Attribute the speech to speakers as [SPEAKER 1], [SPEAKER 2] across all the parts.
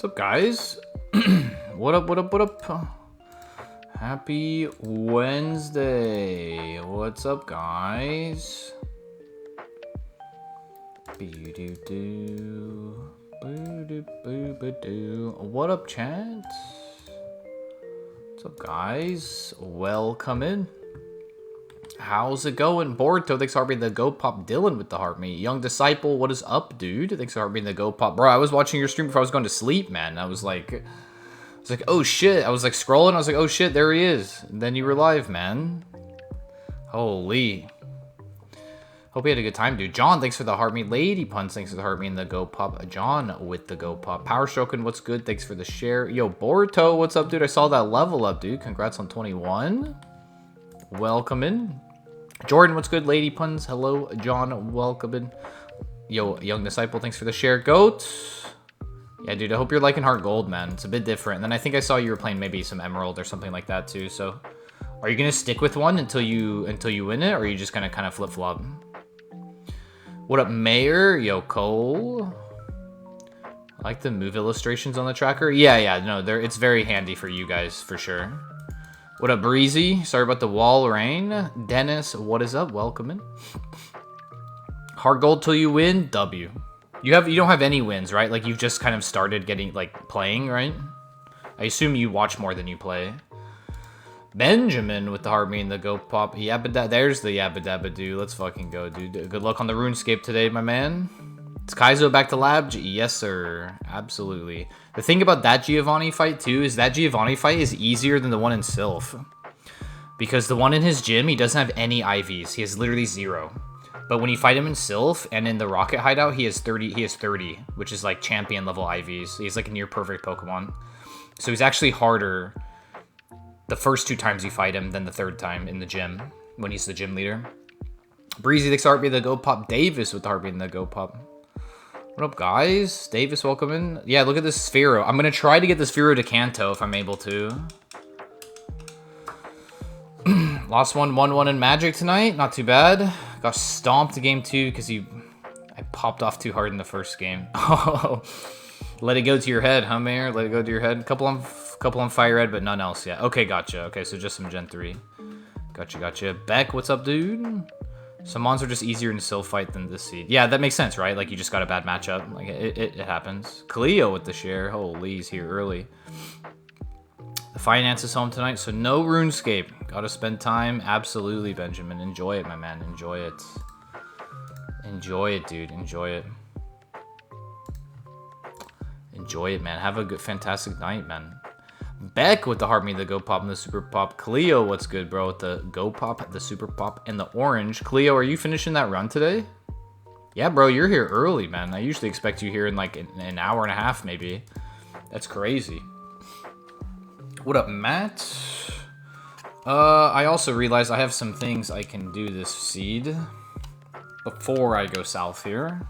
[SPEAKER 1] What's up, guys? What up, what up, what up? Happy Wednesday. What's up, guys? What up, chat? What's up, guys? Welcome in. How's it going? Boruto, thanks for being the Go Pop. Dylan with the heart me. Young Disciple, what is up, dude? Thanks for being the Go Pop. Bro, I was watching your stream before I was going to sleep, man. I was like, oh shit. I was like scrolling. I was like, oh shit, there he is. And then you were live, man. Holy. Hope you had a good time, dude. John, thanks for the heart me. Lady Puns, thanks for the heart me and the Go Pop. John with the Go Pop. Power Stroking, what's good? Thanks for the share. Yo, Boruto, what's up, dude? I saw that level up, dude. Congrats on 21. Welcome in. Jordan, what's good? Lady Puns, hello. John, welcome in. Yo, Young Disciple, thanks for the share. Goat. Yeah, dude, I hope you're liking Heart Gold, man. It's a bit different. And then I think I saw you were playing maybe some Emerald or something like that too. So, are you gonna stick with one until you win it, or are you just gonna kind of flip flop? What up, Mayor? Yo, Cole. I like the move illustrations on the tracker. Yeah, no, it's very handy for you guys for sure. What up, Breezy? Sorry about the wall rain. Dennis, what is up? Welcome in. Hard gold till you win. W. You don't have any wins, right? Like you've just kind of started getting playing, right? I assume you watch more than you play. Benjamin with the heart me and the Go Pop. Yabba, there's the Yabba Dabba Doo. Let's fucking go, dude. Good luck on the RuneScape today, my man. It's Kaizo back to lab? Yes, sir. Absolutely. The thing about that Giovanni fight, too, is that Giovanni fight is easier than the one in Sylph. Because the one in his gym, he doesn't have any IVs. He has literally 0. But when you fight him in Sylph and in the Rocket Hideout, he has 30, which is like champion level IVs. He's like a near perfect Pokemon. So he's actually harder the first 2 times you fight him than the 3rd time in the gym, when he's the gym leader. Breezy, thanks to Heartbeat the Go Pop. Davis with the Heartbeat and the Go Pop. What up, guys? Davis, welcome in. Yeah, look at this Sphero. I'm going to try to get this Sphero to Kanto if I'm able to. Lost 1-1 in Magic tonight. Not too bad. Got stomped game 2 because I popped off too hard in the first game. Oh, let it go to your head, huh, Mayor? Let it go to your head. Couple on FireRed, but none else yet. Okay, gotcha. Okay, so just some Gen 3. Gotcha. Beck, what's up, dude? Some mons are just easier in Sylph fight than this seed. Yeah, that makes sense, right? Like, you just got a bad matchup. Like, it happens. Cleo with the share. Holy, he's here early. The finance is home tonight, so no RuneScape. Gotta spend time. Absolutely, Benjamin. Enjoy it, my man. Enjoy it. Enjoy it, dude. Enjoy it. Enjoy it, man. Have a good, fantastic night, man. Beck with the heart me, the Go Pop and the Super Pop. Cleo, what's good, bro? With the Go Pop, the Super Pop, and the Orange. Cleo, are you finishing that run today? Yeah, bro, you're here early, man. I usually expect you here in like an hour and a half, maybe. That's crazy. What up, Matt? I also realized I have some things I can do this seed before I go south here.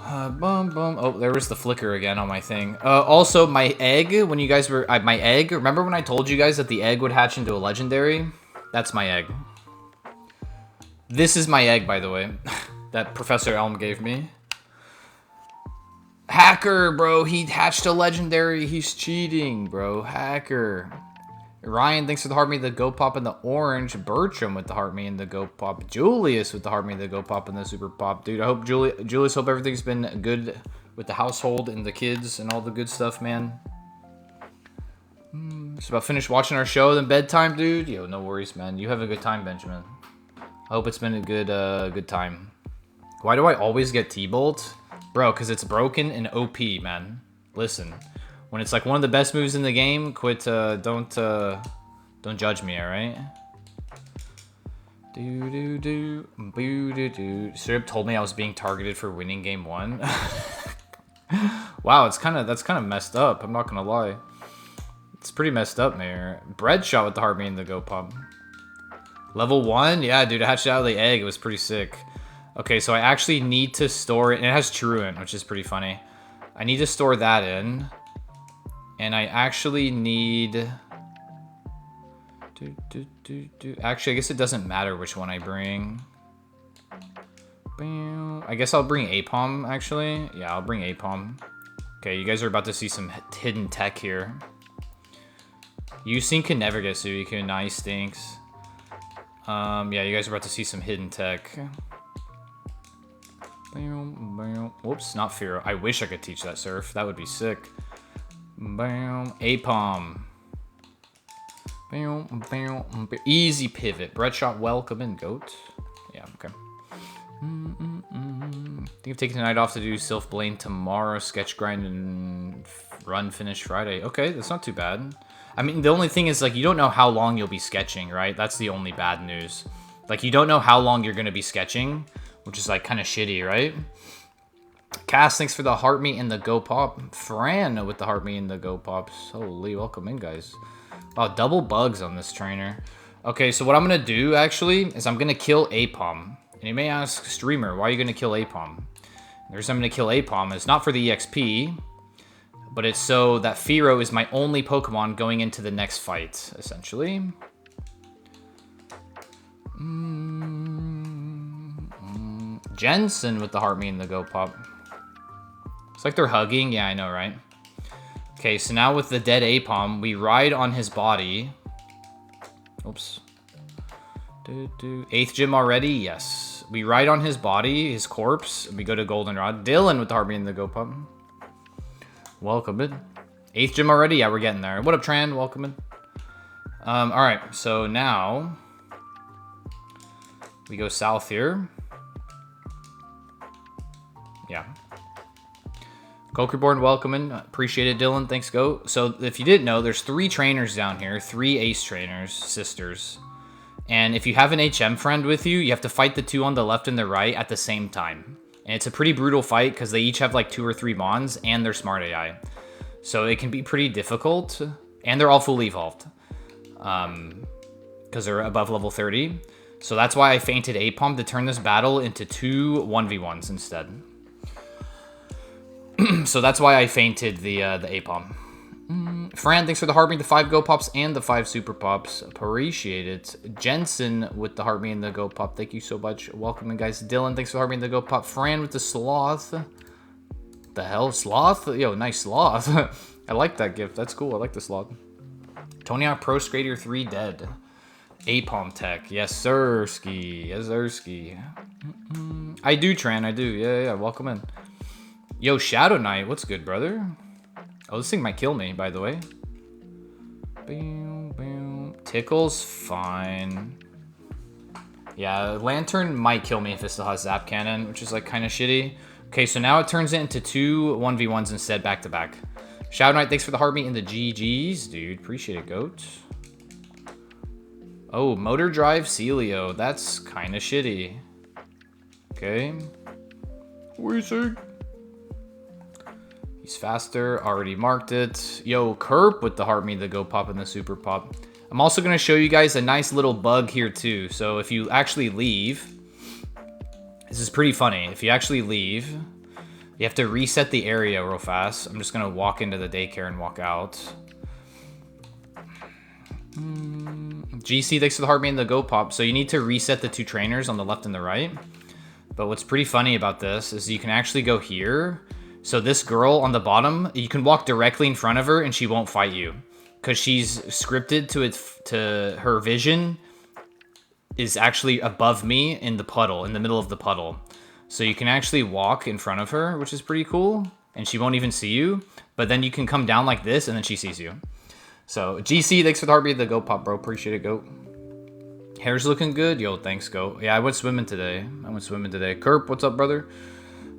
[SPEAKER 1] Oh, there was the flicker again on my thing. Also, my egg, when you guys were... my egg, remember when I told you guys that the egg would hatch into a legendary? That's my egg. This is my egg, by the way, that Professor Elm gave me. Hacker, bro. He hatched a legendary. He's cheating, bro. Hacker. Ryan, thanks for the heart me, the Go Pop and the Orange. Bertram with the heart me and the Go Pop. Julius with the heart me, the Go Pop and the Super Pop. Dude, I hope Julius, hope everything's been good with the household and the kids and all the good stuff, man. Just about finished watching our show, then bedtime, dude. Yo, no worries, man. You have a good time, Benjamin. I hope it's been a good time. Why do I always get T-Bolt? Bro, because it's broken and OP, man. Listen, when it's like one of the best moves in the game, don't judge me, alright? Strip told me I was being targeted for winning game 1. Wow, that's kind of messed up. I'm not gonna lie. It's pretty messed up, Mayor. Bread shot with the heart and the go pump. Level 1? Yeah, dude, I hatched it out of the egg. It was pretty sick. Okay, so I actually need to store it. And it has Truant, which is pretty funny. I need to store that in. And I actually need... Actually, I guess it doesn't matter which one I bring. I guess I'll bring Apom, actually. Yeah, I'll bring Apom. Okay, you guys are about to see some hidden tech here. Yusin can never get Suicune. Nice, stinks. Yeah, you guys are about to see some hidden tech. Whoops, not Fear. I wish I could teach that Surf. That would be sick. Apom. Easy pivot. Bread shot, welcome in, goat. Yeah, okay. Think of taking the night off to do Sylph Blane tomorrow, sketch grind and run finish Friday. Okay, that's not too bad. I mean, the only thing is, like, you don't know how long you'll be sketching, right? That's the only bad news. Like, you don't know how long you're going to be sketching, which is, like, kind of shitty, right? Cass, thanks for the heart meat and the go pop. Fran with the heart meat and the go pops. Holy, welcome in, guys. Wow, double bugs on this trainer. Okay, so what I'm going to do, actually, is I'm going to kill Apom. And you may ask, streamer, why are you going to kill Apom? The reason I'm going to kill Apom is not for the EXP, but it's so that Firo is my only Pokemon going into the next fight, essentially. Jensen with the heart meat and the go pop. It's like they're hugging. Yeah, I know, right? Okay, so now with the dead Apom, we ride on his body. Oops. 8th gym already? Yes. We ride on his body, his corpse. We go to Goldenrod. Dylan with the heart meat and the go pump. Welcome in. 8th gym already? Yeah, we're getting there. What up, Tran? Welcome in. Alright, so now we go south here. Yeah. Gokuborn, welcome in. Appreciate it, Dylan. Thanks, Go. So, if you didn't know, there's 3 trainers down here. 3 ace trainers, sisters. And if you have an HM friend with you, you have to fight the 2 on the left and the right at the same time. And it's a pretty brutal fight because they each have like 2 or 3 mons and they're smart AI. So it can be pretty difficult. And they're all fully evolved. Because they're above level 30. So that's why I fainted Apom to turn this battle into 2 1v1s instead. So that's why I fainted the Apom. Fran, thanks for the heart meat, the 5 go pops, and the 5 super pops. Appreciate it. Jensen with the heart meat and the go pop. Thank you so much. Welcome in, guys. Dylan, thanks for the heart meat and the go pop. Fran with the sloth. The hell? Sloth? Yo, nice sloth. I like that gift. That's cool. I like the sloth. Tony out Pro Skater 3 dead. Apom tech. Yes, sir, ski. Yes, sir, ski. I do, Tran. I do. Yeah. Welcome in. Yo, Shadow Knight. What's good, brother? Oh, this thing might kill me, by the way. Tickles, fine. Yeah, Lantern might kill me if it still has Zap Cannon, which is like kind of shitty. Okay, so now it turns it into 2 1v1s instead, back to back. Shadow Knight, thanks for the heart meat and the GGs, dude. Appreciate it, goat. Oh, Motor Drive Celio. That's kind of shitty. Okay. What do you say? He's faster, already marked it. Yo, Kerp with the heart meat, the go pop and the super pop. I'm also going to show you guys a nice little bug here too. So if you actually leave, this is pretty funny. If you actually leave, you have to reset the area real fast. I'm just going to walk into the daycare and walk out. GC, thanks for the heart meat and the go pop. So you need to reset the 2 trainers on the left and the right. But what's pretty funny about this is you can actually go here. So this girl on the bottom, you can walk directly in front of her and she won't fight you. Because she's scripted to her vision is actually above me in the puddle, in the middle of the puddle. So you can actually walk in front of her, which is pretty cool. And she won't even see you. But then you can come down like this and then she sees you. So, GC, thanks for the heartbeat, the Goat Pop, bro. Appreciate it, Goat. Hair's looking good. Yo, thanks, Goat. Yeah, I went swimming today. Kerp, what's up, brother?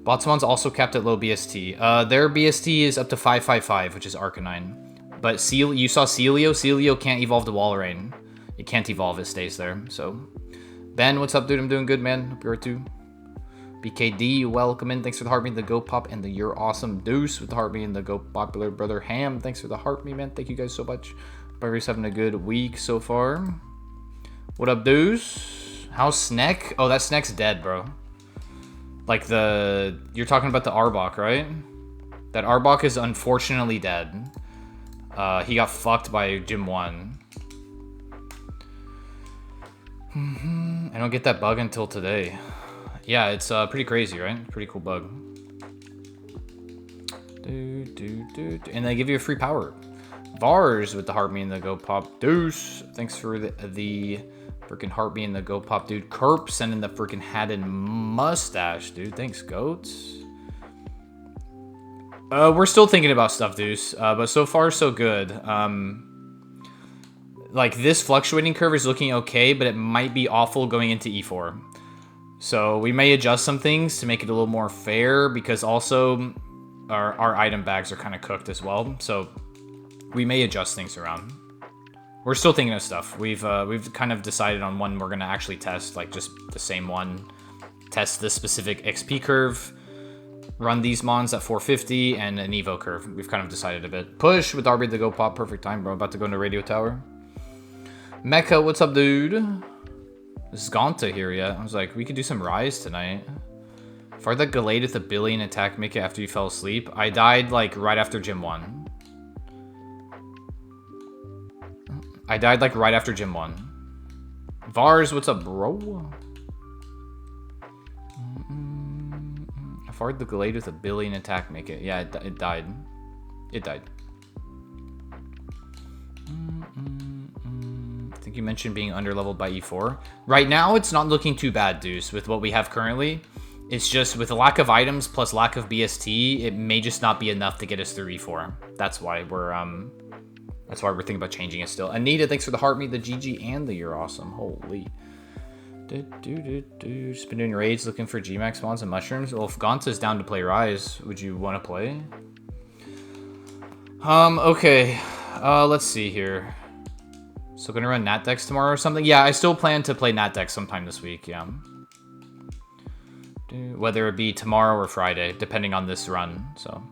[SPEAKER 1] Botswan's also capped at low BST. Their BST is up to 555, which is Arcanine. But you saw Celio? Celio can't evolve to Walrein. It can't evolve, it stays there. So, Ben, what's up, dude? I'm doing good, man. Hope you are too. BKD, welcome in. Thanks for the heartbeat, the Go Pop, and the You're Awesome Deuce with the heartbeat and the Go Popular Brother Ham. Thanks for the heartbeat, man. Thank you guys so much. Hope everybody's having a good week so far. What up, Deuce? How's Sneck? Oh, that Sneck's dead, bro. Like you're talking about the Arbok, right? That Arbok is unfortunately dead. He got fucked by Gym 1. I don't get that bug until today. Yeah, it's pretty crazy, right? Pretty cool bug. And they give you a free power. Vars with the heartbeat and the Go Pop. Deuce, thanks for the freaking heartbeat and the Go Pop, dude. Kerp sending the freaking hat and mustache, dude. Thanks, Goats. We're still thinking about stuff, Deuce. But so far, so good. Like, this fluctuating curve is looking okay, but it might be awful going into E4. So we may adjust some things to make it a little more fair, because also our item bags are kind of cooked as well. So we may adjust things around. We're still thinking of stuff. We've kind of decided on one we're gonna actually test, like just the same one. Test the specific XP curve, run these mons at 450, and an Evo curve. We've kind of decided a bit. Push with RB the Go Pop, perfect time, bro. About to go into Radio Tower. Mecha, what's up, dude? This is Gonta here yet. I was like, we could do some Rise tonight. Fired that Gallade with a billion attack, make it after you fell asleep. I died like right after Gym 1. I died like right after Gym 1. Vars, what's up, bro? I fired the Gallade with a billion attack, make it. Yeah, it died. It died. I think you mentioned being underleveled by E4. Right now, it's not looking too bad, Deuce, with what we have currently. It's just with the lack of items plus lack of BST, it may just not be enough to get us through E4. That's why we're thinking about changing it still. Anita, thanks for the heartbeat, the GG, and the You're Awesome. Holy. Just been doing raids looking for Gmax spawns and mushrooms. Well, if Gonta's down to play Rise, would you want to play? Okay. Let's see here. So gonna run Natdex tomorrow or something? Yeah, I still plan to play Natdex sometime this week, yeah. Whether it be tomorrow or Friday, depending on this run, so.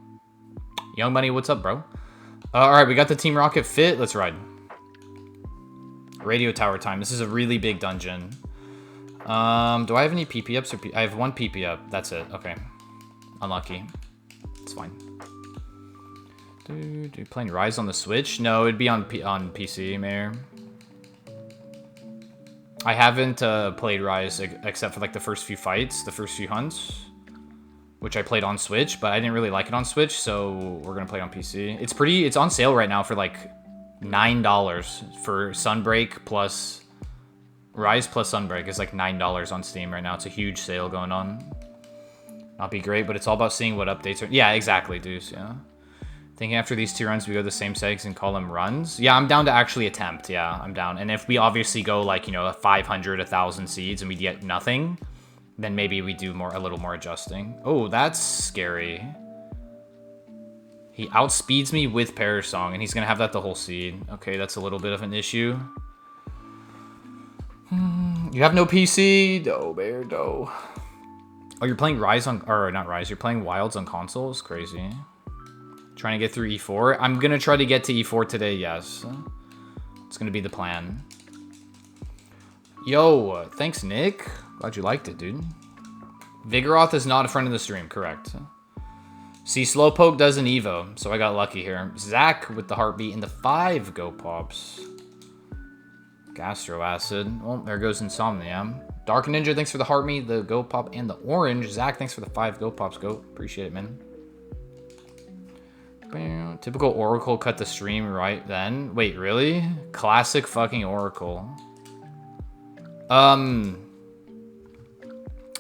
[SPEAKER 1] Young Money, what's up, bro? Alright, we got the Team Rocket fit. Let's ride. Radio Tower time. This is a really big dungeon. Do I have any PP ups? I have one PP up. That's it. Okay. Unlucky. It's fine. Playing Rise on the Switch? No, it'd be on PC, Mayor. I haven't played Rise except for like the first few fights, the first few hunts, which I played on Switch, but I didn't really like it on Switch, so we're gonna play it on PC. It's on sale right now for like $9 for Sunbreak plus Rise plus Sunbreak is like $9 on Steam right now. It's a huge sale going on. Not be great, but it's all about seeing what updates are. Yeah, exactly, Deuce. Yeah. Thinking after these 2 runs, we go the same segs and call them runs. Yeah, I'm down to actually attempt. Yeah, I'm down. And if we obviously go like, 500, 1,000 seeds and we get nothing, then maybe we do a little more adjusting. Oh, that's scary. He outspeeds me with Perish Song, and he's going to have that the whole seed. Okay, that's a little bit of an issue. You have no PC? No, Bear, no. Oh, you're playing Rise on... Or, not Rise. You're playing Wilds on console? It's crazy. Trying to get through E4. I'm going to try to get to E4 today, yes. It's going to be the plan. Yo, thanks, Nick. Glad you liked it, dude. Vigoroth is not a friend of the stream, correct. See, Slowpoke does an Evo, so I got lucky here. Zach with the heartbeat and the 5 Go Pops. Gastro Acid. Well, there goes Insomnia. Dark Ninja, thanks for the heartbeat, the Go Pop, and the orange. Zach, thanks for the 5 Go Pops, Go. Appreciate it, man. Typical Oracle cut the stream right then. Wait, really? Classic fucking Oracle.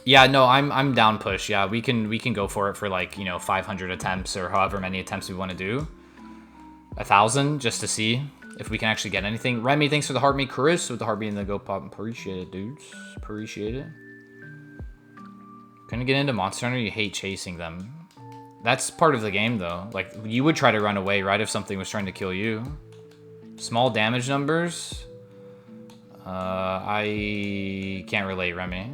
[SPEAKER 1] Yeah, no, I'm down push. Yeah, we can go for it for like, 500 attempts or however many attempts we want to do. 1,000 just to see. If we can actually get anything. Reimi, thanks for the heartbeat. Chris with the heartbeat and the go pop. Appreciate it, dudes. Appreciate it. Couldn't get into Monster Hunter, you hate chasing them. That's part of the game, though. Like, you would try to run away, right, if something was trying to kill you. Small damage numbers. I can't relate, Remy.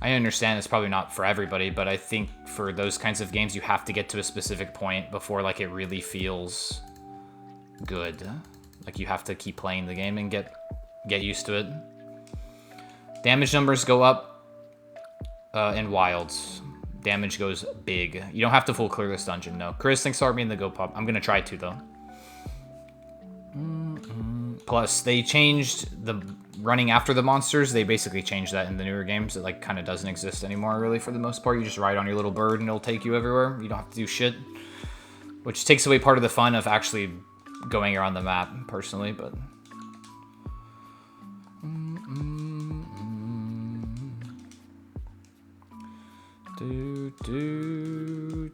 [SPEAKER 1] I understand it's probably not for everybody, but I think for those kinds of games, you have to get to a specific point before, like, it really feels good. Like, you have to keep playing the game and get used to it. Damage numbers go up in wilds. Damage goes big. You don't have to full clear this dungeon, no. Chris, thanks for me in the go pop. I'm gonna try to, though. Plus, they changed the running after the monsters. They basically changed that in the newer games. It, like, kind of doesn't exist anymore, really, for the most part. You just ride on your little bird and it'll take you everywhere. You don't have to do shit. Which takes away part of the fun of actually going around the map, personally, but...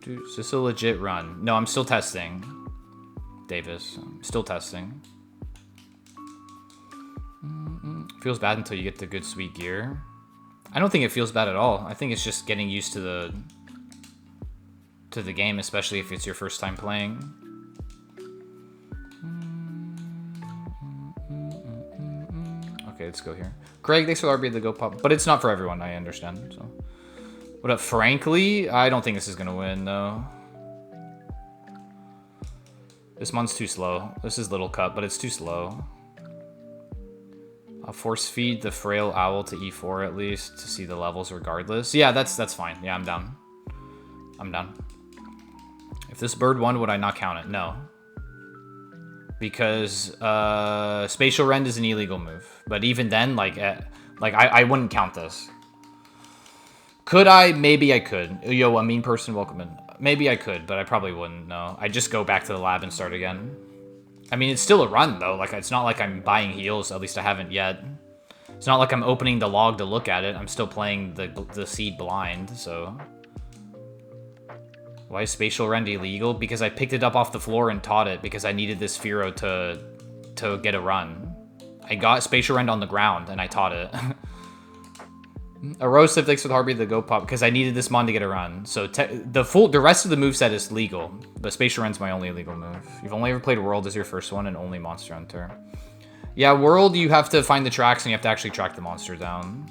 [SPEAKER 1] Is this a legit run? No, I'm still testing. Davis, I'm still testing. Feels bad until you get the good sweet gear. I don't think it feels bad at all. I think it's just getting used to the game, especially if it's your first time playing. Okay, let's go here. Craig, thanks for RB the go pop, but it's not for everyone. I understand. So, what up, frankly? I don't think this is gonna win though. This one's too slow. This is Little Cup, but it's too slow. I'll force feed the frail owl to E4 at least to see the levels regardless. Yeah, that's fine. Yeah, I'm down. I'm down. If this bird won, would I not count it? No. Because Spatial Rend is an illegal move. But even then, I wouldn't count this. Could I? Maybe I could. Yo, a mean person, welcome in. Maybe I could, but I probably wouldn't, no. I'd just go back to the lab and start again. I mean, it's still a run, though. Like, it's not like I'm buying heals. At least I haven't yet. It's not like I'm opening the log to look at it. I'm still playing the seed blind, so... Why is Spatial Rend illegal? Because I picked it up off the floor and taught it because I needed this Firo to get a run. I got Spatial Rend on the ground, and I taught it. Erosive, thanks for the heartbeat, the go pop, because I needed this mon to get a run. So the rest of the moveset is legal, but Spatial Rend's my only illegal move. You've only ever played World as your first one and only Monster Hunter. Yeah, World, you have to find the tracks and you have to actually track the monster down.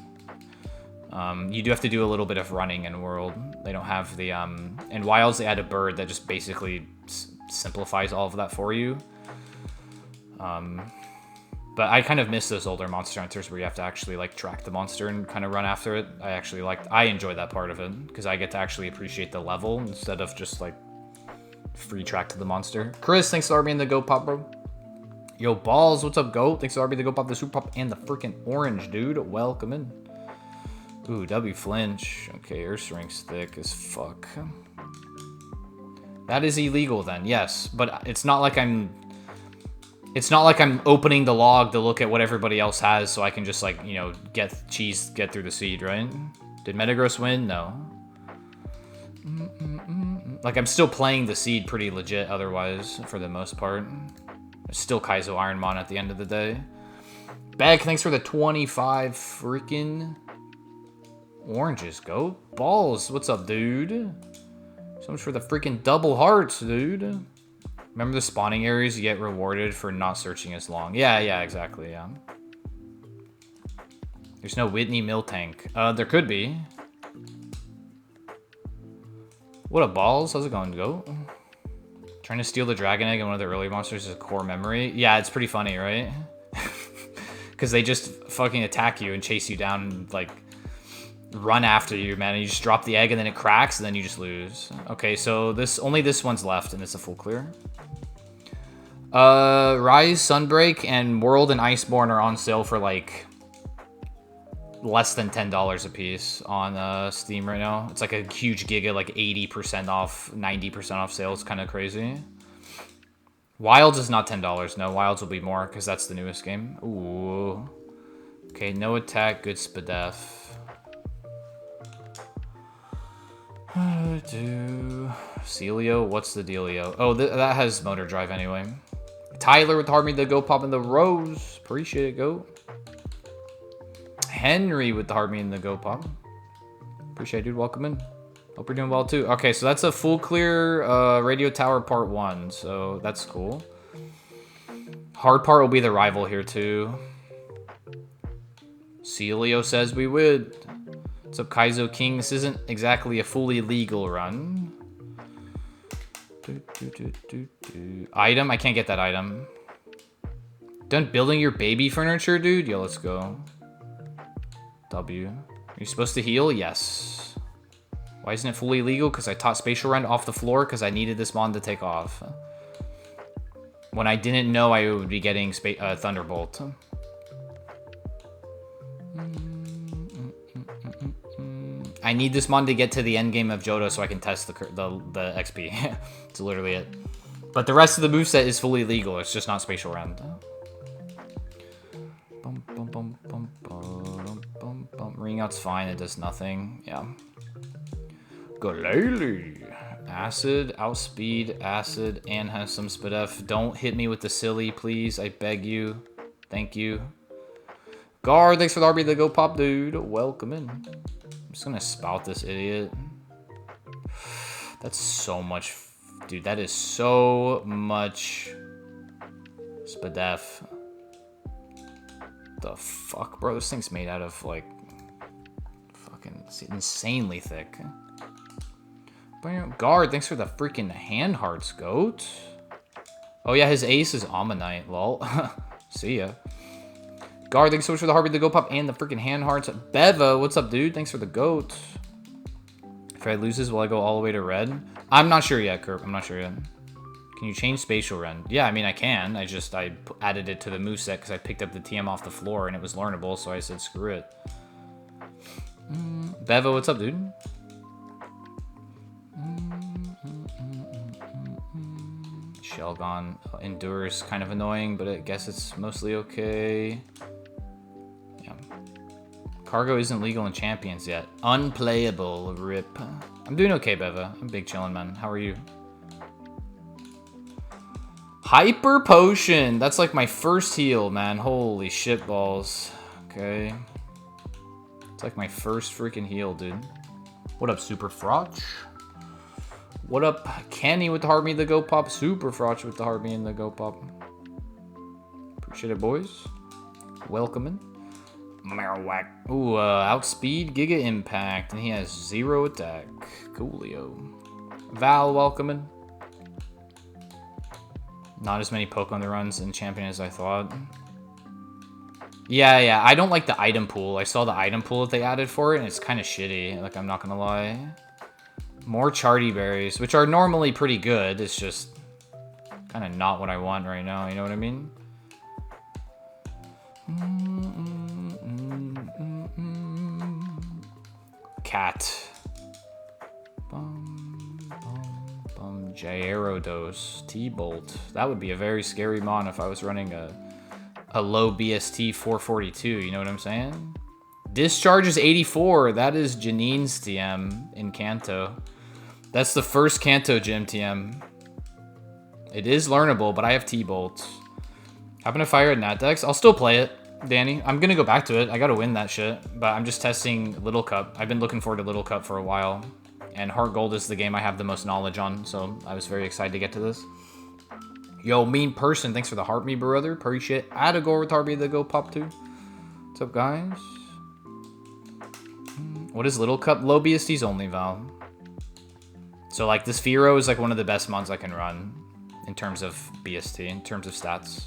[SPEAKER 1] You do have to do a little bit of running in World. They don't have the... In Wilds, they add a bird that just basically simplifies all of that for you. But I kind of miss those older Monster Hunters where you have to actually, like, track the monster and kind of run after it. I enjoy that part of it, because I get to actually appreciate the level instead of just, like, free track to the monster. Chris, thanks to RB and the Go Pop, bro. Yo, Balls, what's up, Go? Thanks to RB, the Go Pop, the Super Pop, and the freaking Orange, dude. Welcome in. Ooh, W Flinch. Okay, Earth Ring's thick as fuck. That is illegal, then, yes. But it's not like I'm... It's not like I'm opening the log to look at what everybody else has so I can just, like, you know, get through the seed, right? Did Metagross win? No. Like, I'm still playing the seed pretty legit otherwise, for the most part. It's still Kaizo Ironmon at the end of the day. Beck, thanks for the 25 freaking oranges. Go Balls. What's up, dude? So much for the freaking double hearts, dude. Remember the spawning areas you get rewarded for not searching as long? Yeah, exactly, yeah. There's no Whitney Mill tank. There could be. What up, Balls? How's it going, Go? Trying to steal the dragon egg in one of the early monsters is a core memory. Yeah, it's pretty funny, right? Because they just fucking attack you and chase you down and, like, run after you, man. And you just drop the egg and then it cracks and then you just lose. Okay, so only this one's left and it's a full clear. Rise, Sunbreak, and World and Iceborne are on sale for like less than $10 a piece on Steam right now. It's like a huge giga, like 80% off, 90% off sale. It's kind of crazy. Wilds is not $10. No, Wilds will be more because that's the newest game. Ooh. Okay, no attack, good spadef. Celio, what's the dealio? Oh, that has motor drive anyway. Tyler with Hard Me the Go Pop in the Rose. Appreciate it, go. Henry with the Hard Me in the Go Pop. Appreciate it, dude. Welcome in. Hope you're doing well too. Okay, so that's a full clear radio tower part 1, so that's cool. Hard part will be the rival here too. Celio says we would. What's up, Kaizo King? This isn't exactly a fully legal run. Item? I can't get that item. Done building your baby furniture, dude? Yo, let's go. W. Are you supposed to heal? Yes. Why isn't it fully legal? Because I taught Spatial Rend off the floor because I needed this mon to take off. When I didn't know I would be getting Thunderbolt. I need this mon to get to the end game of Johto so I can test the XP. That's literally it. But the rest of the moveset is fully legal. It's just not Spatial Rend. Ring out's fine. It does nothing. Yeah. Galele. Acid, outspeed, acid, and has some SpDef. Don't hit me with the silly, please. I beg you. Thank you. Guard, thanks for the RB the Go Pop, dude. Welcome in. I'm just gonna spout this idiot. That's so much. Dude, that is so much SpDef. The fuck, bro? This thing's made out of, like, fucking insanely thick. Guard, thanks for the freaking hand hearts, goat. Oh, yeah, his ace is Ammonite, lol. See ya. Guard, thanks so much for the Harvey the Go Pop and the freaking hand hearts. Beva, what's up, dude? Thanks for the goat. If Red loses, will I go all the way to red? I'm not sure yet, Kurt. I'm not sure yet. Can you change Spatial Rend? Yeah, I mean, I can. I added it to the moveset because I picked up the TM off the floor and it was learnable, so I said, screw it. Beva, what's up, dude? Shelgon endures kind of annoying, but I guess it's mostly okay. Yeah. Cargo isn't legal in Champions yet. Unplayable, rip. I'm doing okay, Beva. I'm big chillin', man. How are you? Hyper Potion. That's like my first heal, man. Holy shit balls. Okay. It's like my first freaking heal, dude. What up, Super Frotch? What up, Kenny with the Hard Me the Go Pop? Super Frotch with the Hard Me and the Go Pop. Appreciate it, boys. Welcome in. Marowak. Ooh, outspeed, Giga Impact, and he has 0 attack. Coolio. Val, welcome in. Not as many Pokemon runs in Champion as I thought. Yeah, I don't like the item pool. I saw the item pool that they added for it, and it's kind of shitty. Like, I'm not gonna lie. More Charty Berries, which are normally pretty good. It's just kind of not what I want right now. You know what I mean? Cat. Gyarados. T-Bolt. That would be a very scary mon if I was running a low BST 442. You know what I'm saying? Discharge is 84. That is Janine's TM in Kanto. That's the first Kanto gym TM. It is learnable, but I have T-Bolt. Happen to fire at Natdex? I'll still play it, Danny. I'm gonna go back to it. I gotta win that shit. But I'm just testing Little Cup. I've been looking forward to Little Cup for a while. And Heart Gold is the game I have the most knowledge on, so I was very excited to get to this. Yo, Mean Person, thanks for the heart, me brother. Appreciate it. Adagor with Harvey the Go Pop too. What's up, guys? What is Little Cup? Low BSTs only, Val. So, like, this Firo is, like, one of the best mons I can run in terms of BST, in terms of stats.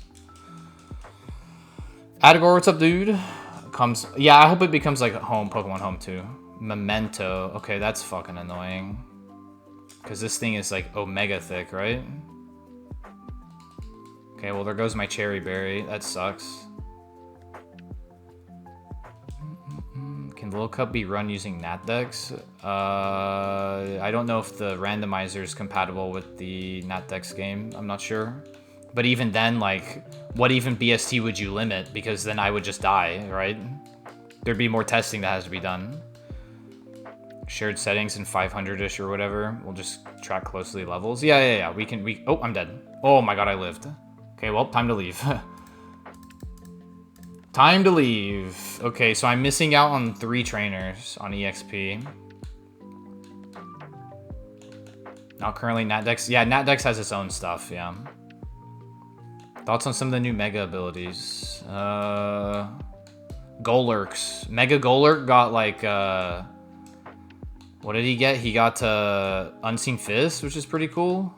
[SPEAKER 1] Adagor, what's up, dude? Yeah, I hope it becomes, like, Pokemon Home, too. Memento. Okay, that's fucking annoying. Because this thing is, like, Omega thick, right? Okay, well, there goes my Cherry Berry. That sucks. Can Little Cup be run using Natdex? I don't know if the randomizer is compatible with the Natdex game. I'm not sure. But even then, like, what even BST would you limit? Because then I would just die, right? There'd be more testing that has to be done. shared settings and 500-ish or whatever. We'll just track closely levels. Yeah. Oh, I'm dead. Oh my god, I lived. Okay, well, time to leave. Time to leave. Okay, so I'm missing out on 3 trainers on EXP. Not currently Natdex. Yeah, Natdex has its own stuff, yeah. Thoughts on some of the new Mega abilities? Golurks. Mega Golurk got like, what did he get? He got Unseen Fist, which is pretty cool.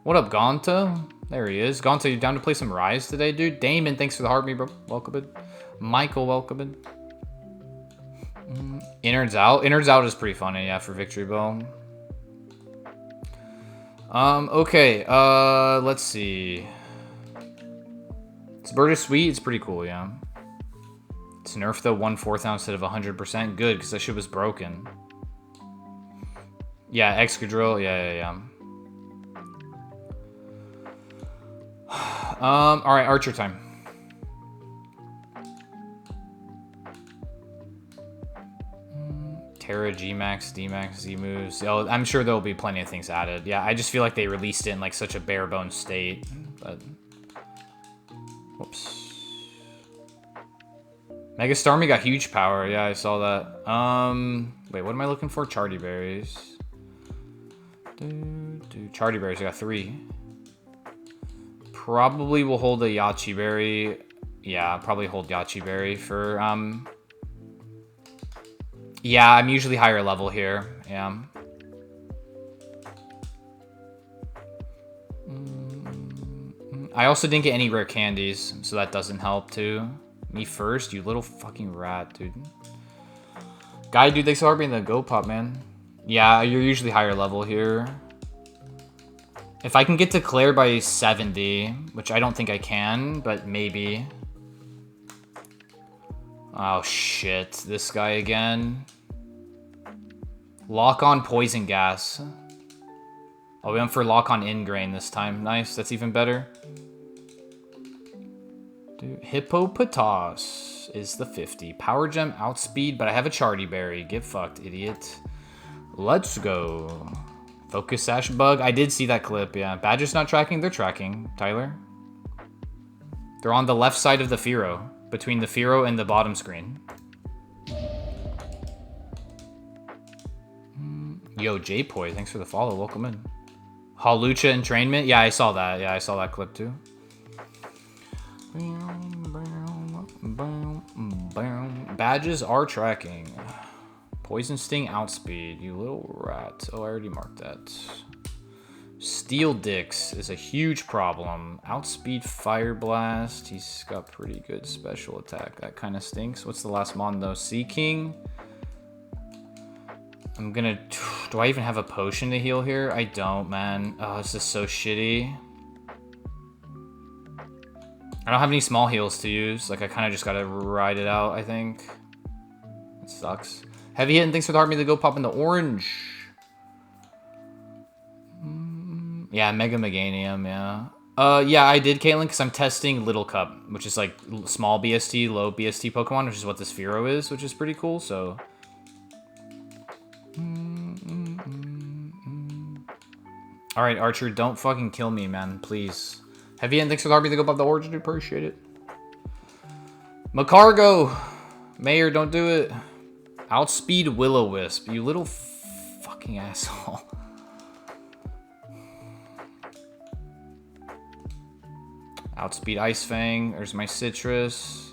[SPEAKER 1] What up, Gonta? There he is. Gonta, you down to play some Rise today, dude? Damon, thanks for the heartbeat, bro. Welcome in. Michael, welcome in. Innards Out. Innards Out is pretty funny, yeah, for Victory Bell. Okay, let's see. It's Bird is Sweet. It's pretty cool, yeah. It's nerfed though, 1/4 now instead of 100%. Good, because that shit was broken. Yeah, Excadrill. Yeah. Alright, Archer time. Terra, G-Max, D-Max, Z-Moves. Oh, I'm sure there'll be plenty of things added. Yeah, I just feel like they released it in like such a bare bones state. But whoops. Mega Starmie got huge power. Yeah, I saw that. Wait, what am I looking for? Chardy Berries. Chardy Berries, I got 3. Probably will hold a Yachi Berry. Yeah, I'll probably hold Yachi Berry for, yeah, I'm usually higher level here. Yeah. I also didn't get any rare candies, so that doesn't help too. Me first, you little fucking rat, dude. Guy, dude, thanks for being the Go Pop, man. Yeah, you're usually higher level here. If I can get to Claire by 70, which I don't think I can, but maybe. Oh, shit. This guy again. Lock on Poison Gas. Oh, we went for Lock on Ingrain this time. Nice. That's even better. Dude, Hippopotas is the 50. Power Gem, Outspeed, but I have a Chardy Berry. Get fucked, idiot. Let's go. Focus Sash Bug. I did see that clip, yeah. Badger's not tracking. They're tracking, Tyler. They're on the left side of the Fearow. Between the Fearow and the bottom screen. Yo, J-Poi, thanks for the follow. Welcome in. Hawlucha Entrainment. Yeah, I saw that. Yeah, I saw that clip too. Badges are tracking. Poison Sting, Outspeed. You little rat. Oh, I already marked that. Steel Dix is a huge problem. Outspeed Fire Blast. He's got pretty good special attack. That kind of stinks. What's the last mon though? Sea King. I'm gonna... Do I even have a potion to heal here? I don't, man. Oh, this is so shitty. I don't have any small heals to use. Like, I kind of just gotta ride it out, I think. It sucks. Heavy Hit and thanks for the heart me to go pop in the orange. Yeah, Mega Meganium, yeah. Yeah, I did, Caitlyn, because I'm testing Little Cup, which is like small BST, low BST Pokemon, which is what this Fearow is, which is pretty cool, so... Alright, Archer, don't fucking kill me, man, please. Heavy and thanks for the RB to go above the origin, appreciate it. Macargo! Mayor, don't do it. Outspeed Will-O-Wisp, you little fucking asshole. Outspeed Ice Fang, there's my Citrus.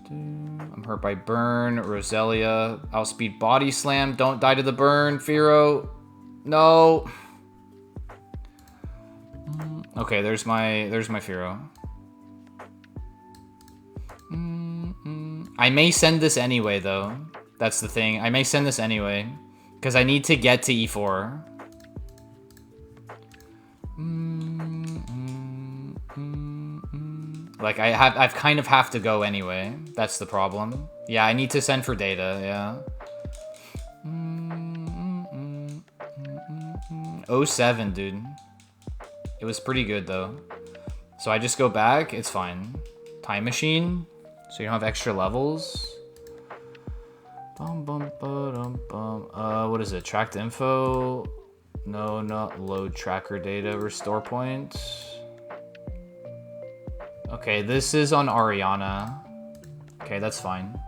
[SPEAKER 1] I'm hurt by Burn, Roselia. Outspeed Body Slam, don't die to the burn, Fearow. No. Okay, there's my Fearow. I may send this anyway, though. That's the thing. I may send this anyway. Because I need to get to E4. Like, I've kind of have to go anyway. That's the problem. Yeah, I need to send for data, yeah. 07, dude. It was pretty good, though. So I just go back. It's fine. Time Machine. So you don't have extra levels. What is it? Tracked info? No, not load tracker data. Restore points. Okay, this is on Ariana. Okay, that's fine.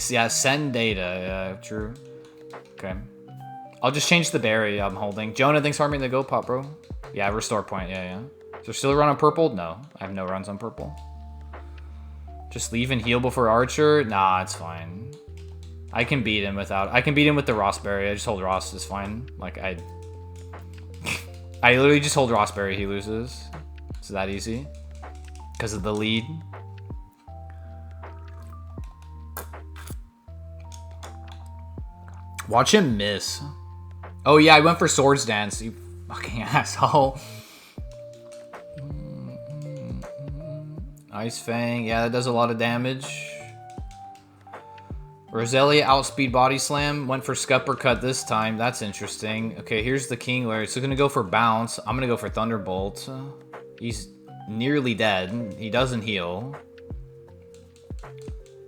[SPEAKER 1] Yeah, send data. Yeah, true. Okay. I'll just change the berry I'm holding. Jonah, thanks for harming the go pop, bro. Yeah, restore point. Yeah. Is there still a run on purple? No, I have no runs on purple. Just leave and heal before Archer? Nah, it's fine. I can beat him without... I can beat him with the Ross berry. I just hold Ross, it's fine. Like, I literally just hold Ross berry, he loses. It's that easy. Because of the lead. Watch him miss. Oh yeah, I went for Swords Dance, you fucking asshole. Ice Fang, yeah, that does a lot of damage. Roselia outspeed Body Slam, went for Scupper Cut this time, that's interesting. Okay, here's the Kingler, so gonna go for Bounce, I'm gonna go for Thunderbolt. He's nearly dead, he doesn't heal.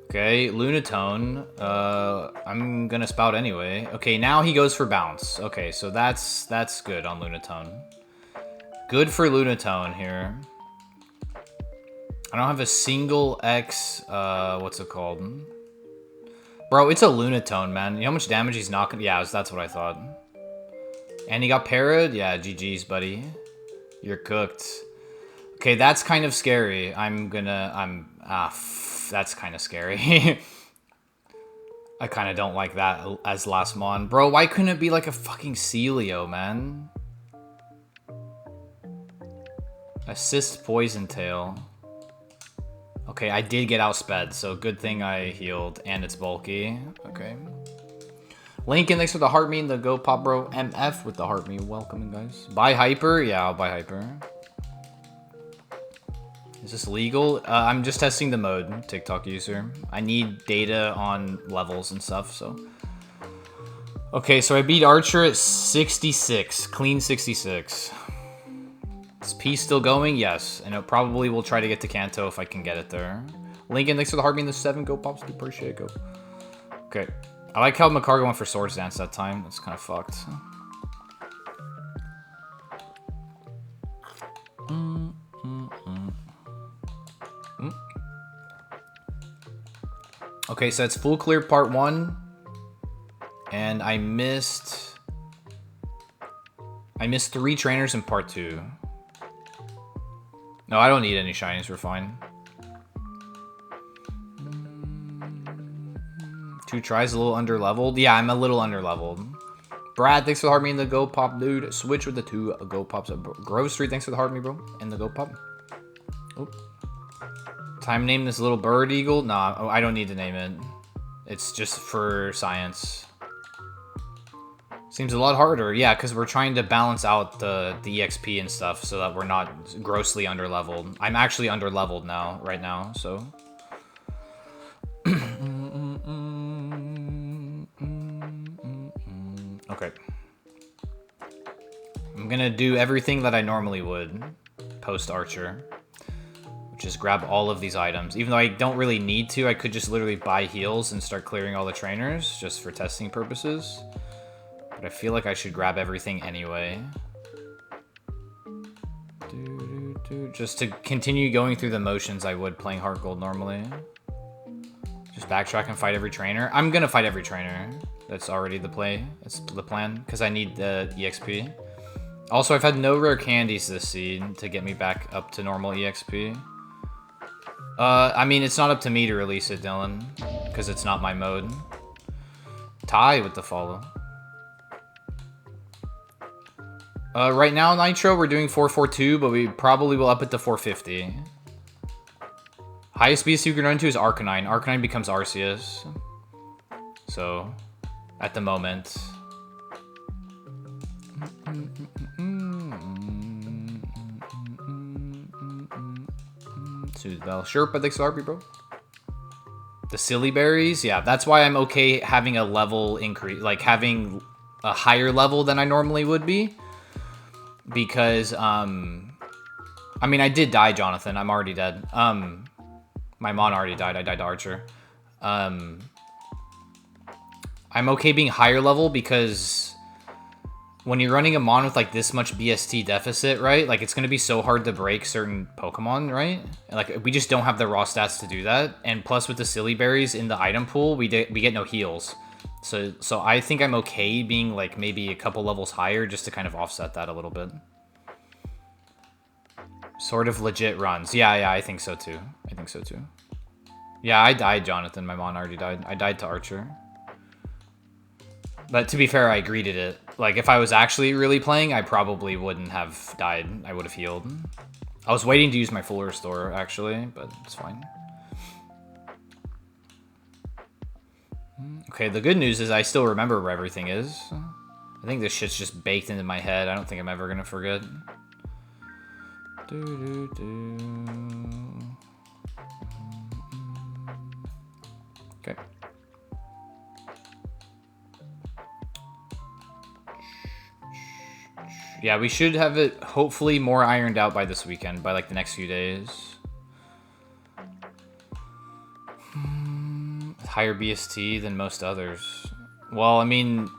[SPEAKER 1] Okay, Lunatone, I'm gonna spout anyway. Okay, now he goes for Bounce. Okay, so that's good on Lunatone. Good for Lunatone here. I don't have a single X, what's it called? Bro, it's a Lunatone, man. You know how much damage he's not gonna... Yeah, that's what I thought. And he got parried? Yeah, GG's, buddy. You're cooked. Okay, that's kind of scary. That's kind of scary. I kind of don't like that as last mon. Bro, why couldn't it be like a fucking Celio, man? Assist Poison Tail. Okay, I did get outsped, so good thing I healed, and it's bulky. Okay. Lincoln, thanks for the heart meme, the Go Pop Bro. MF with the heart meme. Welcome, guys. Buy Hyper? Yeah, I'll buy Hyper. Is this legal? I'm just testing the mode, TikTok user. I need data on levels and stuff, so. Okay, so I beat Archer at 66. Clean 66. Is P still going? Yes. And it probably will try to get to Kanto if I can get it there. Lincoln, thanks for the heart being the 7. Go Pops, appreciate it. Go. Okay. I like how McCargo went for Swords Dance that time. That's kind of fucked. Okay, so it's full clear part 1. And I missed 3 trainers in part 2. No, I don't need any shinies, we're fine. 2 tries, a little under-leveled. Yeah, I'm a little under-leveled. Brad, thanks for the heart me in the Go Pop, dude. Switch with the 2 Go Pops. Grove Street, thanks for the heart me, bro. In the Go Pop. Oop. Time name this little bird eagle? Nah, oh, I don't need to name it. It's just for science. Seems a lot harder, yeah, because we're trying to balance out the EXP and stuff so that we're not grossly underleveled. I'm actually underleveled now, right now, so. Okay. I'm gonna do everything that I normally would post-Archer, which is grab all of these items. Even though I don't really need to, I could just literally buy heals and start clearing all the trainers just for testing purposes. But I feel like I should grab everything anyway. Just to continue going through the motions I would playing Heart Gold normally. Just backtrack and fight every trainer. I'm gonna fight every trainer. That's already the play. That's the plan, because I need the EXP. Also, I've had no rare candies this seed to get me back up to normal EXP. I mean, it's not up to me to release it, Dylan, because it's not my mode. Ty with the follow. Right now, Nitro, we're doing 442, but we probably will up it to 450. Highest beast you can run to is Arcanine. Arcanine becomes Arceus. So, at the moment. Soothe Bell. Sherpa, thanks for RP, bro. The silly berries, yeah, that's why I'm okay having a level increase, like having a higher level than I normally would be. Because I I mean, I did die, Jonathan. I'm already dead. My mon already died. I died to Archer. I'm okay being higher level because when you're running a mon with like this much BST deficit, right? Like it's gonna be so hard to break certain Pokemon, right? And, like we just don't have the raw stats to do that. And plus with the silly berries in the item pool, we get no heals. So I think I'm okay being like maybe a couple levels higher just to kind of offset that a little bit. Sort of legit runs. Yeah, I think so too. I think so too. Yeah, I died, Jonathan. My mon already died. I died to Archer. But to be fair, I greeted it. Like, if I was actually really playing, I probably wouldn't have died. I would have healed. I was waiting to use my full restore, actually, but it's fine. Okay, the good news is I still remember where everything is. I think this shit's just baked into my head. I don't think I'm ever gonna forget. Okay. Yeah, we should have it hopefully more ironed out by this weekend, by like the next few days. Higher BST than most others. Well, I mean,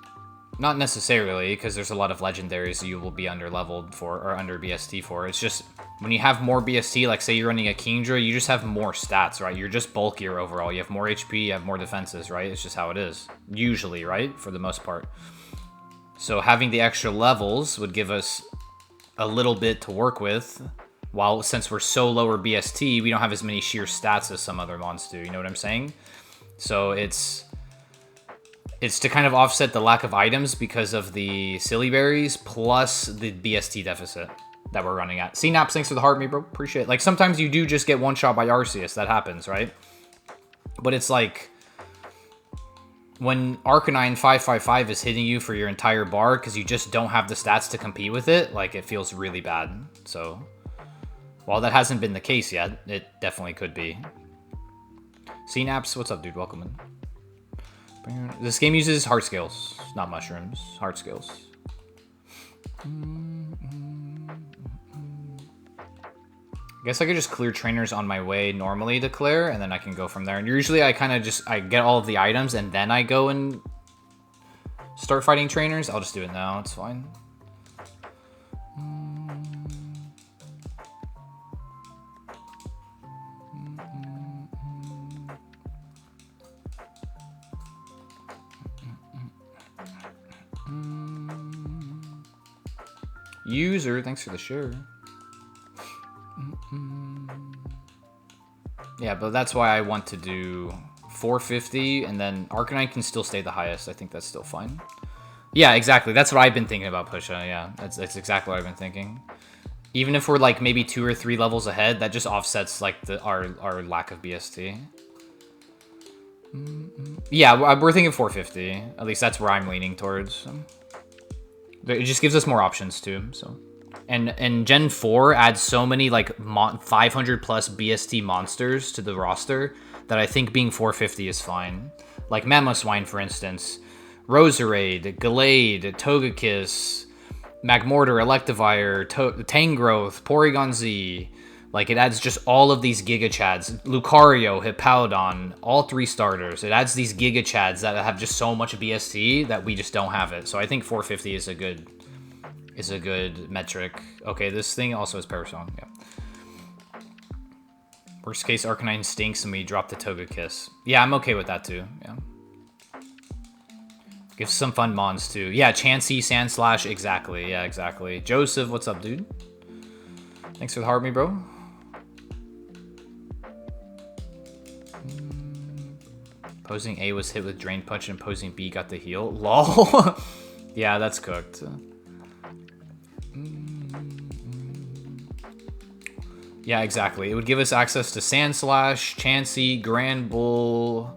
[SPEAKER 1] not necessarily, because there's a lot of legendaries you will be under leveled for, or under BST for. It's just, when you have more BST, like say you're running a Kingdra, you just have more stats, right? You're just bulkier overall. You have more HP, you have more defenses, right? It's just how it is. Usually, right? For the most part. So having the extra levels would give us a little bit to work with, while since we're so lower BST, we don't have as many sheer stats as some other mons do, you know what I'm saying? So it's to kind of offset the lack of items because of the silly berries plus the BST deficit that we're running at. CNAPS, thanks for the heart, me bro, appreciate it. Like sometimes you do just get one shot by Arceus, that happens, right? But it's like when Arcanine 555 is hitting you for your entire bar because you just don't have the stats to compete with it, like it feels really bad. So while that hasn't been the case yet, it definitely could be. CNAPS, what's up, dude? Welcome in. This game uses heart scales, not mushrooms. Heart scales. I guess I could just clear trainers on my way normally to clear, and then I can go from there. And usually I kind of just, I get all of the items, and then I go and start fighting trainers. I'll just do it now, it's fine. User, thanks for the share. Yeah, but that's why I want to do 450, and then Arcanine can still stay the highest. I think that's still fine. Yeah, exactly. That's what I've been thinking about Pusha. Yeah, that's exactly what I've been thinking. Even if we're like maybe 2 or 3 levels ahead, that just offsets like our lack of BST. Yeah, we're thinking 450. At least that's where I'm leaning towards. It just gives us more options too. So, and Gen 4 adds so many like 500 plus BST monsters to the roster that I think being 450 is fine. Like Mamoswine, for instance, Roserade, Gallade, Togekiss, Magmortar, Electivire, Tangrowth, Porygon Z. Like, it adds just all of these Giga Chads. Lucario, Hippowdon, all 3 starters. It adds these Giga Chads that have just so much BST that we just don't have it. So I think 450 is a good metric. Okay, this thing also has Power Song. Yeah. Worst case, Arcanine stinks and we drop the Togekiss. Yeah, I'm okay with that too. Yeah. Gives some fun mons too. Yeah, Chansey, Sandslash, exactly. Yeah, exactly. Joseph, what's up, dude? Thanks for the heart, me, bro. Opposing A was hit with Drain Punch and opposing B got the heal. LOL. Yeah, that's cooked. Yeah, exactly. It would give us access to Sandslash, Chansey, Grand Bull,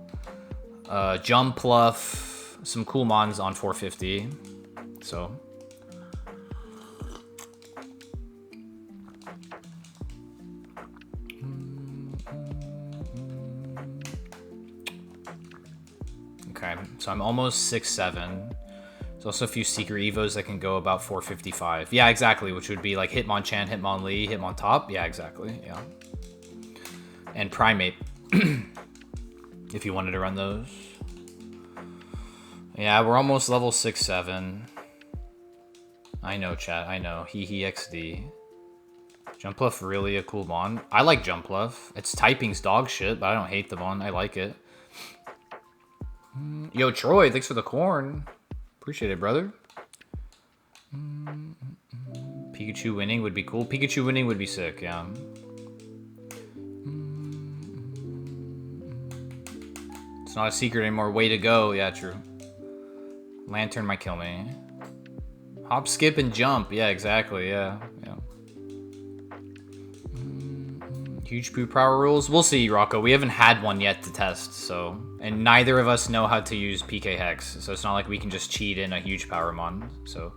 [SPEAKER 1] Jumpluff, some cool mons on 450. So. Okay, so I'm almost 6-7. So also a few secret evos that can go about 455. Yeah, exactly, which would be like Hitmonchan, Hitmonlee, Hitmontop. Yeah, exactly, yeah. And Primate, if you wanted to run those. Yeah, we're almost level 6, 7. I know, chat, I know. Hee XD. Jumpluff really a cool mon. I like Jumpluff. Its typing's dog shit, but I don't hate the mon. I like it. Yo, Troy, thanks for the corn. Appreciate it, brother. Pikachu winning would be cool. Pikachu winning would be sick, yeah. It's not a secret anymore. Way to go. Yeah, true. Lantern might kill me. Hop, skip, and jump. Yeah, exactly. Yeah. Huge poo power rules. We'll see, Rocco. We haven't had one yet to test, so. And neither of us know how to use PK Hex, so it's not like we can just cheat in a huge power mon, so.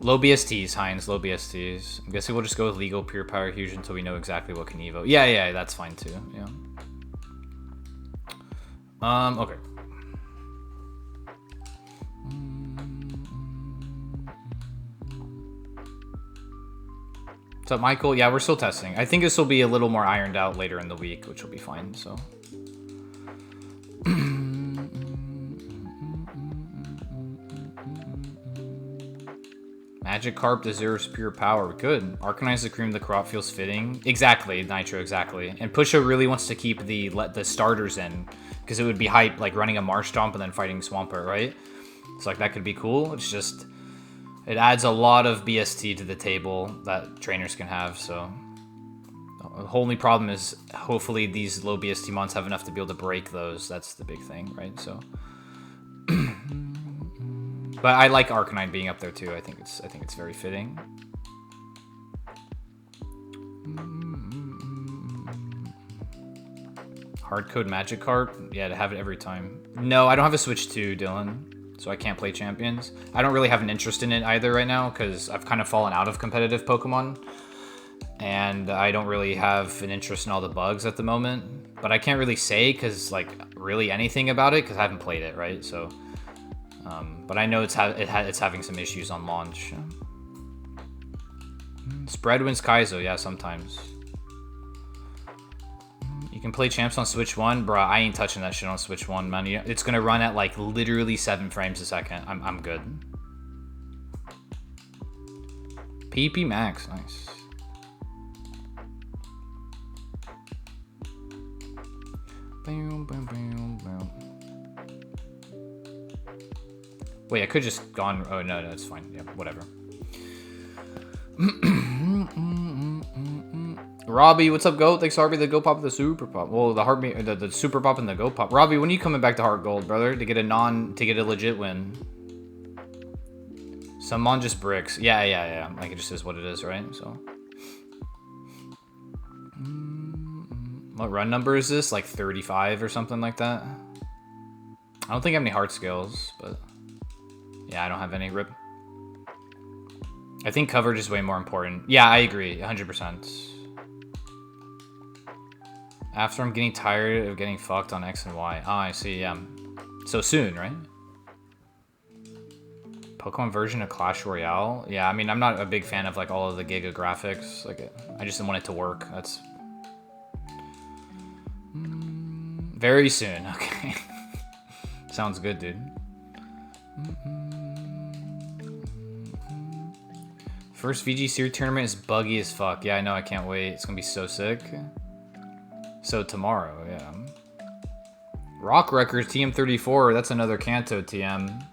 [SPEAKER 1] Low BSTs, Heinz. Low BSTs. I'm guessing we'll just go with legal pure power huge until we know exactly what can evo. Yeah, that's fine too. Yeah. Okay. What's up, Michael? Yeah, we're still testing. I think this will be a little more ironed out later in the week, which will be fine, so. Magikarp deserves pure power. Good. Arcanize the Cream the Crop feels fitting. Exactly, Nitro, exactly. And Pusha really wants to keep the starters in, because it would be hype, like running a Marshtomp and then fighting Swampert, right? So like that could be cool. It's just, it adds a lot of BST to the table that trainers can have, so. The only problem is, hopefully these low BST mons have enough to be able to break those. That's the big thing, right? So. But I like Arcanine being up there too. I think it's very fitting. Hardcode Magikarp? Yeah, to have it every time. No, I don't have a Switch 2, Dylan, so I can't play Champions. I don't really have an interest in it either right now, because I've kind of fallen out of competitive Pokemon. And I don't really have an interest in all the bugs at the moment. But I can't really say, because, like, really anything about it, because I haven't played it, right? So... but I know it's having some issues on launch. Spread wins Kaizo, yeah, sometimes. You can play champs on Switch 1, bruh. I ain't touching that shit on Switch 1, man. It's gonna run at like literally 7 frames a second. I'm good. PP Max, nice. Bam, bam, bam, bam. Wait, I could just gone. Oh no, it's fine. Yeah, whatever. Robbie, what's up, Goat? Thanks, Harvey. The Go Pop, the Super Pop. Well, the Super Pop and the Go Pop. Robbie, when are you coming back to Heart Gold, brother? To get a legit win. Some mon just bricks. Yeah. Like it just is what it is, right? So. What run number is this? Like 35 or something like that. I don't think I have any heart skills, but. Yeah, I don't have any. Rip. I think coverage is way more important. Yeah, I agree. 100%. After I'm getting tired of getting fucked on X and Y. Oh, I see, yeah. So soon, right? Pokemon version of Clash Royale? Yeah, I mean, I'm not a big fan of, like, all of the Giga graphics. Like, I just want it to work. That's... Very soon. Okay. Sounds good, dude. First VG Series tournament is buggy as fuck. Yeah, I know, I can't wait. It's gonna be so sick. So tomorrow, yeah. Rock Records, TM34, that's another Kanto TM.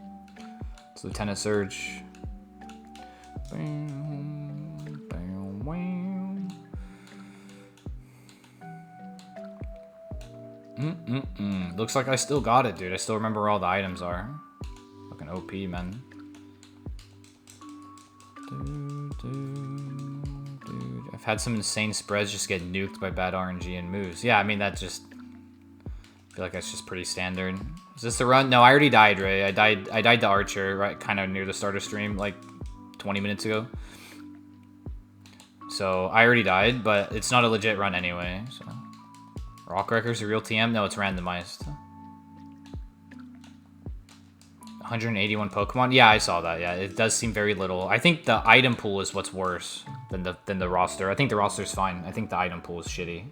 [SPEAKER 1] It's Lieutenant Surge. Looks like I still got it, dude. I still remember where all the items are. Fucking OP, man. Dude, I've had some insane spreads just get nuked by bad RNG and moves. Yeah, I mean, that just... I feel like that's just pretty standard. Is this the run? No, I already died, Ray. I died to Archer, right, kind of near the start of stream, like 20 minutes ago. So, I already died, but it's not a legit run anyway, so... Rock Wrecker's a real TM? No, it's randomized. 181 Pokemon. Yeah, I saw that. Yeah, it does seem very little. I think the item pool is what's worse than the roster. I think the roster's fine. I think the item pool is shitty.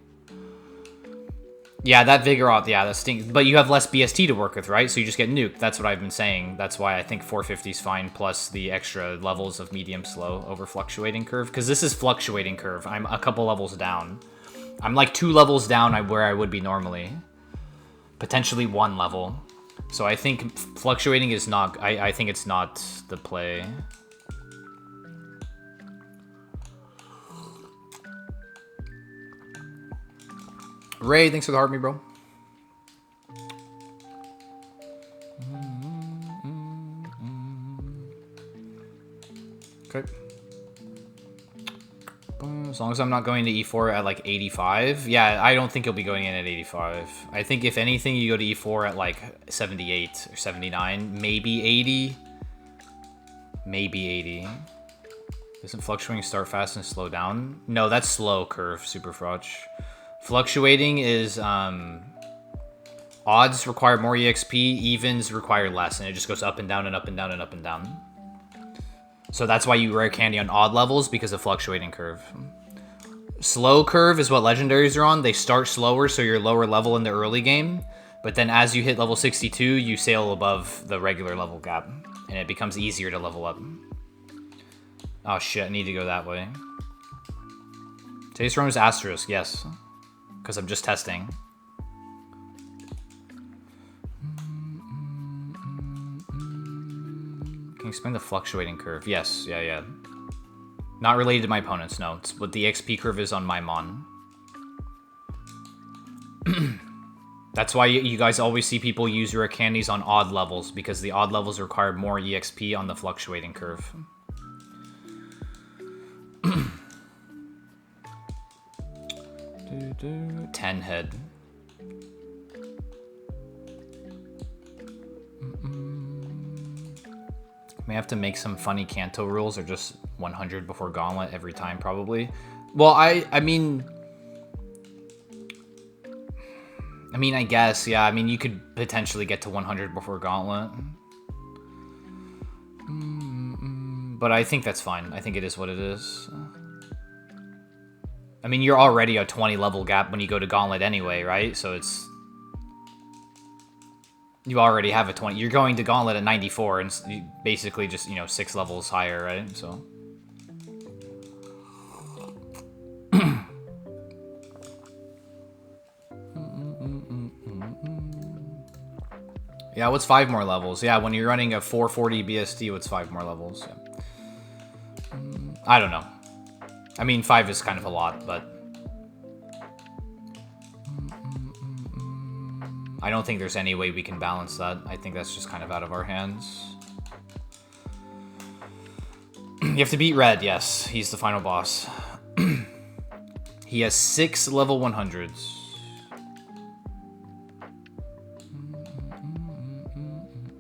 [SPEAKER 1] Yeah, that Vigoroth, yeah, that stinks. But you have less BST to work with, right? So you just get nuked. That's what I've been saying. That's why I think 450 is fine, plus the extra levels of medium slow over fluctuating curve. Because this is fluctuating curve. I'm a couple levels down. I'm like 2 levels down where I would be normally. Potentially 1 level. So I think fluctuating is not... I think it's not the play. Ray, thanks for the heart me, bro. Okay. As long as I'm not going to E4 at like 85. Yeah, I don't think you'll be going in at 85. I think if anything, you go to E4 at like 78 or 79. Maybe 80. Maybe 80. Doesn't fluctuating start fast and slow down? No, that's slow curve, Super Frotch. Fluctuating is, odds require more EXP, evens require less, and it just goes up and down and up and down and up and down. So that's why you rare candy on odd levels, because of fluctuating curve. Slow curve is what legendaries are on. They start slower, so you're lower level in the early game. But then as you hit level 62, you sail above the regular level gap, and it becomes easier to level up. Oh shit, I need to go that way. Today's room is Asterisk, yes. Because I'm just testing. Can you explain the fluctuating curve? Yes, yeah. Not related to my opponents, no. It's what the XP curve is on my mon. That's why you guys always see people use rare candies on odd levels, because the odd levels require more EXP on the fluctuating curve. 10 head. May have to make some funny Kanto rules, or just 100 before Gauntlet every time, probably. Well, I mean, I guess, yeah. I mean, you could potentially get to 100 before Gauntlet. But I think that's fine. I think it is what it is. I mean, you're already a 20 level gap when you go to Gauntlet anyway, right? So it's... You already have a 20. You're going to Gauntlet at 94, and basically just, 6 levels higher, right? So... Yeah, what's 5 more levels? Yeah, when you're running a 440 BST, what's 5 more levels? Yeah. I don't know. I mean, 5 is kind of a lot, but... I don't think there's any way we can balance that. I think that's just kind of out of our hands. You have to beat Red, yes. He's the final boss. He has 6 level 100s.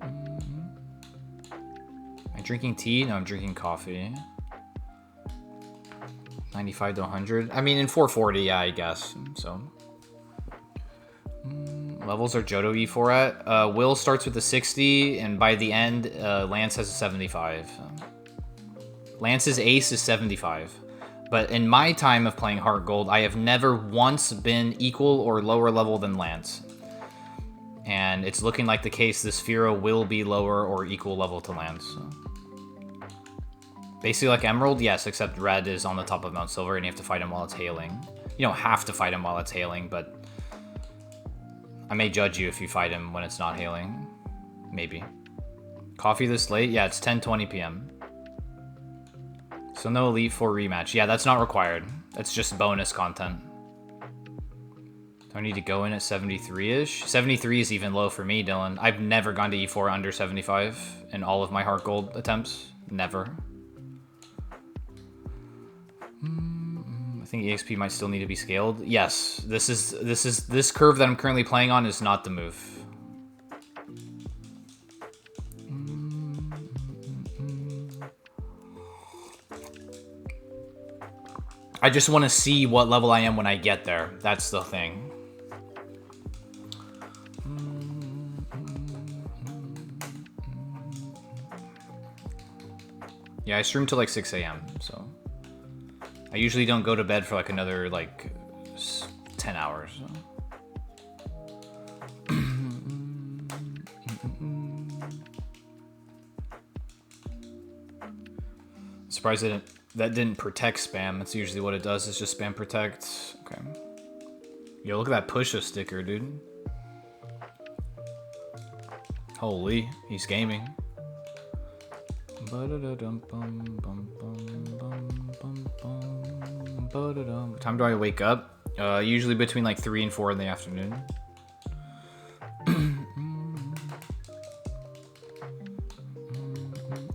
[SPEAKER 1] Am I drinking tea? No, I'm drinking coffee. 95 to 100. I mean, in 440, yeah, I guess. So, levels are Johto E4 at. Will starts with a 60, and by the end, Lance has a 75. Lance's ace is 75. But in my time of playing Heart Gold, I have never once been equal or lower level than Lance. And it's looking like the case this Firo will be lower or equal level to Lance. So. Basically like Emerald, yes, except Red is on the top of Mount Silver and you have to fight him while it's hailing. You don't have to fight him while it's hailing, but I may judge you if you fight him when it's not hailing. Maybe. Coffee this late? Yeah, it's 10:20 p.m. So no Elite Four rematch. Yeah, that's not required. That's just bonus content. Do I need to go in at 73-ish? 73 is even low for me, Dylan. I've never gone to E4 under 75 in all of my Heart Gold attempts. Never. I think EXP might still need to be scaled. Yes, this curve that I'm currently playing on is not the move. I just want to see what level I am when I get there. That's the thing. Yeah, I stream till like 6 a.m. So I usually don't go to bed for like another like 10 hours. So. Surprised that didn't protect spam. That's usually what it does. It's just spam protect. Okay. Yo, look at that push-a sticker, dude. Holy, he's gaming. What time do I wake up? Usually between like 3 and 4 in the afternoon.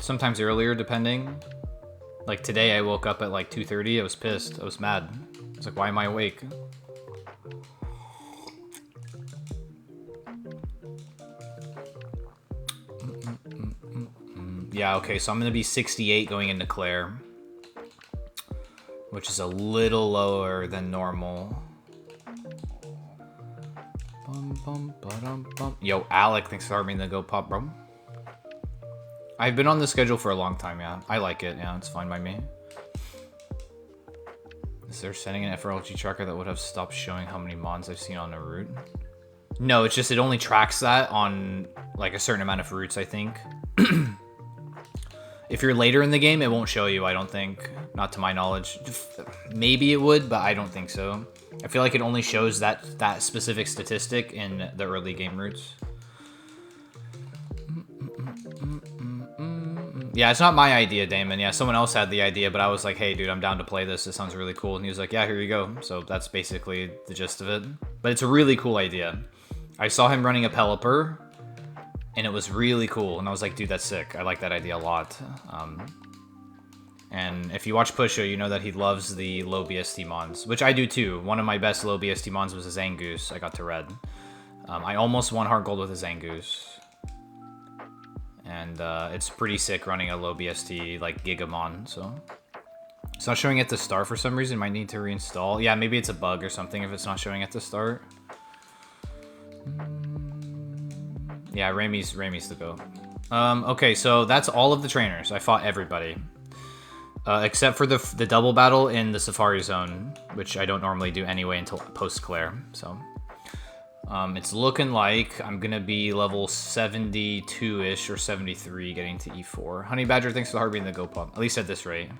[SPEAKER 1] Sometimes earlier, depending. Like today, I woke up at like 2:30. I was pissed. I was mad. I was like, why am I awake? Yeah, okay, so I'm going to be 68 going into Claire, which is a little lower than normal. Yo, Alec, thanks for having me to go pop, bro. I've been on the schedule for a long time, yeah. I like it, yeah, it's fine by me. Is there setting an FRLG tracker that would have stopped showing how many mons I've seen on a route? No, it's just it only tracks that on like a certain amount of routes, I think. If you're later in the game, it won't show you, I don't think. Not to my knowledge. Maybe it would, but I don't think so. I feel like it only shows that specific statistic in the early game routes. Yeah, it's not my idea, Damon. Yeah, someone else had the idea, but I was like, hey, dude, I'm down to play this. This sounds really cool. And he was like, yeah, here you go. So that's basically the gist of it. But it's a really cool idea. I saw him running a Pelipper, and it was really cool. And I was like, dude, that's sick. I like that idea a lot. And if you watch Pusha, you know that he loves the low BST mons, which I do too. One of my best low BST mons was a Zangoose. I got to red. I almost won Heart Gold with a Zangoose. And it's pretty sick running a low BST like Gigamon, so. It's not showing at the start for some reason. Might need to reinstall. Yeah, maybe it's a bug or something if it's not showing at the start. Yeah, Reimi's the GOAT. Okay, so that's all of the trainers. I fought everybody. Except for the double battle in the Safari Zone, which I don't normally do anyway until post-Claire, so. It's looking like I'm gonna be level 72-ish or 73 getting to E4. Honey Badger, thanks for the heart being the go pop. At least at this rate.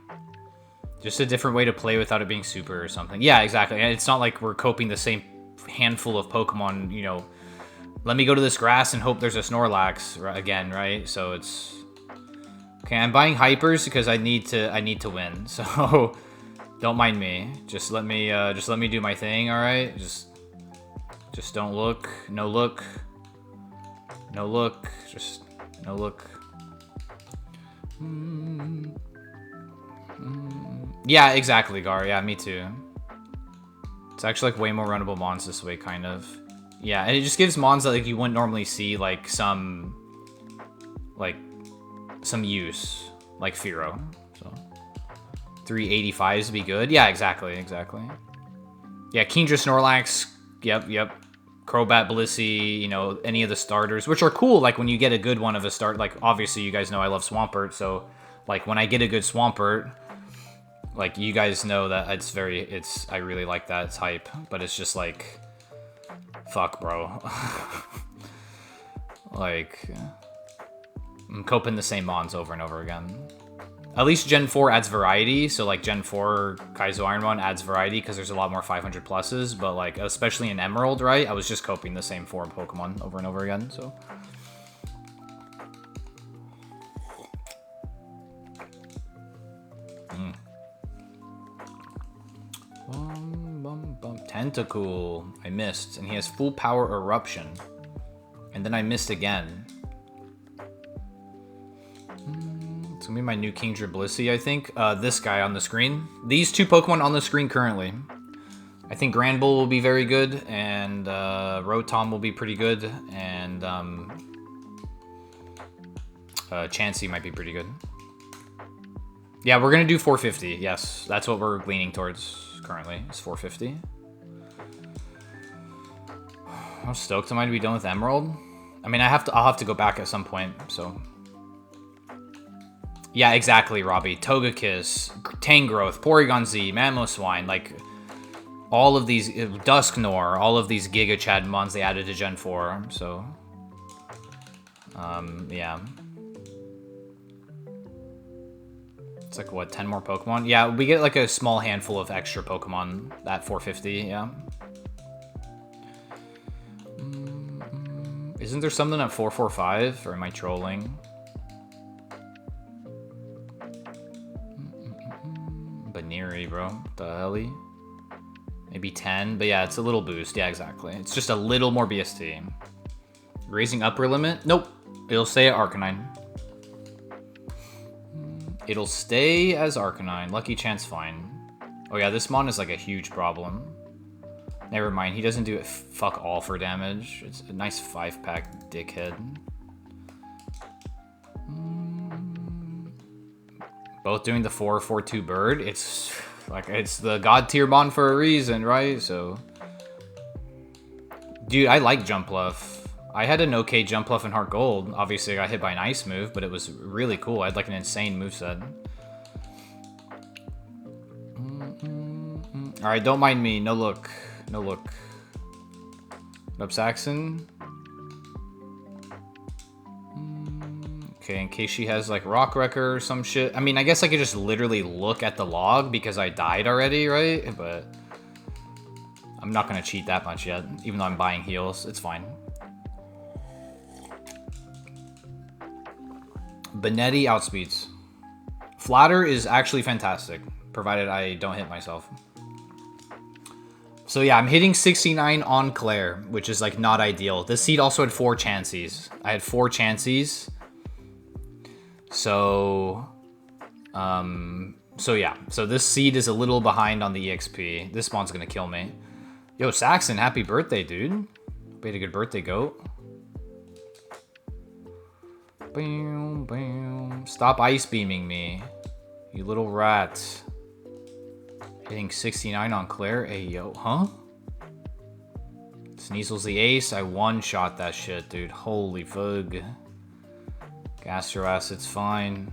[SPEAKER 1] Just a different way to play without it being super or something. Yeah, exactly. And it's not like we're coping the same handful of Pokemon, you know. Let me go to this grass and hope there's a Snorlax again, right? So it's... Okay, I'm buying Hypers because I need to win. So don't mind me. Just let me do my thing, alright? Just don't look. No look. No look. Just no look. Yeah, exactly, Gar. Yeah, me too. It's actually like way more runnable mons this way, kind of. Yeah, and it just gives mons that like you wouldn't normally see like some use, like Firo. So 385s would be good. Yeah, exactly. Yeah, Kingdra, Snorlax. Yep. Crobat, Blissey, you know, any of the starters, which are cool, like, when you get a good one of a start, like, obviously, you guys know I love Swampert, so, like, when I get a good Swampert, like, you guys know that I really like that, it's hype, but it's just, like, fuck, bro. Like, I'm coping the same mons over and over again. At least Gen 4 adds variety, so like Gen 4 Kaizo Ironmon adds variety because there's a lot more 500 pluses, but like especially in Emerald, right? I was just coping the same 4 Pokemon over and over again, so. Tentacool. I missed, and he has full power eruption. And then I missed again. It's gonna be my new Kingdra Blissey, I think. This guy on the screen. These 2 Pokemon on the screen currently. I think Granbull will be very good, and Rotom will be pretty good, and Chansey might be pretty good. Yeah, we're gonna do 450. Yes, that's what we're leaning towards currently. Is 450. How stoked am I to be done with Emerald? I mean, I'll have to go back at some point, so. Yeah, exactly, Robbie. Togekiss, Tangrowth, Porygon Z, Mamoswine, like all of these, Dusknoir, all of these Giga Chad mons they added to Gen 4. So, yeah. It's like, what, 10 more Pokemon? Yeah, we get like a small handful of extra Pokemon at 450, yeah. Isn't there something at 445, or am I trolling? Baneri, bro. The helly? Maybe 10, but yeah, it's a little boost. Yeah, exactly. It's just a little more BST. Raising upper limit? Nope. It'll stay at Arcanine. It'll stay as Arcanine. Lucky Chance fine. Oh yeah, this mon is like a huge problem. Never mind, he doesn't do it fuck all for damage. It's a nice 5-pack dickhead. Both doing the 4-4-2 bird. It's like, it's the god tier mon for a reason, right? So, dude, I like Jumpluff. I had an okay Jumpluff in Heart Gold. Obviously, I got hit by an ice move, but it was really cool. I had like an insane moveset. Alright, don't mind me. No look. No look. What up, Saxon? Okay, in case she has like Rock Wrecker or some shit. I mean, I guess I could just literally look at the log because I died already, right? But I'm not gonna cheat that much yet, even though I'm buying heals. It's fine. Benetti outspeeds. Flatter is actually fantastic, provided I don't hit myself. So yeah, I'm hitting 69 on Claire, which is like not ideal. This seed also had 4 chances. I had 4 chances. So yeah. So this seed is a little behind on the EXP. This mon's gonna kill me. Yo, Saxon, happy birthday, dude. Hope you had a good birthday, goat. Bam, bam. Stop ice beaming me, you little rat. Hitting 69 on Claire. Hey, yo, huh? Sneasel's the ace. I one-shot that shit, dude. Holy fug. Gas your ass, it's fine.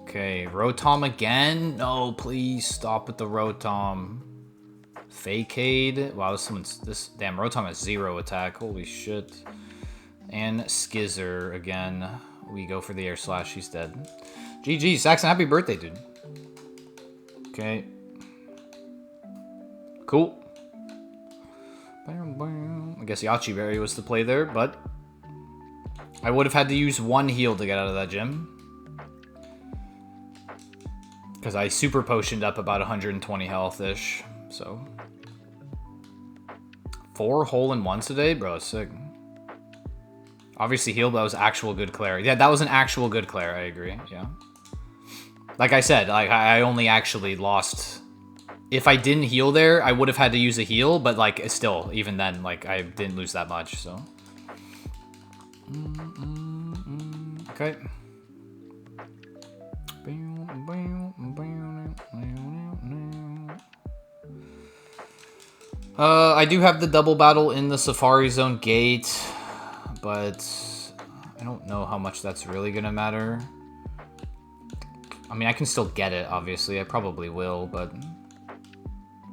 [SPEAKER 1] Okay, Rotom again? No, please stop with the Rotom. Fakeade. Wow, this damn Rotom has 0 attack. Holy shit. And Skizzer again. We go for the air slash. He's dead. GG, Saxon, happy birthday, dude. Okay. Cool. I guess Yachi Berry was the play there, but I would have had to use 1 heal to get out of that gym. Because I super potioned up about 120 health-ish, so. 4 hole-in-ones today? Bro, it's sick. Obviously heal, but that was actual good Claire. Yeah, that was an actual good Claire, I agree, yeah. Like I said, like I only actually lost... If I didn't heal there, I would have had to use a heal, but like still, even then, like I didn't lose that much, so. Okay. I do have the double battle in the Safari Zone gate, but I don't know how much that's really gonna matter. I mean, I can still get it, obviously. I probably will, but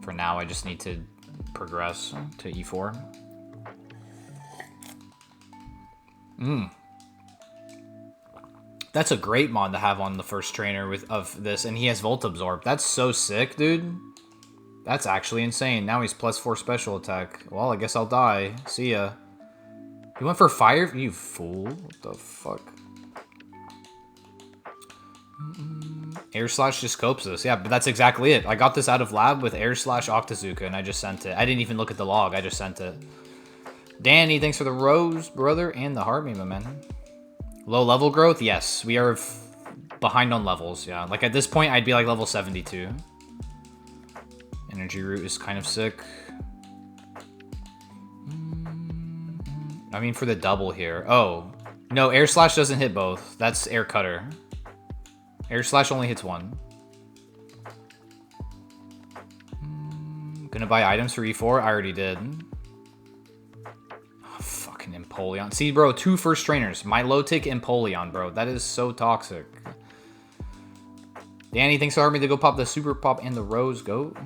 [SPEAKER 1] for now, I just need to progress to E4. That's a great mod to have on the first trainer of this, and he has Volt Absorb. That's so sick, dude. That's actually insane. Now he's +4 special attack. Well, I guess I'll die. See ya. He went for fire? You fool. What the fuck? Air Slash just copes this. Yeah, but that's exactly it. I got this out of lab with Air Slash Octazooka, and I just sent it. I didn't even look at the log. I just sent it. Danny, thanks for the rose, brother, and the heart meme, man. Low level growth? Yes. We are behind on levels, yeah. Like, at this point, I'd be like level 72. Energy Root is kind of sick. I mean, for the double here. Oh. No, Air Slash doesn't hit both. That's Air Cutter. Air Slash only hits 1. Gonna buy items for E4? I already did. Oh, fucking impossible. Empoleon. See, bro, 2 first trainers. Milotic and Empoleon, bro. That is so toxic. Danny, thanks for helping me to go pop the Super Pop and the Rose Goat.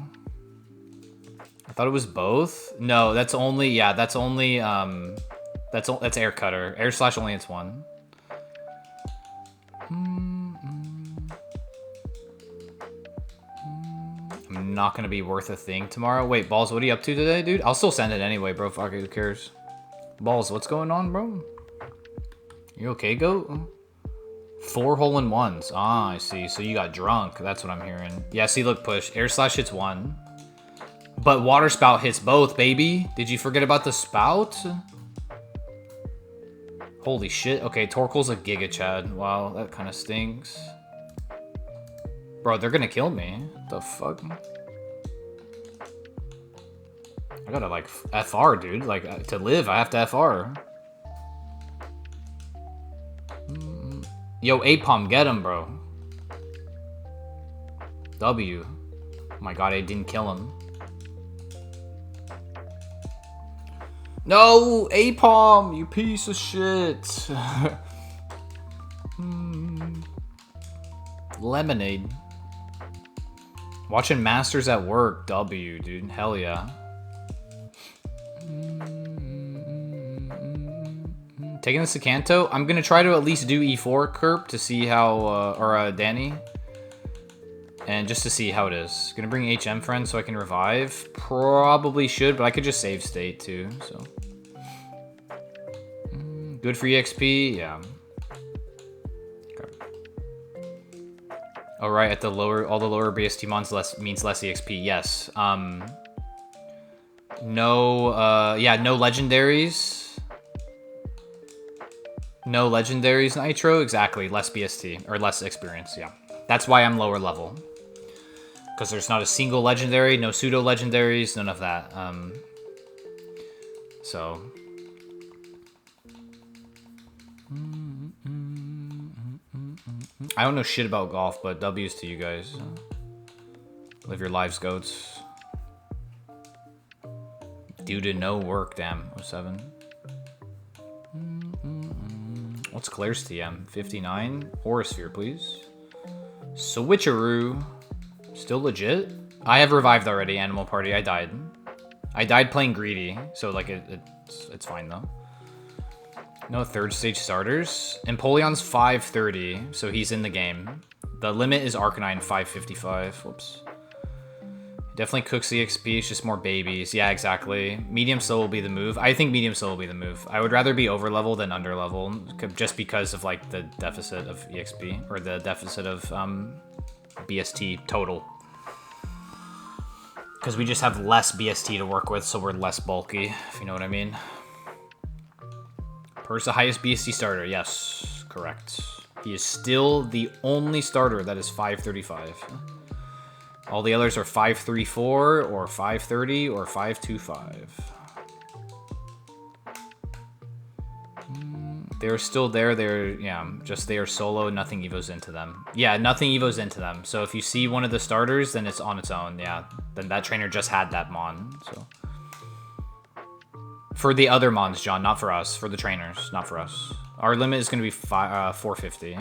[SPEAKER 1] I thought it was both. No, that's only, yeah, that's only, that's Air Cutter. Air Slash only hits 1. I'm not gonna be worth a thing tomorrow. Wait, Balls, what are you up to today, dude? I'll still send it anyway, bro. Fuck it, who cares? Balls, what's going on, bro? You okay, Goat? 4 hole-in-ones. Ah, I see. So you got drunk. That's what I'm hearing. Yeah, see, look, push. Air Slash hits 1. But Water Spout hits both, baby. Did you forget about the Spout? Holy shit. Okay, Torkoal's a Giga Chad. Wow, that kind of stinks. Bro, they're gonna kill me. What the fuck? I gotta, like, FR, dude. Like, to live, I have to FR. Yo, Apom, get him, bro. W. Oh my god, I didn't kill him. No, Apom, you piece of shit. Lemonade. Watching Masters at work, W, dude. Hell yeah. Taking this to Kanto. I'm gonna try to at least do E4 Kerp to see how, Danny. And just to see how it is. Gonna bring HM friends so I can revive. Probably should, but I could just save state too, so. Good for EXP, yeah. Okay. Oh right, at the lower, all the lower BST mons means less EXP, yes. No, yeah, no legendaries. No legendaries, Nitro, exactly, less BST, or less experience, yeah. That's why I'm lower level. Because there's not a single legendary, no pseudo legendaries, none of that. So. I don't know shit about golf, but W's to you guys. Live your lives, goats. Due to no work, damn. 07. What's Claire's TM? 59? Horosphere, please. Switcheroo. Still legit? I have revived already, Animal Party. I died. I died playing Greedy, so like it's fine though. No 3rd stage starters. Empoleon's 530, so he's in the game. The limit is Arcanine 555. Whoops. Definitely cooks the XP, it's just more babies. Yeah, exactly. Medium slow will be the move. I think medium slow will be the move. I would rather be over level than under level, just because of like the deficit of EXP, or the deficit of BST total. Because we just have less BST to work with, so we're less bulky, if you know what I mean. Per's the highest BST starter, yes, correct. He is still the only starter that is 535. All the others are 534, or 530, or 525. They're still there, they are solo, nothing evos into them. Yeah, nothing evos into them. So if you see one of the starters, then it's on its own, yeah. Then that trainer just had that mon, so. For the other mons, John, not for us. For the trainers, not for us. Our limit is going to be 450.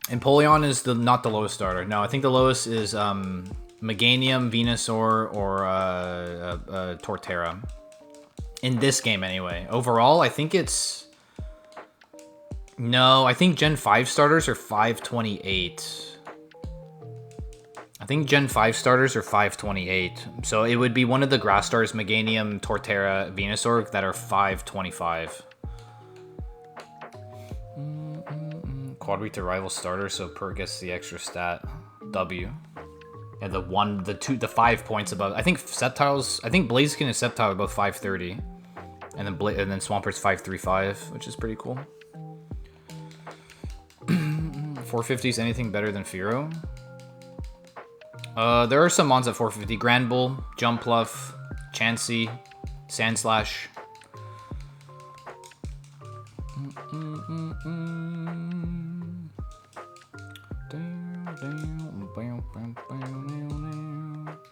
[SPEAKER 1] Empoleon is not the lowest starter. No, I think the lowest is Meganium, Venusaur, or Torterra. In this game, anyway. Overall, I think it's... No, I think Gen 5 starters are 528. I think Gen 5 starters are 528. So it would be one of the Grass Stars, Meganium, Torterra, Venusaur, that are 525. Quad week to rival starter, so Per gets the extra stat. W. And the 5 points above. I think Sceptiles, I think Blaziken and Sceptile are both 530. And then Swampert's 535, which is pretty cool. 450 is anything better than Fearow? There are some mons at 450. Granbull, Jumpluff, Chansey, Sandslash.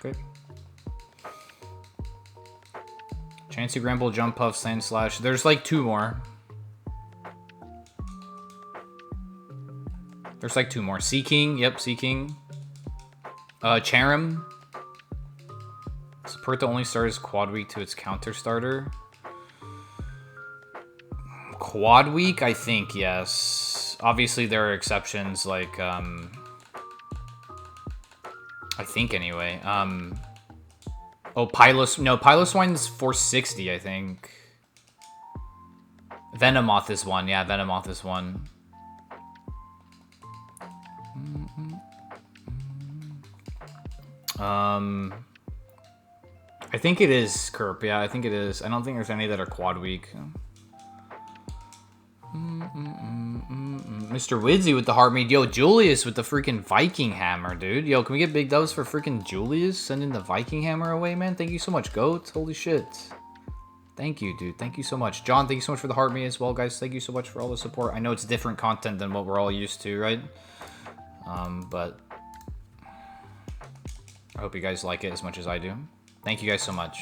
[SPEAKER 1] Okay. Chansey, Gramble, Jump Puff, Sand Slash. There's like 2 more. There's like 2 more. Seeking. Yep, Seeking. Charim. Support the only starters quad week to its counter starter. Quad week, I think, yes. Obviously, there are exceptions, like, I think, anyway. Oh, Pylos... No, Piloswine's 460, I think. Venomoth is 1. Yeah, Venomoth is 1. I think it is Kerp. Yeah, I think it is. I don't think there's any that are quad week. Mr. Widzy with the heart meat. Yo, Julius with the freaking Viking hammer, dude. Yo, can we get big dubs for freaking Julius sending the Viking hammer away, man? Thank you so much, Goat. Holy shit. Thank you, dude. Thank you so much. John, thank you so much for the heart meat as well, guys. Thank you so much for all the support. I know it's different content than what we're all used to, right? But I hope you guys like it as much as I do. Thank you guys so much.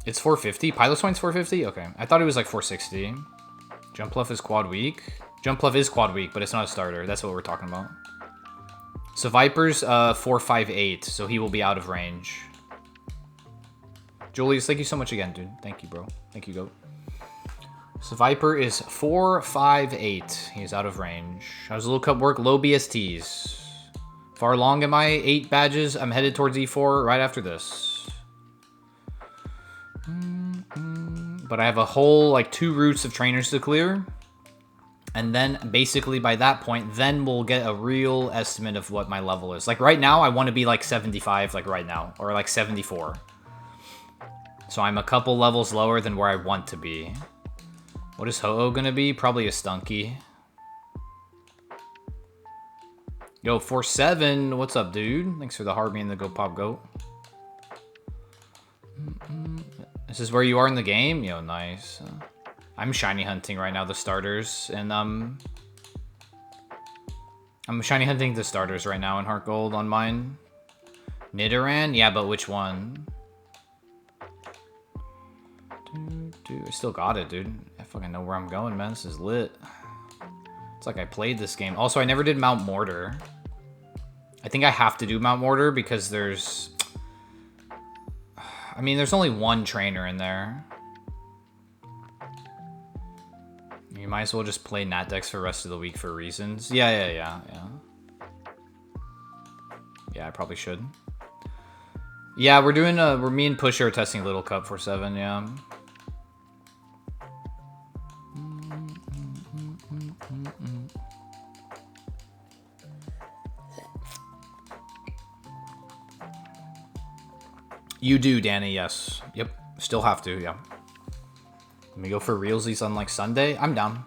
[SPEAKER 1] It's 450? Piloswine's 450? Okay. I thought it was like 460. Jumpluff is quad week. Jumpluff is quad week, but it's not a starter. That's what we're talking about. So Viper's 458, so he will be out of range. Julius, thank you so much again, dude. Thank you, bro. Thank you, Goat. So Viper is 458. He is out of range. How's the little cup work? Low BSTs. Far along am I? 8 badges. I'm headed towards E4 right after this. But I have a whole, like, 2 routes of trainers to clear. And then, basically, by that point, then we'll get a real estimate of what my level is. Like, right now, I want to be, like, 75, like, right now. Or, like, 74. So I'm a couple levels lower than where I want to be. What is Ho-Oh gonna be? Probably a Stunky. Yo, 4-7, what's up, dude? Thanks for the heart, me and the Go Pop Goat. This is where you are in the game? Yo, nice. I'm shiny hunting right now, the starters, and I'm shiny hunting the starters right now in Heart Gold on mine. Nidoran? Yeah, but which one? Dude, I still got it, dude. I fucking know where I'm going, man. This is lit. It's like I played this game. Also, I never did Mount Mortar. I think I have to do Mount Mortar because there's... I mean, there's only 1 trainer in there. You might as well just play Nat Dex for the rest of the week for reasons. Yeah. Yeah, I probably should. Yeah, we're doing me and Pusher are testing Little Cup for 7, yeah. You do, Danny, yes. Yep, still have to, yeah. Let me go for realsies on, like, Sunday. I'm down.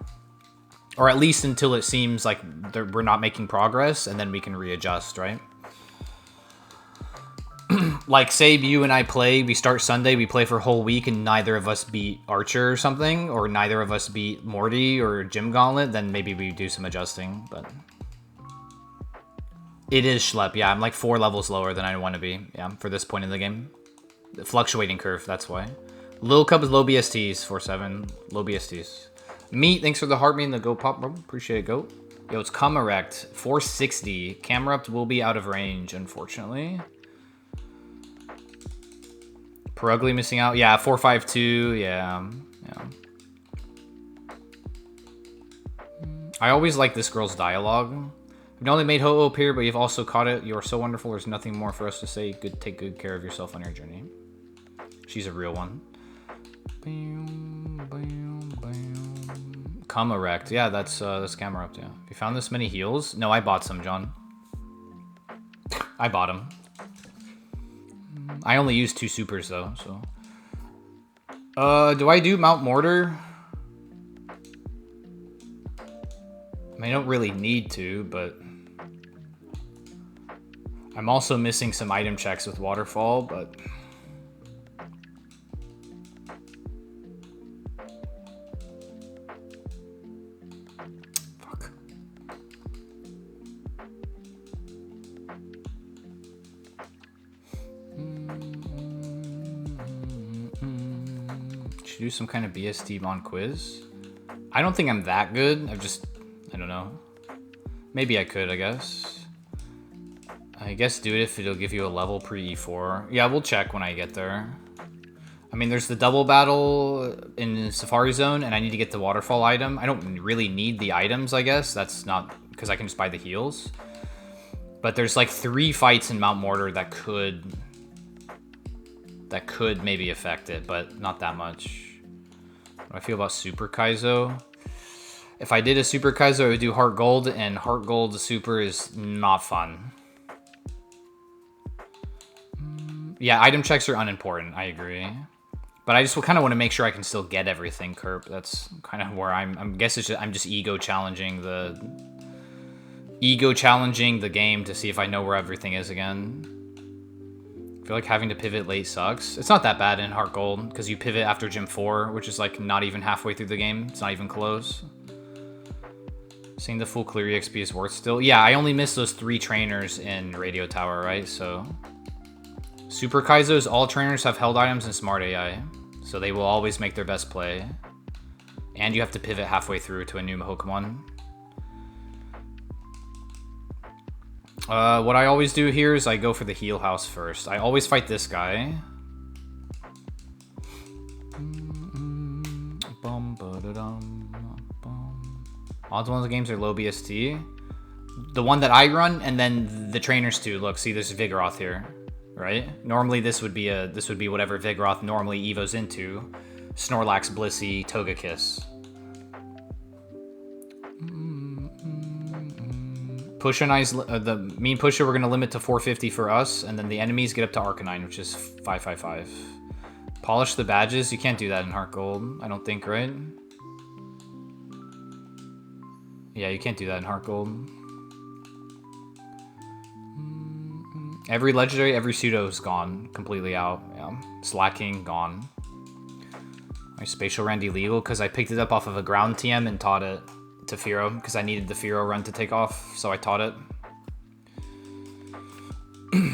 [SPEAKER 1] Or at least until it seems like we're not making progress, and then we can readjust, right? Like, say you and I play, we start Sunday, we play for a whole week, and neither of us beat Archer or something, or neither of us beat Morty or Gym Gauntlet, then maybe we do some adjusting, but... It is Schlep, yeah, I'm like 4 levels lower than I want to be, yeah, for this point in the game. The fluctuating curve, that's why. Lil Cup is low BSTs, 4-7, low BSTs. Meat, thanks for the heart, me and the Go Pop, bro. Appreciate it, Goat. Yo, it's Camarect, 460. Camerupt will be out of range, unfortunately. Perugly missing out. Yeah, 452. Yeah. I always like this girl's dialogue. You've not only made Ho-Oh appear, but you've also caught it. You are so wonderful. There's nothing more for us to say. Take good care of yourself on your journey. She's a real one. Come erect. Yeah, that's camera up. Yeah. You found this many heals? No, I bought some, John. I bought them. I only used 2 supers though, so. Do I do Mount Mortar? I mean, I don't really need to, but I'm also missing some item checks with Waterfall, but fuck. should do some kind of BST Mon quiz. I don't think I'm that good. I don't know. Maybe I could, I guess. I guess do it if it'll give you a level pre-E4. Yeah, we'll check when I get there. I mean, there's the double battle in Safari Zone, and I need to get the waterfall item. I don't really need the items, I guess. That's not... because I can just buy the heals. But there's like 3 fights in Mount Mortar that could maybe affect it, but not that much. What do I feel about Super Kaizo? If I did a Super Kaizo, I would do Heart Gold, and Heart Gold Super is not fun. Yeah, item checks are unimportant, I agree. But I just kind of want to make sure I can still get everything, Kerp. That's kind of where I'm guess it's just, I'm just ego challenging the game to see if I know where everything is again. I feel like having to pivot late sucks. It's not that bad in Heart Gold, because you pivot after Gym 4, which is like not even halfway through the game. It's not even close. Seeing the full clear EXP is worth still. Yeah, I only missed those 3 trainers in Radio Tower, right? So Super Kaizo's all trainers have held items and Smart AI. So they will always make their best play. And you have to pivot halfway through to a new Pokemon. What I always do here is I go for the heal house first. I always fight this guy. Odds one of the games are low BST. The one that I run, and then the trainers too. Look, see, there's Vigoroth here, right? Normally this would be whatever Vigoroth normally evos into. Snorlax, Blissey, Togekiss. Push and I's, the mean pusher we're gonna limit to 450 for us, and then the enemies get up to Arcanine, which is 555. Polish the badges, you can't do that in Heart Gold, I don't think, right? Yeah, you can't do that in Heart Gold. Every legendary, every pseudo is gone, completely out. Yeah. Slacking, gone. My Spatial Randy legal because I picked it up off of a ground TM and taught it to Firo because I needed the Firo run to take off, so I taught it.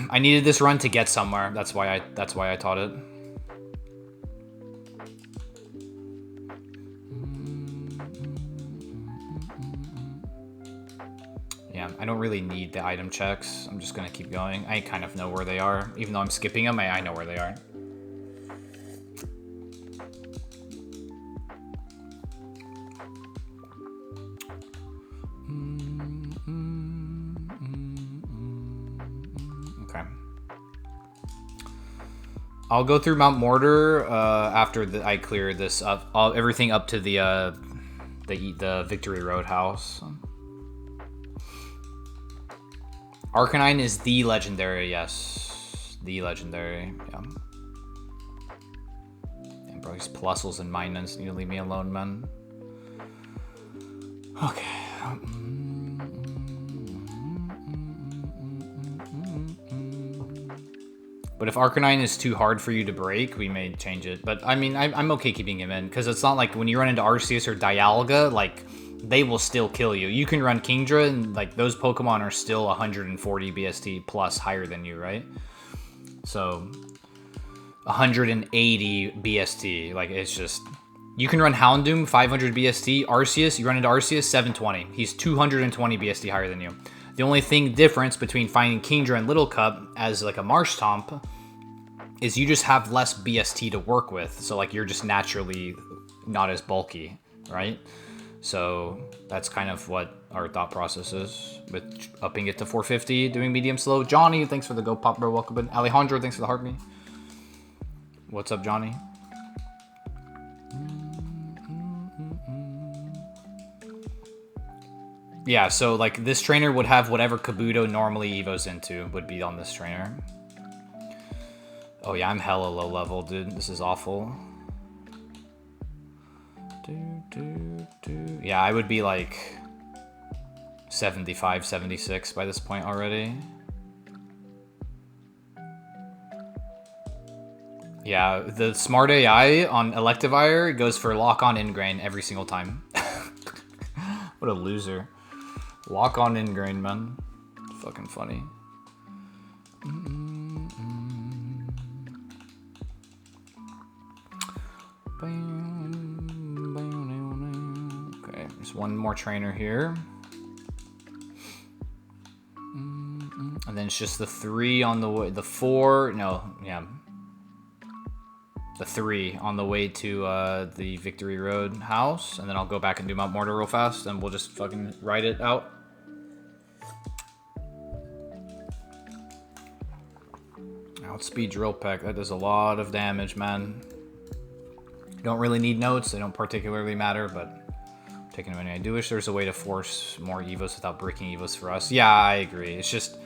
[SPEAKER 1] I needed this run to get somewhere. That's why I taught it. Yeah, I don't really need the item checks. I'm just gonna keep going. I kind of know where they are, even though I'm skipping them. I know where they are. I'll go through Mount Mortar after I clear this up. Everything up to the Victory Roadhouse. Arcanine is the legendary, yes, the legendary. Yeah. And bro, these Plusles and Minons need to leave me alone, man. Okay. But if Arcanine is too hard for you to break, we may change it. But I mean, I'm okay keeping him in because it's not like when you run into Arceus or Dialga, like they will still kill you. You can run Kingdra and like those Pokemon are still 140 BST plus higher than you, right? So 180 BST, like it's just, you can run Houndoom 500 BST. Arceus, you run into Arceus 720. He's 220 BST higher than you. The only difference between finding Kingdra and Little Cup as like a Marshtomp is you just have less BST to work with. So like you're just naturally not as bulky, right? So that's kind of what our thought process is with upping it to 450, doing medium slow. Johnny, thanks for the Go Pop, bro. Welcome in. Alejandro, thanks for the heart me. What's up, Johnny? Yeah, so like this trainer would have whatever Kabuto normally evos into would be on this trainer. Oh yeah, I'm hella low level, dude. This is awful. Yeah, I would be like 75, 76 by this point already. Yeah, the Smart AI on Electivire goes for lock-on Ingrain every single time. What a loser. Lock-on Ingrain, man. Fucking funny. Okay, there's one more trainer here. And then it's just the 3 on the way, the 4, no, yeah. The 3 on the way to the Victory Road house. And then I'll go back and do Mount Mortar real fast, and we'll just fucking ride it out. Outspeed Drill Peck, that does a lot of damage, man. Don't really need notes, they don't particularly matter, but I'm taking them anyway. I do wish there was a way to force more Evos without breaking Evos for us. Yeah, I agree. It's just,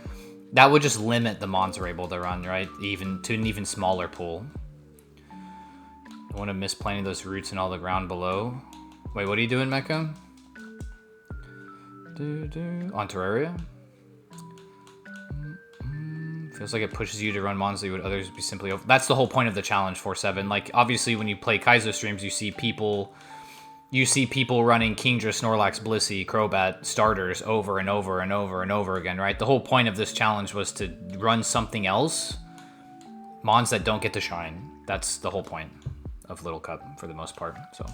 [SPEAKER 1] that would just limit the mons we're able to run, right? Even to an even smaller pool. I want to miss planting those roots in all the ground below. Wait, what are you doing, Mecha? On Terraria? Feels like it pushes you to run mons that would others be simply over. That's the whole point of the challenge 4-7. Like, obviously, when you play Kaizo streams, you see people running Kingdra, Snorlax, Blissey, Crobat starters over and over and over and over again, right? The whole point of this challenge was to run something else, mons that don't get to shine. That's the whole point of Little Cup for the most part. So.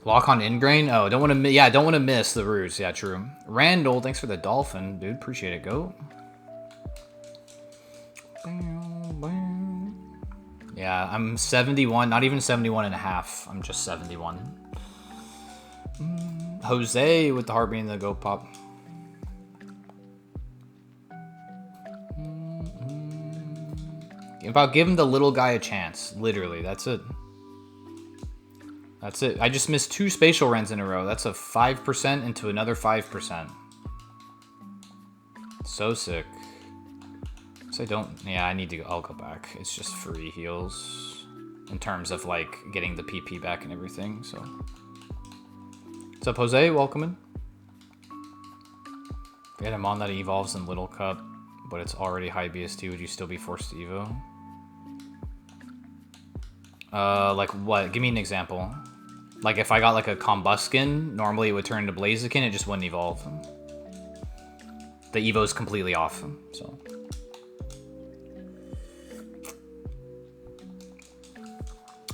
[SPEAKER 1] Lock on Ingrain? Oh, don't want to. Yeah, don't want to miss the roots. Yeah, true. Randall, thanks for the dolphin, dude. Appreciate it. Go. Yeah, I'm 71. Not even 71 and a half. I'm just 71. Jose with the heart being the go pop. About giving the little guy a chance. Literally, that's it. That's it. I just missed 2 spatial rends in a row. That's a 5% into another 5%. So sick. So I don't... Yeah, I need to go... I'll go back. It's just free heals. In terms of, like, getting the PP back and everything, so... What's up, Jose? Welcome in. If you had a mon that evolves in Little Cup, but it's already high BST, would you still be forced to evo? Like what? Give me an example. Like if I got like a Combuskin, normally it would turn into Blaziken, it just wouldn't evolve. The Evo's completely off, so.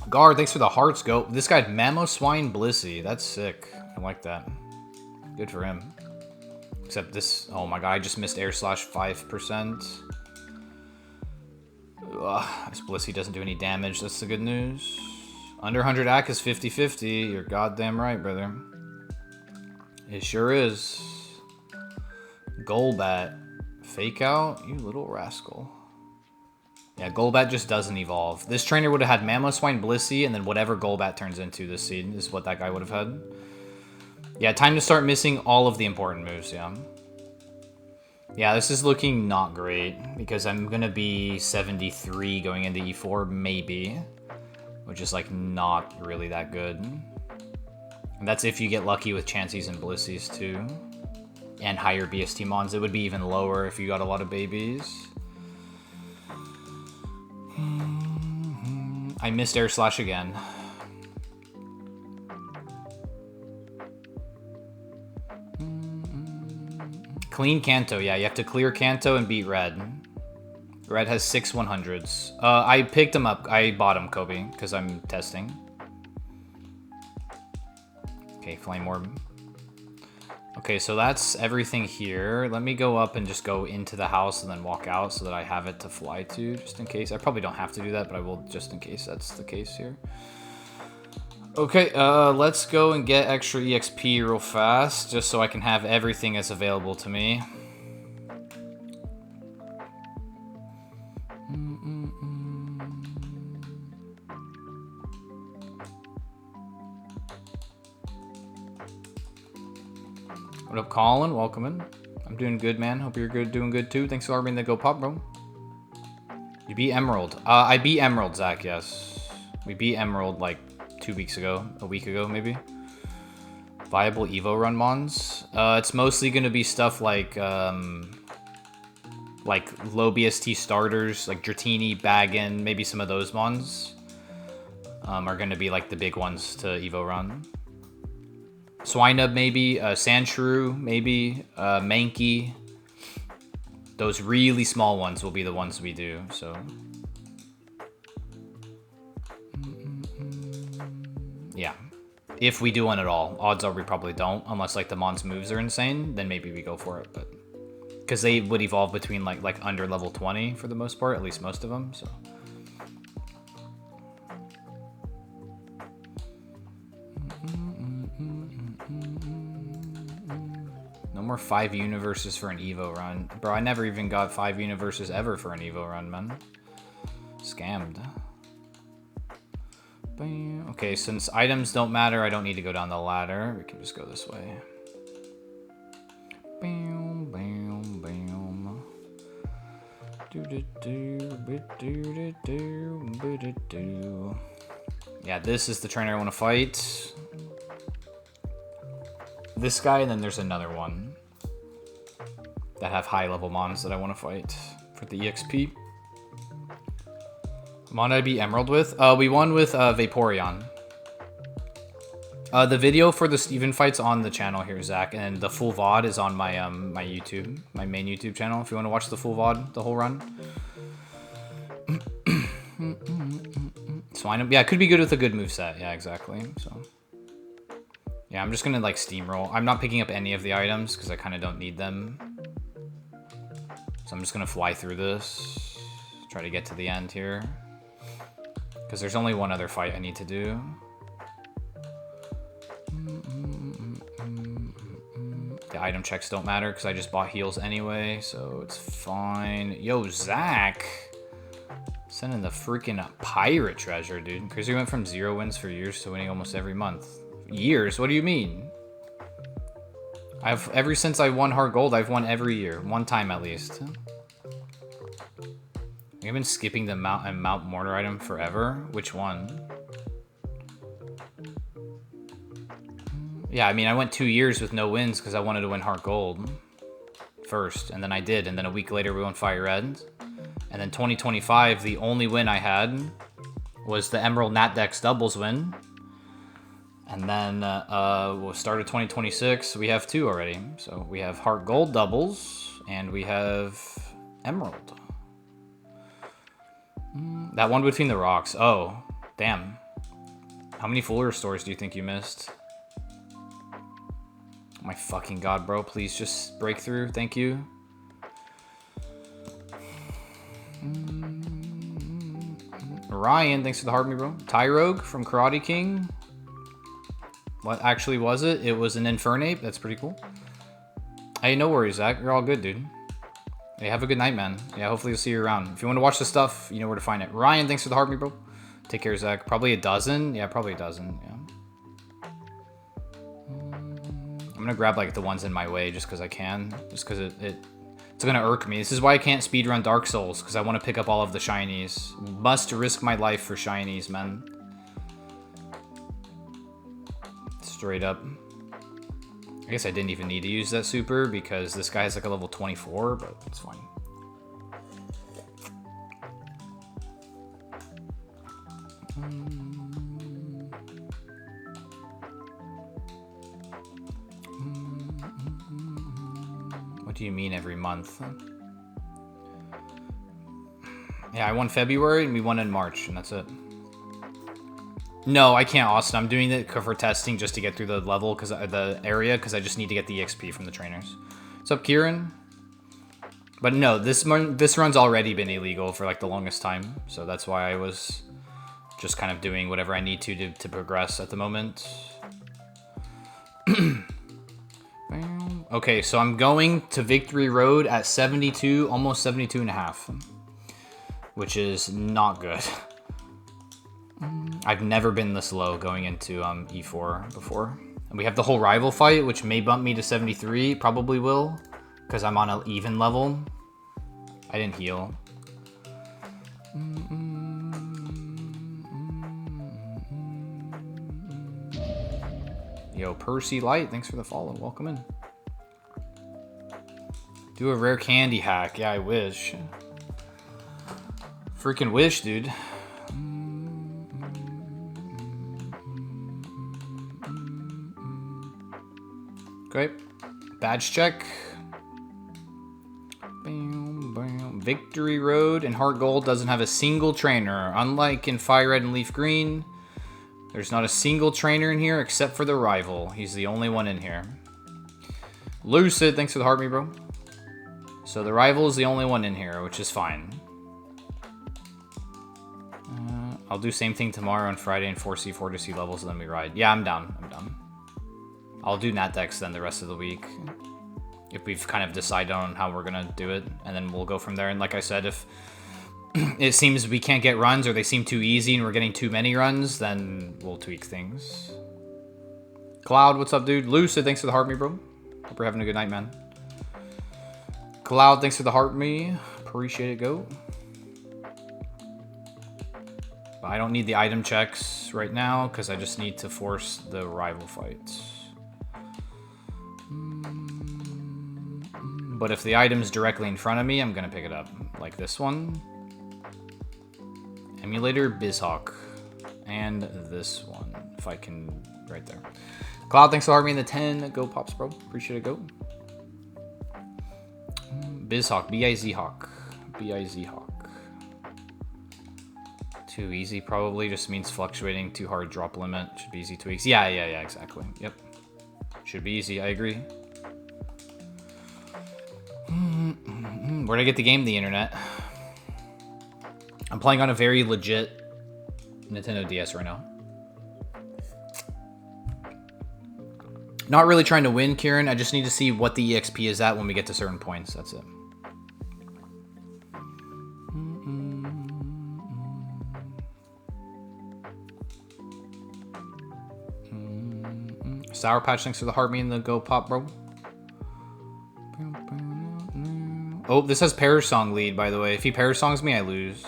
[SPEAKER 1] Guard, thanks for the hearts, go. This guy had Mamoswine Blissey, that's sick. I like that. Good for him. Except this, oh my god, I just missed Air Slash 5%. This Blissey doesn't do any damage, that's the good news. Under 100 AC is 50-50, you're goddamn right, brother. It sure is. Golbat. Fake out? You little rascal. Yeah, Golbat just doesn't evolve. This trainer would have had Mamoswine Blissey, and then whatever Golbat turns into this seed is what that guy would have had. Yeah, time to start missing all of the important moves, yeah. Yeah, this is looking not great, because I'm going to be 73 going into E4, maybe. Which is, like, not really that good. And that's if you get lucky with Chanseys and Blissies, too. And higher BST mons. It would be even lower if you got a lot of babies. I missed Air Slash again. Clean Kanto, yeah, you have to clear Kanto and beat Red. Red has 6 100s. I picked him up. I bought him, Kobe, because I'm testing. Okay, Flame Orb. Okay, so that's everything here. Let me go up and just go into the house and then walk out so that I have it to fly to, just in case. I probably don't have to do that, but I will just in case that's the case here. Okay, let's go and get extra EXP real fast, just so I can have everything that's available to me. What up, Colin? Welcome in. I'm doing good, man. Hope you're good, doing good too. Thanks for being the go pop, bro. You beat Emerald. I beat Emerald, Zach, yes. We beat Emerald like 2 weeks ago, a week ago, maybe. Viable Evo run mons. It's mostly gonna be stuff like low BST starters, like Dratini, Baggin, maybe some of those mons. Are gonna be like the big ones to Evo run. Swinub maybe, Sandshrew maybe, Mankey. Those really small ones will be the ones we do, so If we do one at all. Odds are we probably don't, unless like the Mons moves are insane, then maybe we go for it, but because they would evolve between like under level 20 for the most part, at least most of them, so. No more 5 universes for an Evo run. Bro, I never even got 5 universes ever for an Evo run, man. Scammed. Okay, since items don't matter, I don't need to go down the ladder. We can just go this way. Bam, bam, bam. Yeah, this is the trainer I want to fight. This guy, and then there's another one that have high level mons that I want to fight for the EXP. Mon I beat Emerald with? We won with Vaporeon. The video for the Steven fight's on the channel here, Zach, and the full VOD is on my my YouTube, my main YouTube channel. If you want to watch the full VOD, the whole run. So I know, yeah, it could be good with a good moveset. Yeah, exactly. So yeah, I'm just gonna like steamroll. I'm not picking up any of the items because I kind of don't need them. So I'm just gonna fly through this, try to get to the end here, because there's only one other fight I need to do. The item checks don't matter because I just bought heals anyway, so it's fine. Yo, Zach! Sending the freaking pirate treasure, dude. Crazy went from 0 wins for years to winning almost every month. Years? What do you mean? Ever since I won Heart Gold, I've won every year. One time at least. I've been skipping the Mount Mortar item forever. Which one? Yeah, I mean, I went 2 years with no wins because I wanted to win Heart Gold first, and then I did, and then a week later we won FireRed. And then 2025, the only win I had was the Emerald Nat Dex doubles win. And then we'll start at 2026, we have 2 already. So we have Heart Gold doubles, and we have Emerald. That one between the rocks. Oh, damn. How many full restores do you think you missed? Oh my fucking god, bro. Please just break through. Thank you. Ryan, thanks for the heart me, bro. Tyrogue from Karate King. What actually was it? It was an Infernape. That's pretty cool. Hey, no worries, Zach. You're all good, dude. Hey, have a good night, man. Yeah, hopefully you'll see you around. If you want to watch the stuff, you know where to find it. Ryan, thanks for the heart me, bro. Take care, Zach. Probably a dozen. Yeah, probably a dozen. Yeah. I'm gonna grab like the ones in my way just because I can. Just because it's gonna irk me. This is why I can't speedrun Dark Souls, because I want to pick up all of the shinies. Must risk my life for shinies, man. Straight up. I guess I didn't even need to use that super because this guy has like a level 24, but it's fine. What do you mean every month? Yeah, I won February and we won in March, and that's it. No, I can't, Austin. I'm doing it for testing just to get through the level, because the area, because I just need to get the EXP from the trainers. What's up, Kieran? But no, this run's already been illegal for like the longest time, so that's why I was just kind of doing whatever I need to progress at the moment. Okay, so I'm going to Victory Road at 72, almost 72 and a half, which is not good. I've never been this low going into E4 before. And we have the whole rival fight, which may bump me to 73. Probably will, because I'm on an even level. I didn't heal. Yo, Percy Light, thanks for the follow. Welcome in. Do a rare candy hack. Yeah, I wish. Freaking wish, dude. Great. Badge check. Bam, bam. Victory Road and Heart Gold doesn't have a single trainer, unlike in FireRed and LeafGreen. There's not a single trainer in here except for the rival. He's the only one in here. Lucid, thanks for the heart me, bro. So the rival is the only one in here, which is fine. I'll do same thing tomorrow on Friday and 4C4 to see levels, and then we ride. Yeah, I'm down. I'm down. I'll do Natdex then the rest of the week. If we've kind of decided on how we're going to do it, and then we'll go from there. And like I said, if it seems we can't get runs or they seem too easy and we're getting too many runs, then we'll tweak things. Cloud, what's up, dude? Lucid, thanks for the heart me, bro. Hope you're having a good night, man. Cloud, thanks for the heart me. Appreciate it, go. But I don't need the item checks right now because I just need to force the rival fights. But if the item's directly in front of me, I'm going to pick it up. Like this one. Emulator, Bizhawk. And this one. If I can... Right there. Cloud, thanks for having me in the 10. Go Pops, bro. Appreciate it, go. Bizhawk. B-I-Z-Hawk. B-I-Z-Hawk. Too easy probably. Just means fluctuating. Too hard drop limit. Should be easy tweaks. Yeah, exactly. Yep. Should be easy. I agree. Where'd I get the game? The internet. I'm playing on a very legit Nintendo DS right now. Not really trying to win, Kieran. I just need to see what the EXP is at when we get to certain points. That's it. Sour Patch, thanks for the heart me and the go pop, bro. Oh, this has Perish Song lead, by the way. If he Perish Songs me, I lose.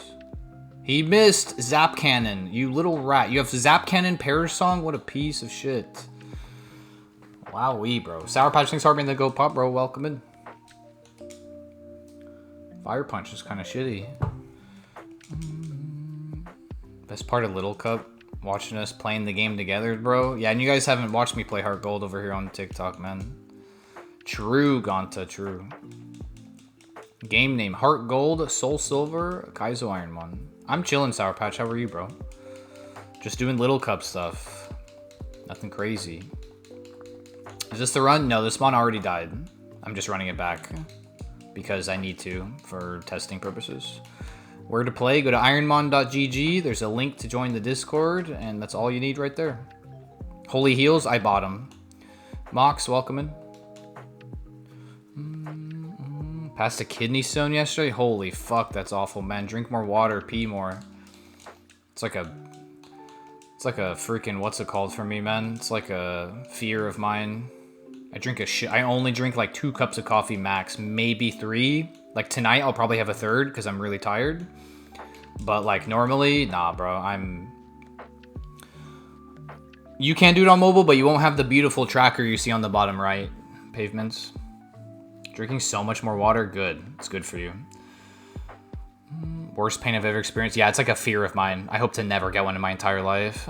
[SPEAKER 1] He missed Zap Cannon, you little rat. You have Zap Cannon, Perish Song? What a piece of shit. Wowee, bro. Sour Patch, thanks for me and the go pop, bro. Welcome in. Fire Punch is kind of shitty. Best part of Little Cup, watching us playing the game together, bro. Yeah, and you guys haven't watched me play Heart Gold over here on TikTok, man. True, Gonta, true. Game name, Heart Gold, Soul Silver, Kaizo Ironmon. I'm chilling, Sour Patch. How are you, bro? Just doing Little Cup stuff. Nothing crazy. Is this the run? No, this mon already died. I'm just running it back because I need to for testing purposes. Where to play? Go to ironmon.gg. There's a link to join the Discord, and that's all you need right there. Holy Heals, I bought them. Mox, welcome in. Passed a kidney stone yesterday? Holy fuck, that's awful, man. Drink more water, pee more. It's like a freaking, what's it called for me, man? It's like a fear of mine. I only drink like 2 cups of coffee max, maybe 3. Like tonight, I'll probably have a 3rd because I'm really tired. But like normally, nah, bro. You can do it on mobile, but you won't have the beautiful tracker you see on the bottom right. Pavements. Drinking so much more water, good. It's good for you. Worst pain I've ever experienced. Yeah, it's like a fear of mine. I hope to never get one in my entire life.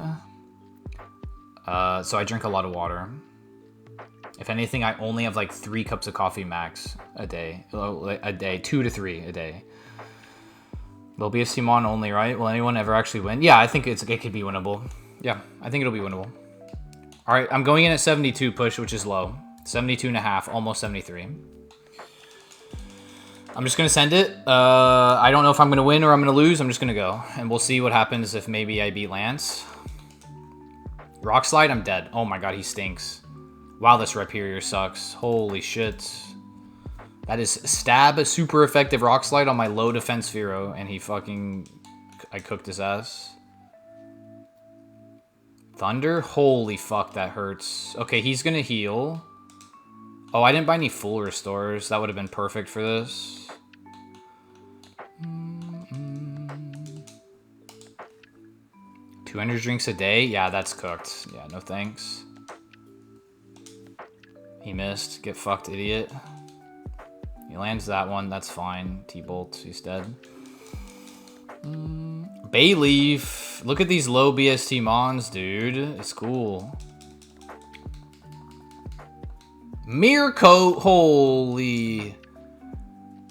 [SPEAKER 1] So I drink a lot of water. If anything, I only have like 3 cups of coffee max a day. 2 to 3 a day. Will be a Simon only, right? Will anyone ever actually win? Yeah, I think it could be winnable. Yeah, I think it'll be winnable. All right, I'm going in at 72 push, which is low. 72.5, almost 73. I'm just going to send it. I don't know if I'm going to win or I'm going to lose. I'm just going to go. And we'll see what happens if maybe I beat Lance. Rock Slide, I'm dead. Oh my god, he stinks. Wow, this Rhyperior sucks. Holy shit. That is stab, a super effective Rock Slide on my low defense Firo. And he fucking... I cooked his ass. Thunder? Holy fuck, that hurts. Okay, he's going to heal. Oh, I didn't buy any full restores. That would have been perfect for this. 200 drinks a day? Yeah, that's cooked. Yeah, no thanks. He missed. Get fucked, idiot. He lands that one. That's fine. T-Bolt. He's dead. Bayleaf. Look at these low BST mons, dude. It's cool. Mirror Coat. Holy...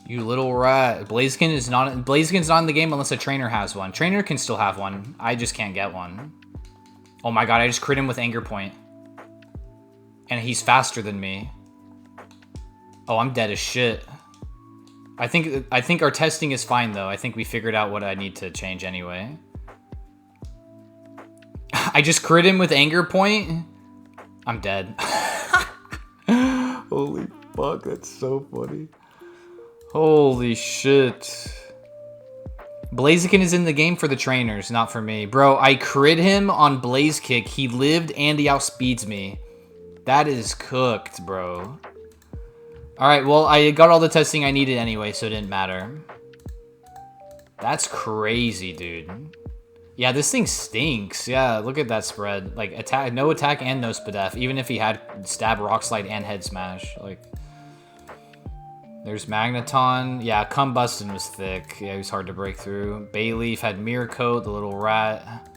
[SPEAKER 1] You little rat. Blaziken's not in the game unless a trainer has one. Trainer can still have one. I just can't get one. Oh my god, I just crit him with Anger Point. And he's faster than me. Oh, I'm dead as shit. I think our testing is fine, though. I think we figured out what I need to change anyway. I just crit him with Anger Point. I'm dead. Holy fuck, that's so funny. Holy shit. Blaziken is in the game for the trainers, not for me. Bro, I crit him on Blaze Kick. He lived and he outspeeds me. That is cooked, bro. Alright, well, I got all the testing I needed anyway, so it didn't matter. That's crazy, dude. Yeah, this thing stinks. Yeah, look at that spread. Like, attack, no attack and no spadef, even if he had stab, rock slide, and head smash. Like, there's Magneton. Yeah, Combustion was thick. Yeah, he was hard to break through. Bayleaf had Mirror Coat, the little rat.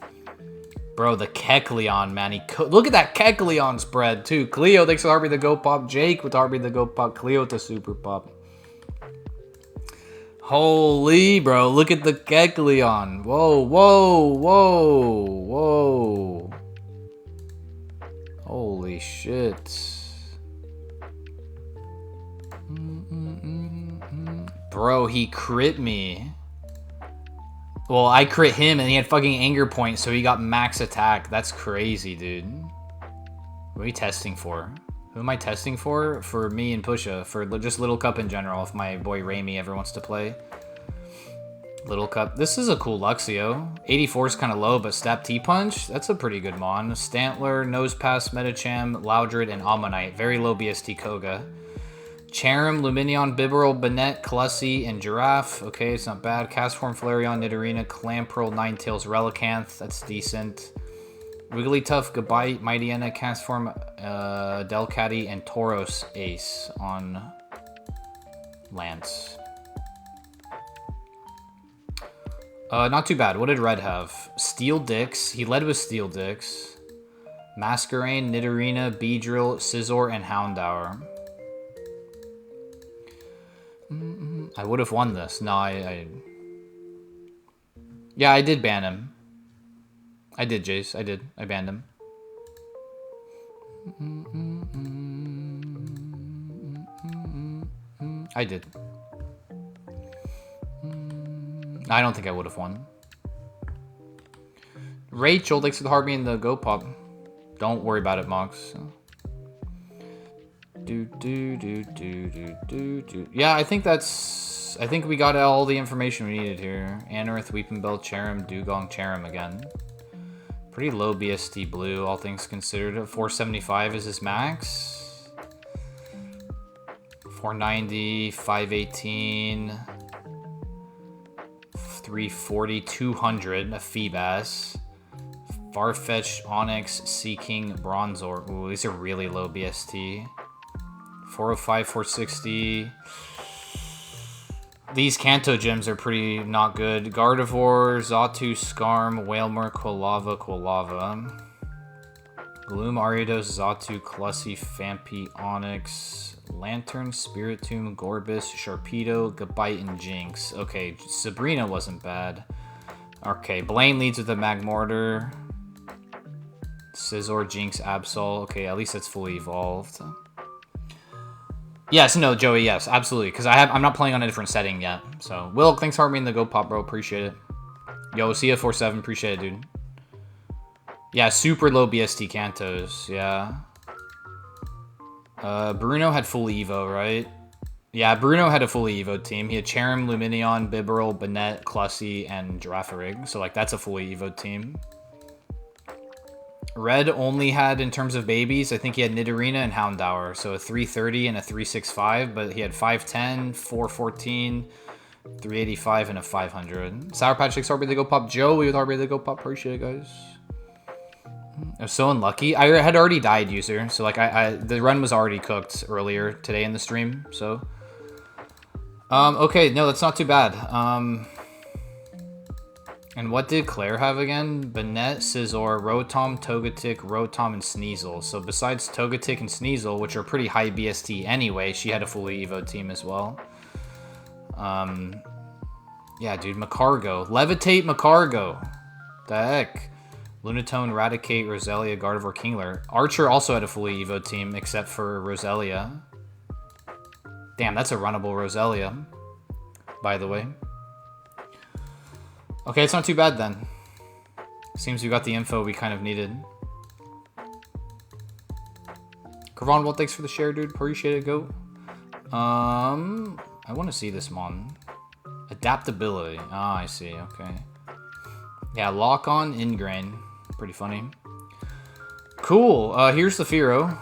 [SPEAKER 1] Bro, the Kecleon, man. Look at that Kecleon spread, too. Cleo, thanks for Harvey the Go Pop. Jake with Harvey the Go Pop. Cleo with the Super Pop. Holy, bro. Look at the Kecleon. Whoa, whoa, whoa, whoa. Holy shit. Bro, he crit me. Well, I crit him and he had fucking Anger Point, so he got max attack. That's crazy, dude. What are we testing for? Who am I testing for? For me and Pusha. For just Little Cup in general, if my boy Reimi ever wants to play. Little Cup. This is a cool Luxio. 84 is kind of low, but Stab T-Punch? That's a pretty good mon. Stantler, Nosepass, Metacham, Loudred, and Ammonite. Very low BST Koga. Charim, Luminion, Bibarel, Banette, Clussy, and Giraffe. Okay, it's not bad. Castform, Flareon, Nidorina, Clamperl, Ninetales, Relicanth. That's decent. Wigglytuff, Gabite, Mightyena, Castform, Delcatty, and Tauros Ace on Lance. Not too bad. What did Red have? Steel Dix. He led with Steel Dix. Masquerain, Nidorina, Beedrill, Scizor, and Houndour. I would have won this. No, yeah, I did ban him. I did, Jace. I did. I banned him. I did. I don't think I would have won. Rachel, thanks for the heart me in the Go Pop. Don't worry about it, Mox. Yeah, I think we got all the information we needed here. Anorith, Weepinbell, Charim, Dugong, Charim again. Pretty low BST blue, all things considered. 475 is his max. 490, 518, 340, 200, a Feebas. Farfetch, Onyx, Seeking, Bronzor. Ooh, these are really low BST. 405, 460. These Kanto gems are pretty not good. Gardevoir, Xatu, Skarm, Wailmer, Quilava. Gloom, Ariados, Xatu, Clussy, Fampi, Onyx, Lantern, Spiritomb, Gorbis, Sharpedo, Gabite, and Jinx. Okay, Sabrina wasn't bad. Okay, Blaine leads with a Magmortar. Scizor, Jinx, Absol. Okay, at least it's fully evolved. Yes, no, Joey, yes, absolutely. Because I'm not playing on a different setting yet. So, Will, thanks for me in the Go Pop, bro. Appreciate it. Yo, CF47, appreciate it, dude. Yeah, super low BST Kantos, yeah. Bruno had full Evo, right? Yeah, Bruno had a full Evo team. He had Charim, Luminion, Bibarel, Banette, Clussy, and Girafarig. So, like, that's a fully Evo team. Red only had, in terms of babies, I think he had Nidorina and Houndour. So a 330 and a 365, but he had 510, 414, 385, and a 500. Sour Patch 6 RB the Go Pop. Joey with RB the Go Pop. Appreciate it, guys. I was so unlucky. I had already died, user. So, like, the run was already cooked earlier today in the stream. So, okay, no, that's not too bad. And what did Claire have again? Banette, Scizor, Rotom, Togetic, Rotom, and Sneasel. So besides Togetic and Sneasel, which are pretty high BST anyway, she had a fully Evo team as well. Yeah, dude, Macargo. Levitate Macargo. The heck? Lunatone, Raticate, Roselia, Gardevoir, Kingler. Archer also had a fully Evo team, except for Roselia. Damn, that's a runnable Roselia, by the way. Okay, it's not too bad then. Seems we got the info we kind of needed. Karan, well, thanks for the share, dude. Appreciate it, goat. I want to see this mon. Adaptability. Ah, I see. Okay. Yeah, lock on ingrain. Pretty funny. Cool. Here's the Fearow.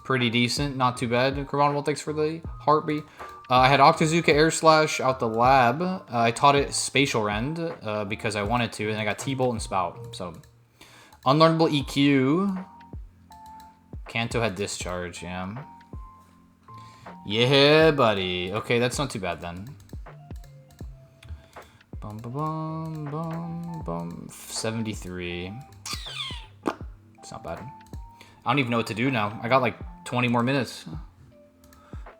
[SPEAKER 1] Pretty decent. Not too bad. Karan, well, thanks for the heartbeat. I had Octazooka Air Slash out the lab. I taught it Spatial Rend because I wanted to, and I got T-Bolt and Spout. So, unlearnable EQ. Kanto had Discharge, yeah. Yeah, buddy. Okay, that's not too bad then. Bum, bum, bum, bum, bum. 73. It's not bad. I don't even know what to do now. I got like 20 more minutes.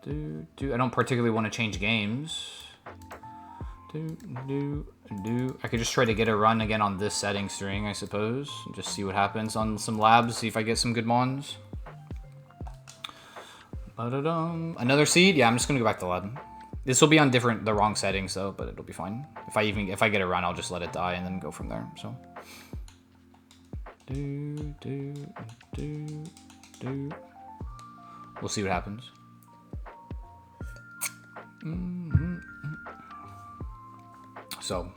[SPEAKER 1] I don't particularly want to change games. I could just try to get a run again on this setting string, I suppose. Just see what happens on some labs, see if I get some good mons. Another seed? Yeah, I'm just gonna go back to lab. This will be on the wrong settings though, but it'll be fine. If I get a run, I'll just let it die and then go from there. So. We'll see what happens. So,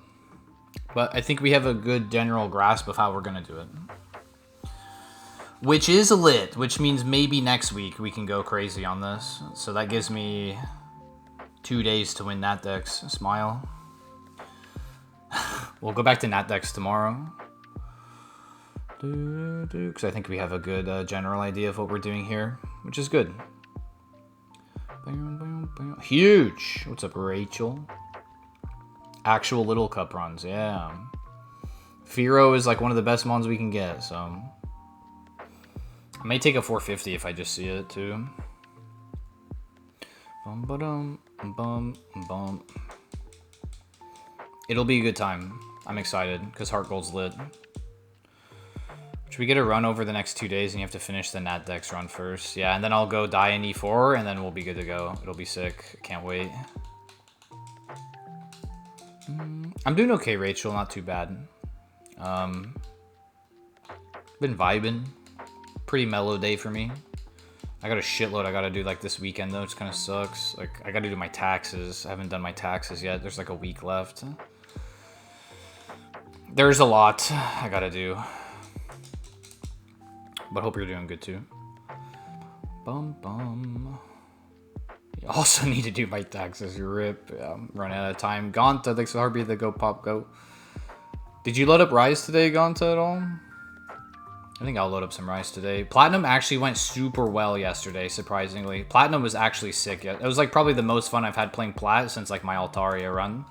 [SPEAKER 1] but I think we have a good general grasp of how we're gonna do it. Which is lit, which means maybe next week we can go crazy on this. So that gives me 2 days to win NatDex. Smile. We'll go back to NatDex tomorrow. Because I think we have a good general idea of what we're doing here, which is good. Huge! What's up, Rachel? Actual little cup runs, yeah. Fearow is like one of the best mons we can get, so... I may take a 450 if I just see it, too. It'll be a good time. I'm excited, because Heart Gold's lit. Should we get a run over the next 2 days and you have to finish the NatDex run first? Yeah, and then I'll go die in E4 and then we'll be good to go. It'll be sick. Can't wait. I'm doing okay, Rachel. Not too bad. Been vibing. Pretty mellow day for me. I got a shitload I gotta do like this weekend though, which kind of sucks. Like I gotta do my taxes. I haven't done my taxes yet. There's like a week left. There's a lot I gotta do. But hope you're doing good too. Bum bum. You also need to do my taxes. You rip. I'm running out of time. Gonta, thanks for heartbeat. The go pop go. Did you load up Rise today, Gonta, at all? I think I'll load up some Rise today. Platinum actually went super well yesterday, surprisingly. Platinum was actually sick. It was like probably the most fun I've had playing Plat since like my Altaria run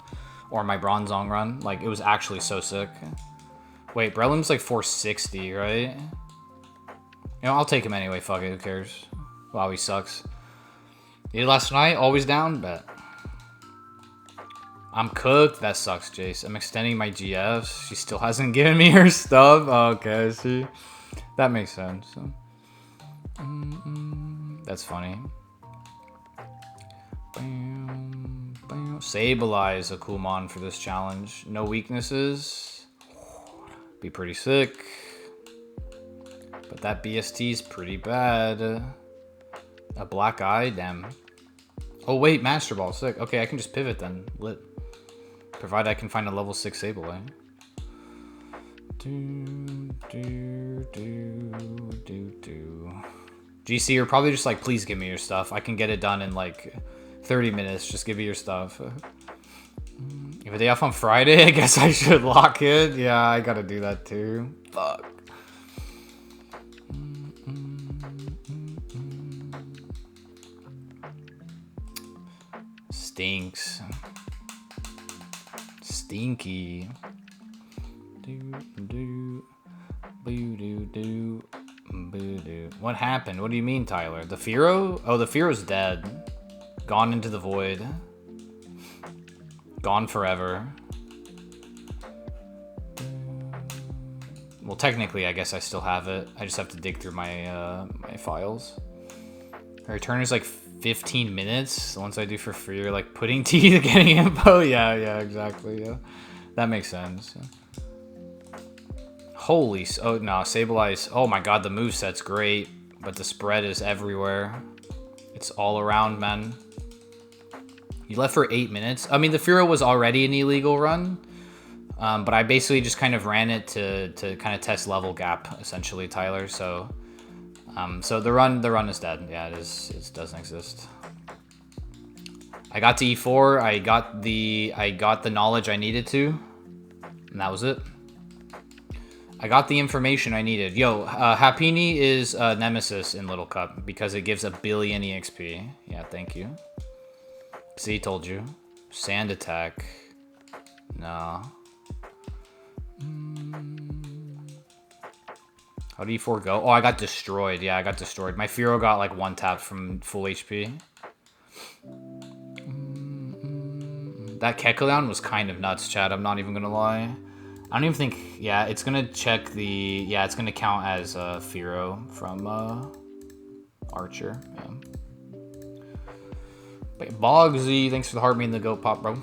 [SPEAKER 1] or my Bronzong run. Like it was actually so sick. Wait, Brelim's like 460, right? You know, I'll take him anyway. Fuck it, who cares? Wow, he sucks. You did last night? Always down? Bet. I'm cooked. That sucks, Jace. I'm extending my GFs. She still hasn't given me her stuff. Oh, okay, see. That makes sense. That's funny. Sableye, a cool mon for this challenge. No weaknesses. Be pretty sick. But that BST is pretty bad. A black eye? Damn. Oh wait, Master Ball, sick. Okay, I can just pivot then. Lit. Provided I can find a level 6 Sableye. GC, you're probably just like, please give me your stuff. I can get it done in like 30 minutes. Just give me your stuff. You have a day off on Friday? I guess I should lock it. Yeah, I gotta do that too. Fuck. Stinks. Stinky. What happened? What do you mean, Tyler? The Fearow? Oh, the Fearow's dead. Gone into the void. Gone forever. Well, technically, I guess I still have it. I just have to dig through my my files. My return is like 15 minutes. The ones I do for free are like putting teeth, getting info. Yeah, exactly. Yeah, that makes sense. Holy, oh no, Sableye. Oh my god, the moveset's great, but the spread is everywhere. It's all around, man. You left for 8 minutes. I mean, the Furo was already an illegal run, but I basically just kind of ran it to kind of test level gap, essentially, Tyler. So, so the run is dead. Yeah, it is. It doesn't exist. I got to E4. I got the knowledge I needed to, and that was it. I got the information I needed. Yo, Happini is Nemesis in Little Cup because it gives 1 billion EXP. Yeah, thank you. See, told you. Sand attack. No. How do you forego? Oh, I got destroyed. Yeah, I got destroyed. My Firo got like 1 tap from full HP. That Kekleon was kind of nuts, Chad. I'm not even gonna lie. I don't even think... Yeah, it's gonna check the... Yeah, it's gonna count as Firo from Archer. Yeah. But Bogsy, thanks for the heart me and the goat pop, bro.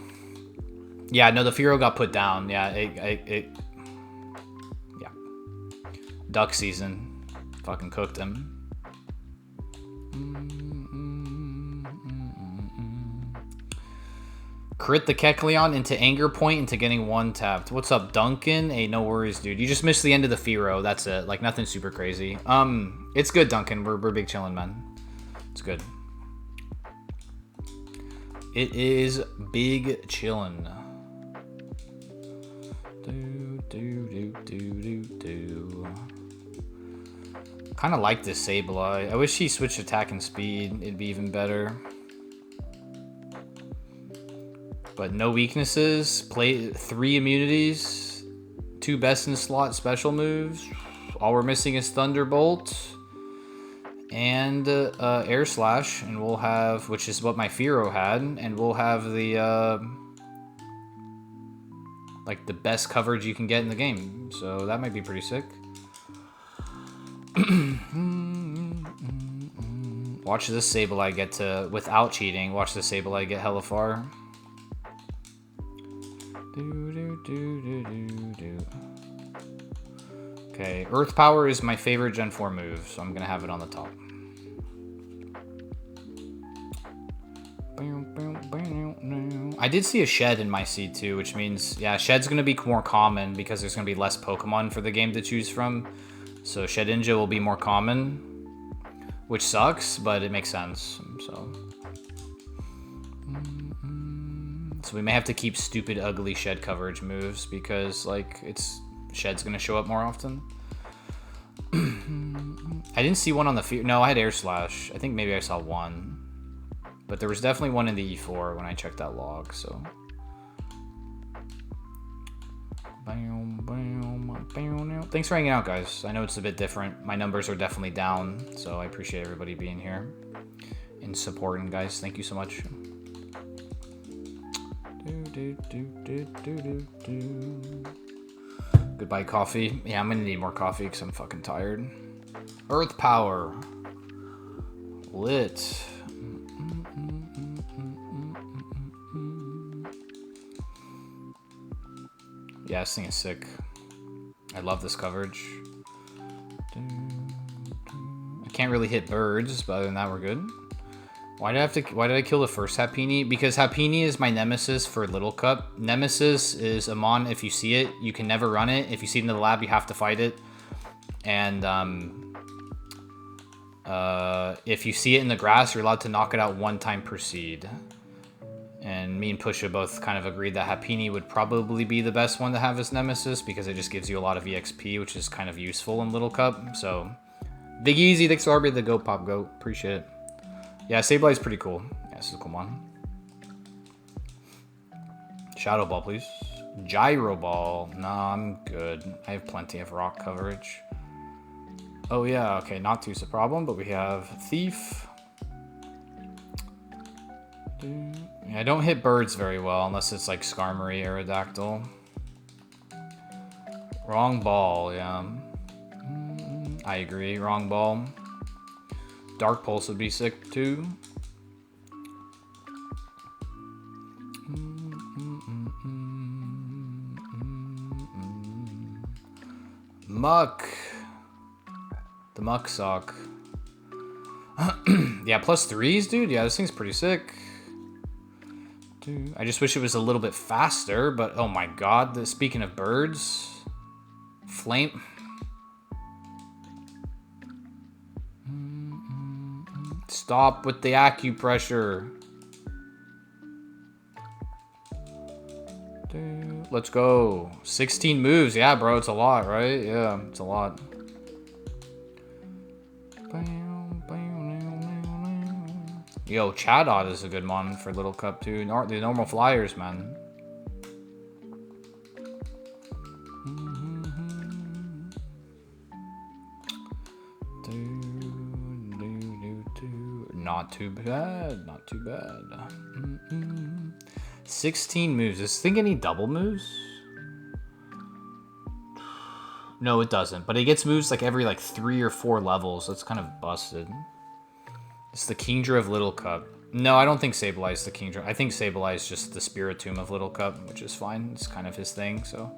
[SPEAKER 1] Yeah, no, the Firo got put down. Yeah, yeah. Duck season. Fucking cooked him. Crit the Kekleon into Anger Point into getting 1 tapped. What's up, Duncan? Hey, no worries, dude. You just missed the end of the Firo. That's it. Like, nothing super crazy. It's good, Duncan. We're big chillin', man. It's good. It is big chillin'. Kind of like this Sableye. I wish he switched attack and speed. It'd be even better. But no weaknesses. Play 3 immunities. 2 best in slot special moves. All we're missing is Thunderbolt. And Air Slash. And we'll have, which is what my Firo had. And we'll have the, like the best coverage you can get in the game. So that might be pretty sick. Watch this Sableye get to, without cheating, watch this Sableye get hella far. Okay, Earth Power is my favorite Gen 4 move, so I'm gonna have it on the top. I did see a Shed in my seed too, which means, yeah, Shed's gonna be more common because there's gonna be less Pokemon for the game to choose from. So Shedinja will be more common, which sucks, but it makes sense. So we may have to keep stupid, ugly Shed coverage moves because, like, Shed's gonna show up more often. I didn't see one on the no, I had Air Slash. I think maybe I saw one, but there was definitely one in the E4 when I checked that log. So. Thanks for hanging out, guys. I know it's a bit different. My numbers are definitely down, so I appreciate everybody being here and supporting, guys. Thank you so much. Goodbye, coffee. Yeah, I'm gonna need more coffee because I'm fucking tired. Earth Power. Lit. Yeah, this thing is sick. I love this coverage. I can't really hit birds, but other than that, we're good. Why did I kill the first Happini? Because Happini is my nemesis for Little Cup. Nemesis is a mon. If you see it, you can never run it. If you see it in the lab, you have to fight it. And if you see it in the grass, you're allowed to knock it out 1 time per seed. And me and Pusha both kind of agreed that Happini would probably be the best one to have as Nemesis because it just gives you a lot of EXP, which is kind of useful in Little Cup. So, Big Easy, thanks for RB the Go Pop Go. Appreciate it. Yeah, Sableye's pretty cool. Yeah, this is a cool one. Shadow Ball, please. Gyro Ball. Nah, I'm good. I have plenty of rock coverage. Oh, yeah, okay, not too a problem, but we have Thief. Yeah, I don't hit birds very well unless it's like Skarmory, Aerodactyl. Wrong ball, yeah. I agree, wrong ball. Dark Pulse would be sick too. Muck. The Muck Sock. Yeah, +3s, dude. Yeah, this thing's pretty sick. Dude, I just wish it was a little bit faster, but oh my god. Speaking of birds. Flame. Stop with the acupressure. Dude, let's go. 16 moves. Yeah, bro, it's a lot, right? Yeah, it's a lot. Yo, Chadot is a good one for Little Cup too. The normal flyers, man. Not too bad, not too bad. 16 moves. Does this thing any double moves? No, it doesn't. But it gets moves like every 3 or 4 levels. So it's kind of busted. It's the Kingdra of Little Cup. No, I don't think Sableye is the Kingdra. I think Sableye is just the Spiritomb of Little Cup, which is fine. It's kind of his thing, so.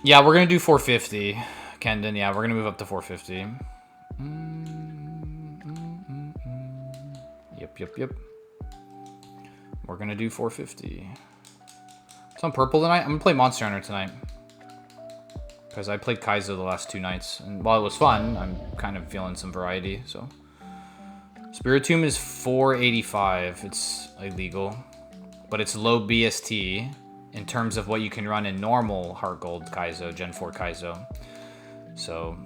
[SPEAKER 1] Yeah, we're going to do 450. Kendon, yeah, we're going to move up to 450. Yep. We're going to do 450. It's on purple tonight. I'm going to play Monster Hunter tonight. Because I played Kaizo the last 2 nights. And while it was fun, I'm kind of feeling some variety, so. Spiritomb is 485. It's illegal. But it's low BST in terms of what you can run in normal Heart Gold Kaizo, Gen 4 Kaizo. So,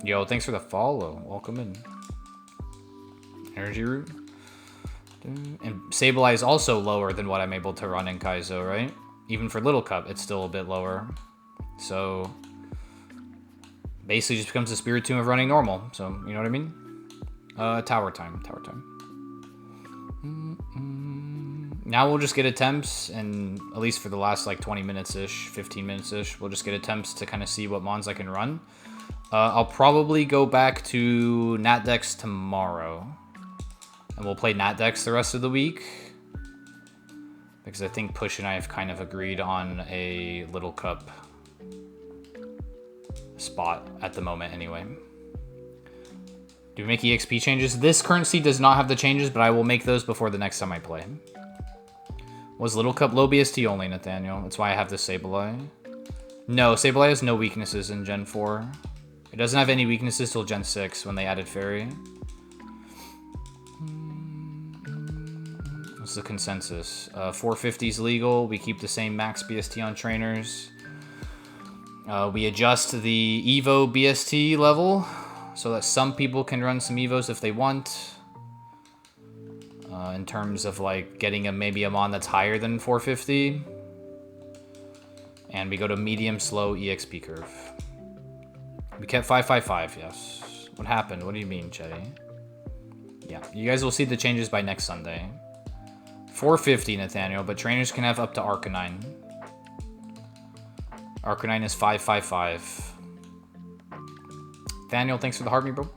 [SPEAKER 1] yo, thanks for the follow. Welcome in. Energy Root. And Sableye is also lower than what I'm able to run in Kaizo, right? Even for Little Cup, it's still a bit lower. So, basically just becomes a Spiritomb of running normal. So, you know what I mean? Tower time. Now we'll just get attempts, and at least for the last 20 minutes-ish, 15 minutes-ish, we'll just get attempts to kind of see what mons I can run. I'll probably go back to Natdex tomorrow. And we'll play Natdex the rest of the week. Because I think Push and I have kind of agreed on a Little Cup spot at the moment anyway. Do we make EXP changes? This currency does not have the changes, but I will make those before the next time I play. Was Little Cup low BST only, Nathaniel? That's why I have this Sableye. No, Sableye has no weaknesses in Gen 4. It doesn't have any weaknesses till Gen 6 when they added Fairy. What's the consensus? 450 is legal. We keep the same max BST on trainers. We adjust the Evo BST level so that some people can run some Evos if they want. In terms of getting maybe a mon that's higher than 450. And we go to medium slow EXP curve. We kept 555, yes. What happened? What do you mean, Chetty? Yeah, you guys will see the changes by next Sunday. 450, Nathaniel, but trainers can have up to Arcanine. Arcanine is 555. Nathaniel, thanks for the heart me, bro.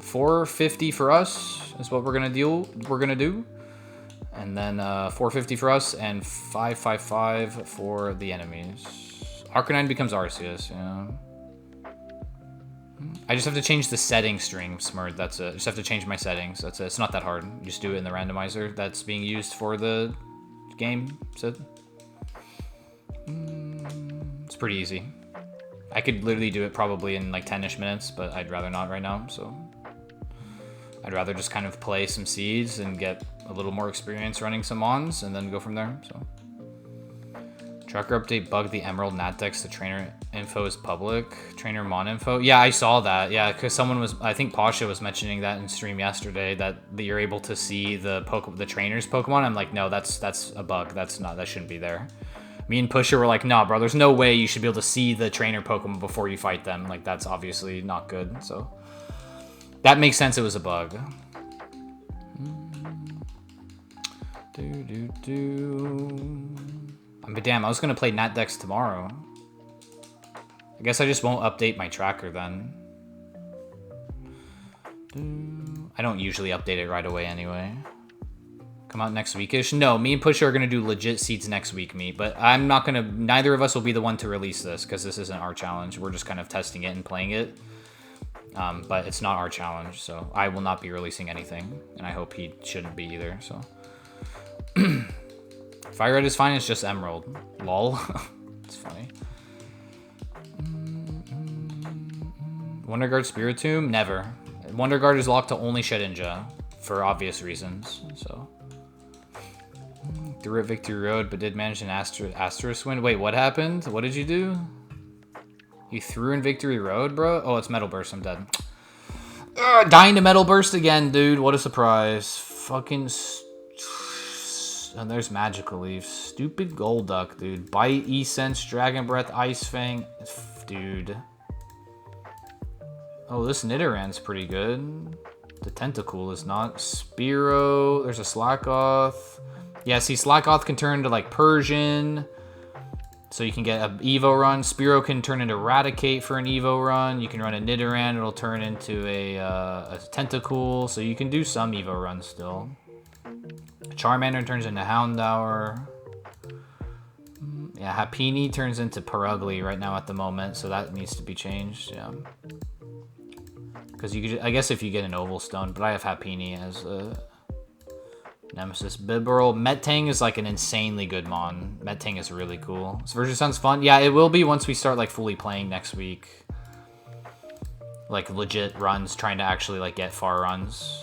[SPEAKER 1] 450 for us is what we're gonna do. And then 450 for us and 555 for the enemies. Arcanine becomes Arceus, yeah. I just have to change the setting string, Smurd. That's it. I just have to change my settings. That's it. It's not that hard. You just do it in the randomizer that's being used for the game. So it's pretty easy. I could literally do it probably in 10-ish minutes, but I'd rather not right now. So I'd rather just kind of play some seeds and get a little more experience running some mons and then go from there. So tracker update bugged the Emerald Natdex. The trainer info is public. Trainer mon info. Yeah, I saw that. Yeah, because someone was, I think Pasha was mentioning that in stream yesterday that you're able to see the trainer's Pokemon. I'm like, no, that's a bug. That shouldn't be there. Me and Pusher were like, nah, bro, there's no way you should be able to see the trainer Pokemon before you fight them. That's obviously not good. So that makes sense. It was a bug. But damn, I was gonna play Nat Dex tomorrow. I guess I just won't update my tracker then. I don't usually update it right away anyway. Come out next weekish? No, me and Pusha are gonna do legit seeds next week, but I'm not gonna, neither of us will be the one to release this, because this isn't our challenge. We're just kind of testing it and playing it. But it's not our challenge, so I will not be releasing anything, and I hope he shouldn't be either, so. FireRed is fine, it's just Emerald. Lol. It's funny. Wonder Guard Spiritomb? Never. Wonder Guard is locked to only Shedinja, for obvious reasons, so. Threw at Victory Road, but did manage an Asterisk win. Wait, what happened? What did you do? You threw in Victory Road, bro? Oh, it's Metal Burst. I'm dead. Dying to Metal Burst again, dude. What a surprise. Fucking... And there's Magical Leaf. Stupid Golduck, dude. Bite, E-Sense, Dragon Breath, Ice Fang. Dude. Oh, this Nidorann's pretty good. The Tentacool is not. Spearow. There's a Slackoth. Yeah, see, Slackoth can turn into, like, Persian. So you can get an Evo run. Spearow can turn into Raticate for an Evo run. You can run a Nidoran. It'll turn into a Tentacool. So you can do some Evo runs still. Charmander turns into Houndour. Yeah, Happiny turns into Purugly right now at the moment. So that needs to be changed, yeah. Because you could, I guess if you get an Oval Stone. But I have Happiny as a... Nemesis Bibarel. Metang is like an insanely good mon. Metang is really cool. This version sounds fun. Yeah, it will be once we start like fully playing next week. Like legit runs, trying to actually like get far runs.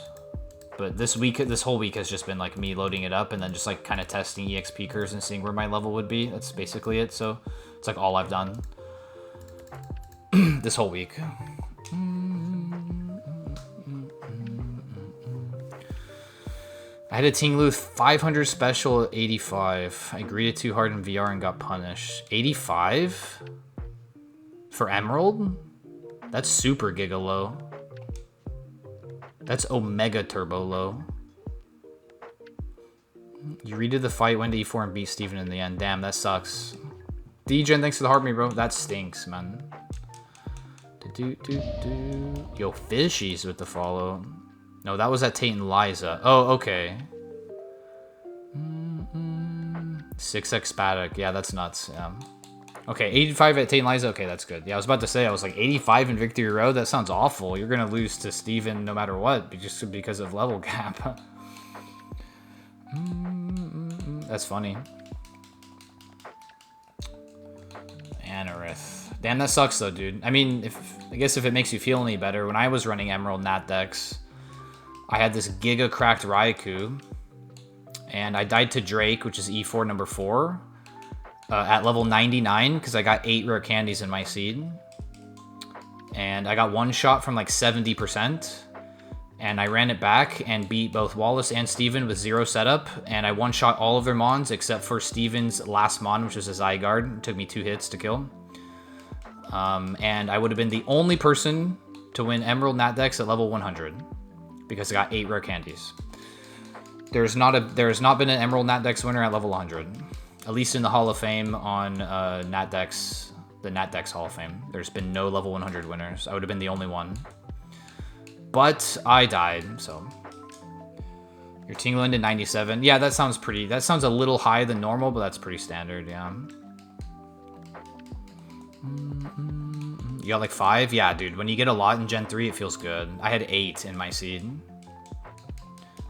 [SPEAKER 1] But this whole week has just been like me loading it up and then just like kind of testing EXP curves and seeing where my level would be. That's basically it. So it's like all I've done this whole week. I had a Tinglu 500 special at 85. I greeted too hard in VR and got punished. 85? For Emerald? That's super giga low. That's Omega Turbo low. You redid the fight, went to E4 and beat Steven in the end. Damn, that sucks. DJen, thanks for the heart me, bro. That stinks, man. Yo, Fishies with the follow. No, that was at Tate and Liza. Oh, okay. 6x Spatic. Yeah, that's nuts. Yeah. Okay, 85 at Tate and Liza. Okay, that's good. Yeah, I was about to say, I was like, 85 in Victory Road? That sounds awful. You're going to lose to Steven no matter what, just because of level gap. That's funny. Anorith. Damn, that sucks though, dude. I mean, I guess if it makes you feel any better, when I was running Emerald Nat Dex, I had this Giga Cracked Raikou, and I died to Drake, which is E4 number 4, at level 99, because I got 8 rare candies in my seed. And I got one shot from like 70%, and I ran it back and beat both Wallace and Steven with 0 setup, and I one-shot all of their mons except for Steven's last mon, which was a Zygarde. It took me 2 hits to kill. And I would have been the only person to win Emerald Nat Dex at level 100. Because I got 8 rare candies. There has not been an Emerald Nat Dex winner at level 100. At least in the Hall of Fame on Nat Dex, the Nat Dex Hall of Fame. There's been no level 100 winners. I would have been the only one. But I died, so. Your Tingland at 97. Yeah, that sounds a little high than normal, but that's pretty standard, yeah. You got like 5? Yeah, dude. When you get a lot in Gen 3, it feels good. I had 8 in my seed.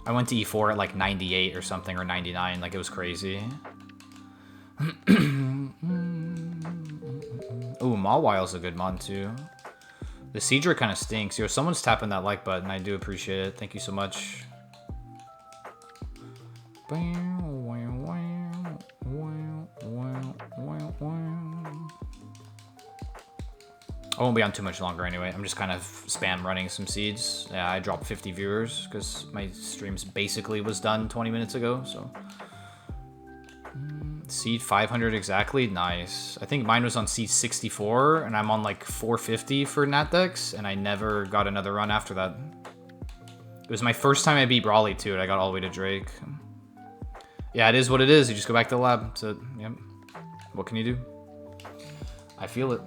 [SPEAKER 1] I went to E4 at like 98 or something, or 99. Like, it was crazy. Ooh, Mawile's a good mon, too. The Seadra kind of stinks. Yo, someone's tapping that like button. I do appreciate it. Thank you so much. I won't be on too much longer anyway. I'm just kind of spam running some seeds. Yeah, I dropped 50 viewers because my streams basically was done 20 minutes ago, so. Seed 500 exactly, nice. I think mine was on seed 64, and I'm on like 450 for Natdex, and I never got another run after that. It was my first time I beat Brawly too, and I got all the way to Drake. Yeah, it is what it is. You just go back to the lab. So, yep. What can you do? I feel it.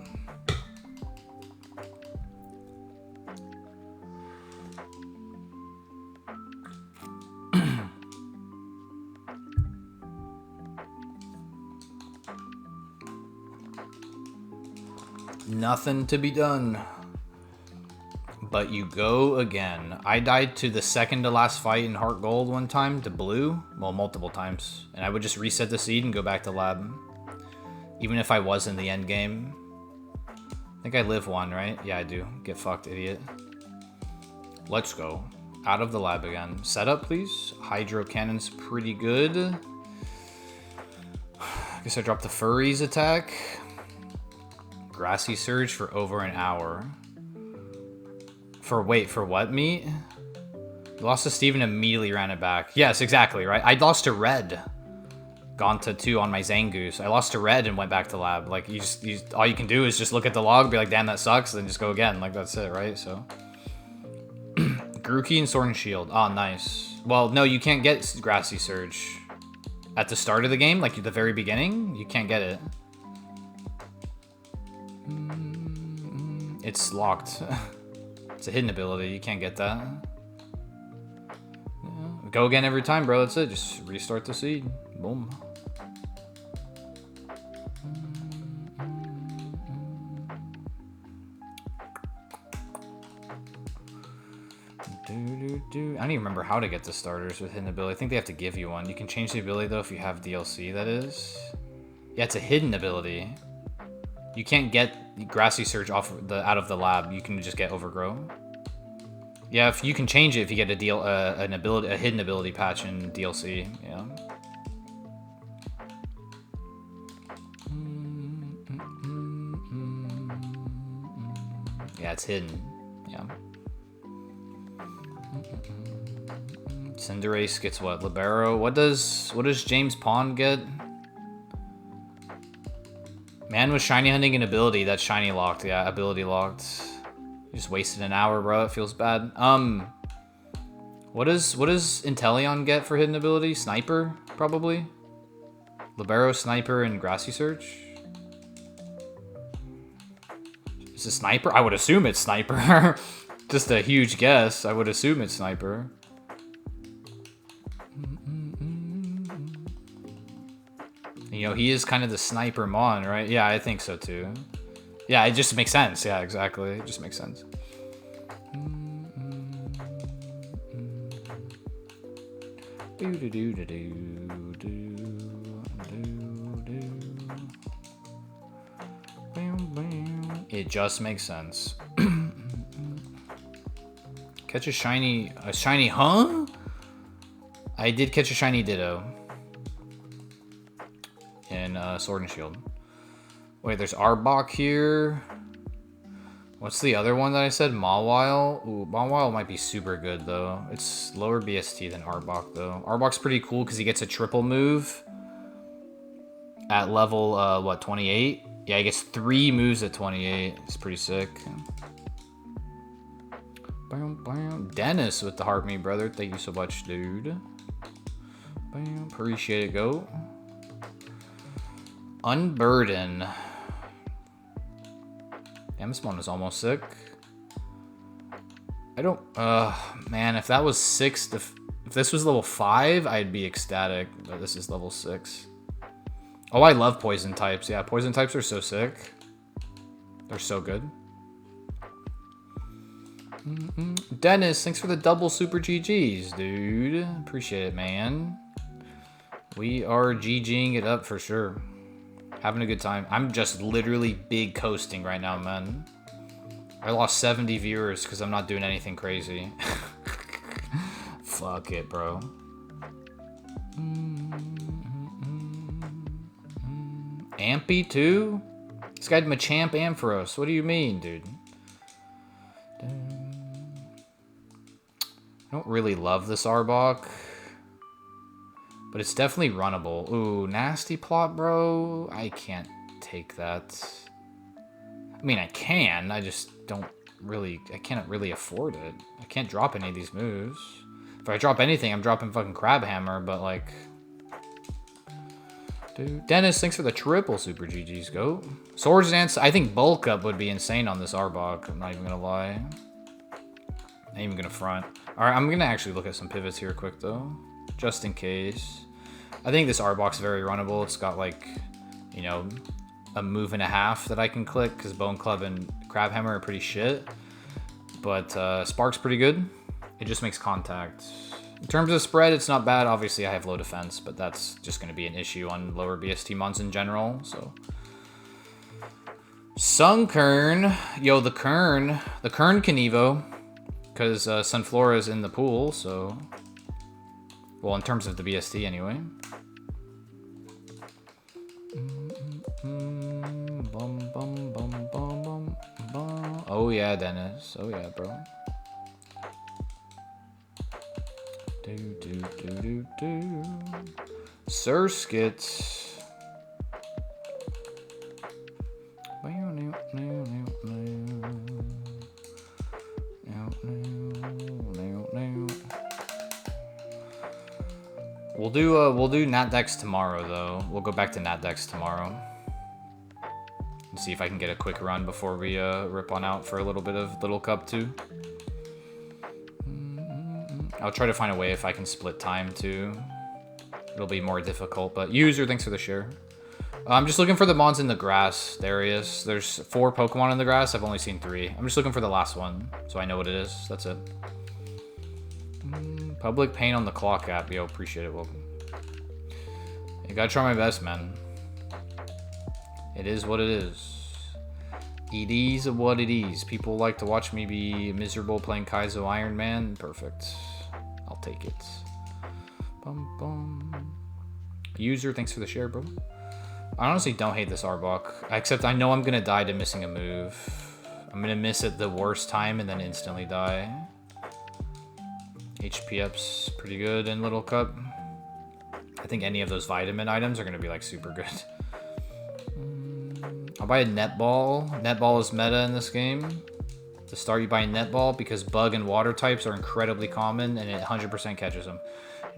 [SPEAKER 1] Nothing to be done. But you go again. I died to the second to last fight in Heart Gold one time, to blue. Well, multiple times. And I would just reset the seed and go back to lab. Even if I was in the end game. I think I live one, right? Yeah, I do. Get fucked, idiot. Let's go. Out of the lab again. Setup, please. Hydro Cannon's pretty good. I guess I dropped the Furries attack. Grassy Surge for over an hour. For what meat? You lost to Steve and immediately ran it back. Yes, exactly, right? I lost to Red. Gone to 2 on my Zangoose. I lost to Red and went back to lab. Like, all you can do is just look at the log, be like, damn, that sucks, then just go again. Like, that's it, right? So. Grookey and Sword and Shield. Oh, nice. Well, no, you can't get Grassy Surge. At the start of the game, like the very beginning, you can't get it. It's locked. It's a hidden ability. You can't get that. Yeah. Go again every time, bro. That's it. Just restart the seed. Boom. I don't even remember how to get the starters with hidden ability. I think they have to give you one. You can change the ability, though, if you have DLC, that is. Yeah, it's a hidden ability. You can't get Grassy Surge out of the lab. You can just get Overgrow. Yeah, if you can change it if you get a hidden ability patch in DLC. Yeah. Yeah, it's hidden. Yeah. Cinderace gets what? Libero. What does James Pond get? Man was shiny hunting an ability. That's shiny locked. Yeah, ability locked. You just wasted an hour, bro. It feels bad. What does Inteleon get for hidden ability? Sniper, probably. Libero, Sniper, and Grassy Surge. Is it Sniper? I would assume it's Sniper. Just a huge guess. I would assume it's Sniper. You know, he is kind of the sniper mon, right? Yeah, I think so too. Yeah, it just makes sense. Yeah, exactly. It just makes sense. It just makes sense. Catch a shiny, huh? I did catch a shiny Ditto. In Sword and Shield. Wait, there's Arbok here. What's the other one that I said? Mawile? Ooh, Mawile might be super good, though. It's lower BST than Arbok, though. Arbok's pretty cool because he gets a triple move at level, what, 28? Yeah, he gets 3 moves at 28. It's pretty sick. Dennis with the heart me, brother. Thank you so much, dude. Appreciate it, go. Unburden. Damn, this one is almost sick. I don't... man, if that was 6... If this was level 5, I'd be ecstatic. But this is level 6. Oh, I love poison types. Yeah, poison types are so sick. They're so good. Dennis, thanks for the double super GGs, dude. Appreciate it, man. We are GGing it up for sure. Having a good time. I'm just literally big coasting right now, man. I lost 70 viewers because I'm not doing anything crazy. Fuck it, bro. Ampy too? This guy Machamp Ampharos. What do you mean, dude? I don't really love this Arbok. But it's definitely runnable. Ooh, nasty plot, bro. I can't take that. I mean, I can. I just don't really... I can't really afford it. I can't drop any of these moves. If I drop anything, I'm dropping fucking Crab Hammer, but like... Dude, Dennis, thanks for the triple super GG's, go. Swords Dance, I think bulk up would be insane on this Arbok. I'm not even gonna lie. Not even gonna front. Alright, I'm gonna actually look at some pivots here quick though. Just in case. I think this Arbok's very runnable. It's got like, you know, a move and a half that I can click because Bone Club and Crab Hammer are pretty shit. But Spark's pretty good. It just makes contact. In terms of spread, it's not bad. Obviously, I have low defense, but that's just going to be an issue on lower BST mons in general. So, Sunkern, yo, the Kern can Evo because Sunflora is in the pool. So, well, in terms of the BST anyway. Oh yeah, Dennis. Oh yeah, bro. Do. Surskit. We'll do Nat Dex tomorrow though. We'll go back to Nat Dex tomorrow. And see if I can get a quick run before we rip on out for a little bit of Little Cup too. I'll try to find a way if I can split time too. It'll be more difficult, but user, thanks for the share. I'm just looking for the mons in the grass. There he is. There's 4 Pokemon in the grass. I've only seen 3. I'm just looking for the last one, so I know what it is. That's it. Public pain on the clock app. Yo, appreciate it. Welcome. I gotta try my best, man. It is what it is. It is what it is. People like to watch me be miserable playing Kaizo Ironmon. Perfect. I'll take it. Bum, bum. User, thanks for the share, bro. I honestly don't hate this Arbok, except I know I'm gonna die to missing a move. I'm gonna miss it the worst time and then instantly die. HP up's pretty good in Little Cup. I think any of those vitamin items are gonna be like super good. I'll buy a netball. Netball is meta in this game. To start, you buy a netball because bug and water types are incredibly common and it 100% catches them.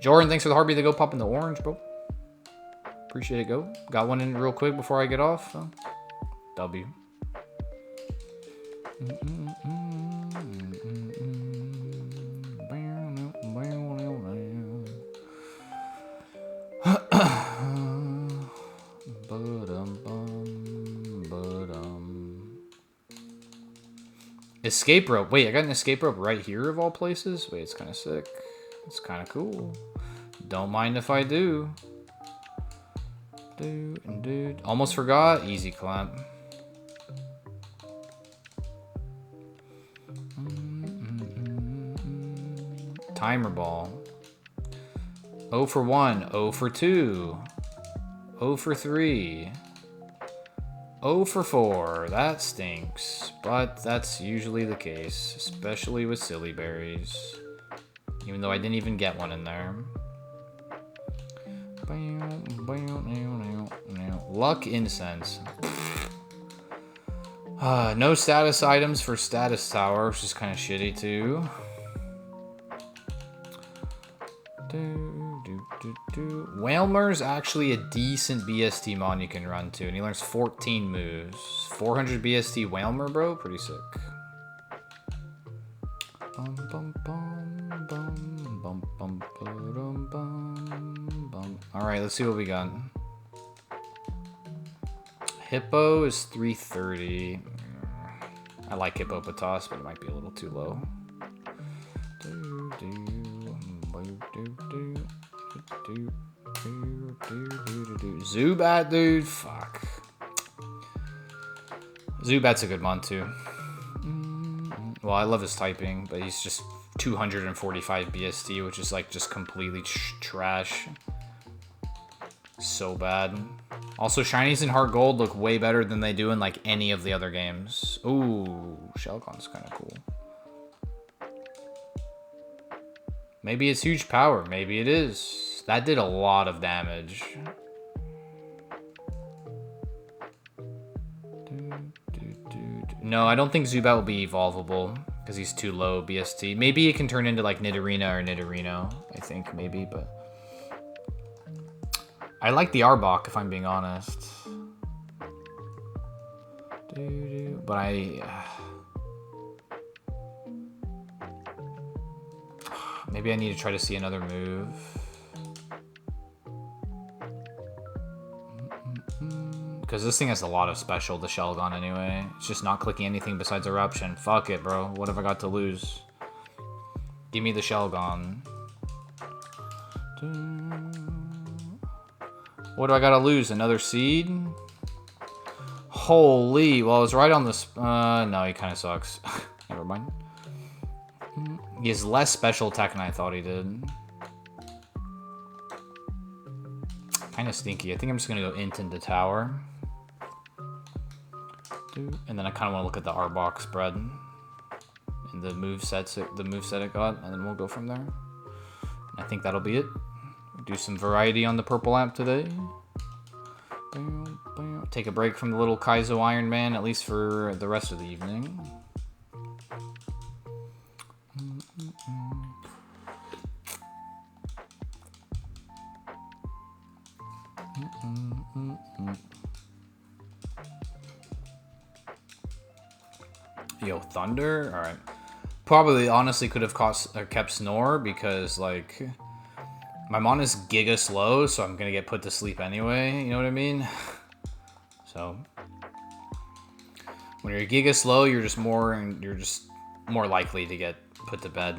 [SPEAKER 1] Jordan, thanks for the heartbeat to go pop in the orange, bro. Appreciate it, go. Got one in real quick before I get off. So. W. Escape rope. Wait, I got an escape rope right here of all places? Wait, it's kind of sick. It's kind of cool. Don't mind if I do. Dude. Almost forgot. Easy clamp. Timer ball. 0 for 1. 0 for 2. 0 for 3. 0 for 4. That stinks. But that's usually the case. Especially with silly berries. Even though I didn't even get one in there. Luck incense. No status items for status tower, which is kind of shitty too. Whalmer's actually a decent BST mon you can run to, and he learns 14 moves. 400 BST Whalmer, bro, pretty sick. Alright, let's see what we got. Hippo is 330. I like Hippopotas, but it might be a little too low. Zubat, dude, fuck. Zubat's a good mon too. Well, I love his typing, but he's just 245 BST, which is like just completely trash. So bad. Also, shinies in Heart Gold look way better than they do in like any of the other games. Ooh, Shelgon's kind of cool. Maybe it's huge power. Maybe it is. That did a lot of damage. No, I don't think Zubat will be evolvable because he's too low BST. Maybe it can turn into like Nidorina or Nidorino. I think maybe, but I like the Arbok, if I'm being honest. But maybe I need to try to see another move. Because this thing has a lot of special, the Shelgon, anyway. It's just not clicking anything besides Eruption. Fuck it, bro. What have I got to lose? Give me the Shelgon. What do I gotta lose? Another seed? Holy. Well, it's right on this. No, he kind of sucks. Never mind. He has less special attack than I thought he did. Kind of stinky. I think I'm just gonna go into the tower. And then I kind of want to look at the Arbok spread and the move set it got, and then we'll go from there. And I think that'll be it. Do some variety on the purple amp today. Take a break from the little Kaizo Ironmon, at least for the rest of the evening. Yo, Thunder? Alright. Probably, honestly, could have kept Snore, because, like, my mon is giga slow, so I'm gonna get put to sleep anyway, you know what I mean? So, when you're giga slow, you're just more likely to get put to bed.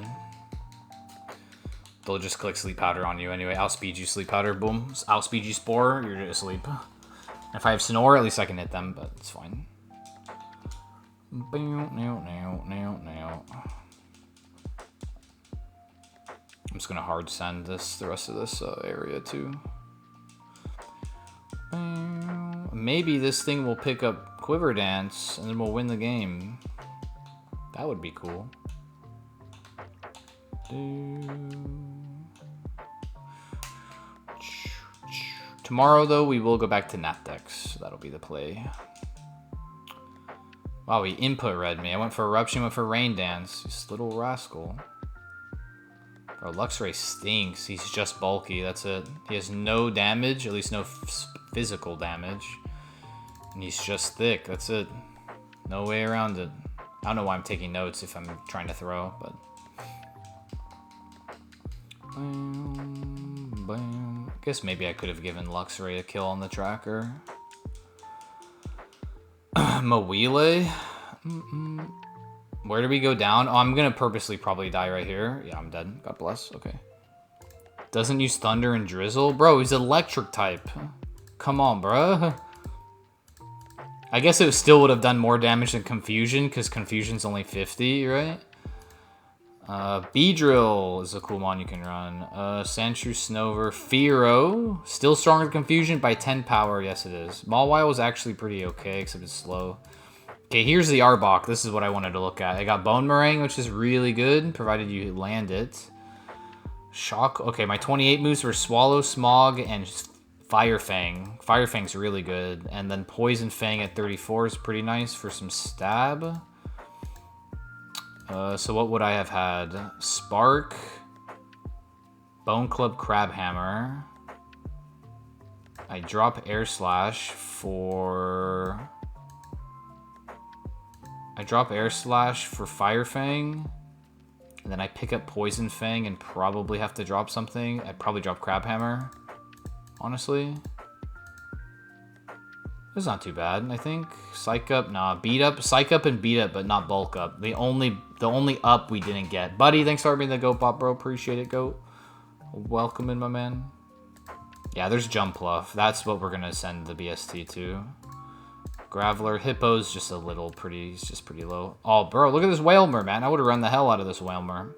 [SPEAKER 1] They'll just click Sleep Powder on you anyway. Outspeed you, Sleep Powder, boom. Outspeed you, Spore, you're just asleep. If I have Snore, at least I can hit them, but it's fine. I'm just gonna hard send the rest of this area too. Maybe this thing will pick up Quiver Dance and then we'll win the game. That would be cool. Tomorrow though, we will go back to Nat decks. That'll be the play. Wow, he input read me. I went for Eruption, went for Rain Dance. This little rascal. Bro, Luxray stinks. He's just bulky, that's it. He has no damage, at least no physical damage. And he's just thick, that's it. No way around it. I don't know why I'm taking notes if I'm trying to throw, but... I guess maybe I could have given Luxray a kill on the tracker. Mawile? Where do we go down? Oh, I'm gonna purposely probably die right here. Yeah, I'm dead. God bless. Okay. Doesn't use Thunder and Drizzle? Bro, he's electric type. Come on, bro. I guess it still would have done more damage than Confusion, because Confusion's only 50, right? Beedrill is a cool mon you can run. Sandshrew, Snover, Fearow. Still stronger than Confusion by 10 power. Yes, it is. Mawile was actually pretty okay, except it's slow. Okay, here's the Arbok. This is what I wanted to look at. I got Bone Meringue, which is really good, provided you land it. Shock. Okay, my 28 moves were Swallow, Smog, and Fire Fang. Fire Fang's really good. And then Poison Fang at 34 is pretty nice for some stab. So what would I have had? Spark, Bone Club, Crabhammer. I drop Air Slash for... Fire Fang. And then I pick up Poison Fang and probably have to drop something. I'd probably drop Crabhammer, honestly. It's not too bad, I think. Psych Up, nah. Beat Up, Psych Up and Beat Up, but not Bulk Up. The only up we didn't get. Buddy, thanks for being the Goat Pop, bro. Appreciate it, Goat. Welcome in, my man. Yeah, there's Jump Bluff. That's what we're gonna send the BST to. Graveler, Hippo's just a little pretty. He's just pretty low. Oh, bro, look at this Whalmer, man. I would have run the hell out of this Whalmer.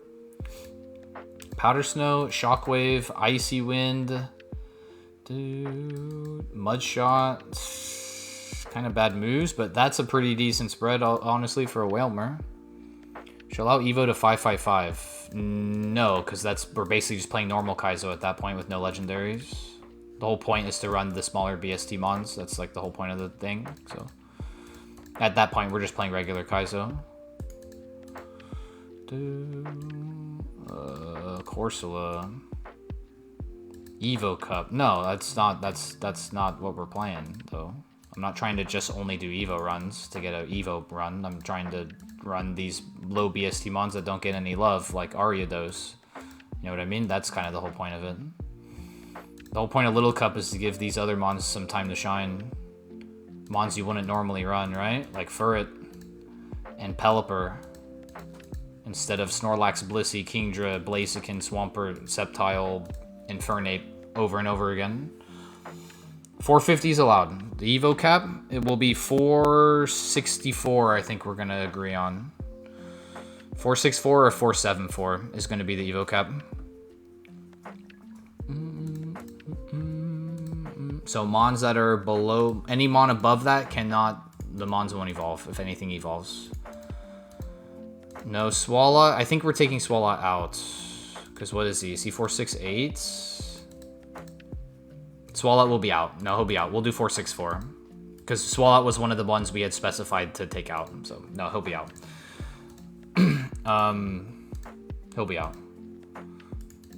[SPEAKER 1] Powder Snow, Shockwave, Icy Wind. Dude, Mudshot. Kind of bad moves, but that's a pretty decent spread, honestly, for a Whalmer. Should allow Evo to 555. No, because we're basically just playing normal Kaizo at that point with no legendaries. The whole point is to run the smaller BST mons. That's like the whole point of the thing. So at that point, we're just playing regular Kaizo. Corsola. Evo Cup. No, that's not what we're playing though. I'm not trying to just only do Evo runs to get an Evo run. I'm trying to run these low BST mons that don't get any love, like Arya does. You know what I mean? That's kind of the whole point of it. The whole point of Little Cup is to give these other mons some time to shine. Mons you wouldn't normally run, right? Like Furret and Pelipper. Instead of Snorlax, Blissey, Kingdra, Blaziken, Swampert, Sceptile, Infernape over and over again. 450 is allowed. The Evo cap, it will be 464, I think we're going to agree on. 464 or 474 is going to be the Evo cap. So mons that are below, any mon above that cannot, the mons won't evolve if anything evolves. No Swallow, I think we're taking Swallow out. Because what is he? Is he 468? Swallow will be out. No, he'll be out. We'll do 464. Because Swallow was one of the ones we had specified to take out. So, no, he'll be out. He'll be out.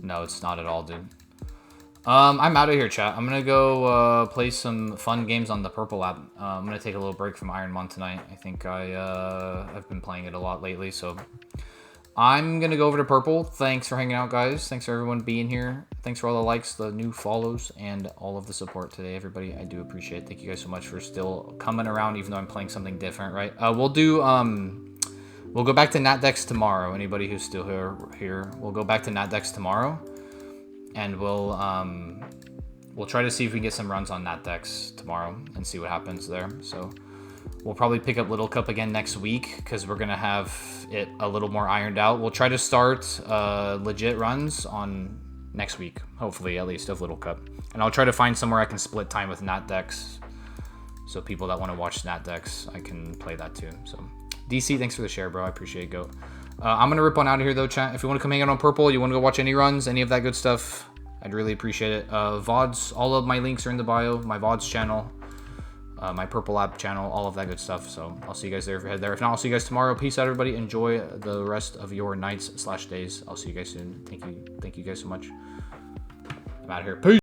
[SPEAKER 1] No, it's not at all, dude. I'm out of here, chat. I'm gonna go play some fun games on the Purple app. I'm gonna take a little break from Ironmon tonight. I think I've been playing it a lot lately, so I'm gonna go over to Purple. Thanks for hanging out, guys. Thanks for everyone being here. Thanks for all the likes, the new follows, and all of the support today, everybody. I do appreciate it. Thank you guys so much for still coming around, even though I'm playing something different, right? We'll go back to Natdex tomorrow. Anybody who's still here, we'll go back to Natdex tomorrow. And we'll try to see if we can get some runs on Natdex tomorrow and see what happens there. So we'll probably pick up Little Cup again next week because we're going to have it a little more ironed out. We'll try to start legit runs on next week, hopefully, at least, of Little Cup. And I'll try to find somewhere I can split time with Natdex. So people that want to watch Natdex, I can play that too. So DC, thanks for the share, bro. I appreciate it, Goat. I'm going to rip on out of here, though, chat. If you want to come hang out on Purple, you want to go watch any runs, any of that good stuff, I'd really appreciate it. VODs, all of my links are in the bio. My VODs channel, my Purple app channel, all of that good stuff. So I'll see you guys there if you head there. If not, I'll see you guys tomorrow. Peace out, everybody. Enjoy the rest of your nights/days. I'll see you guys soon. Thank you guys so much. I'm out of here. Peace.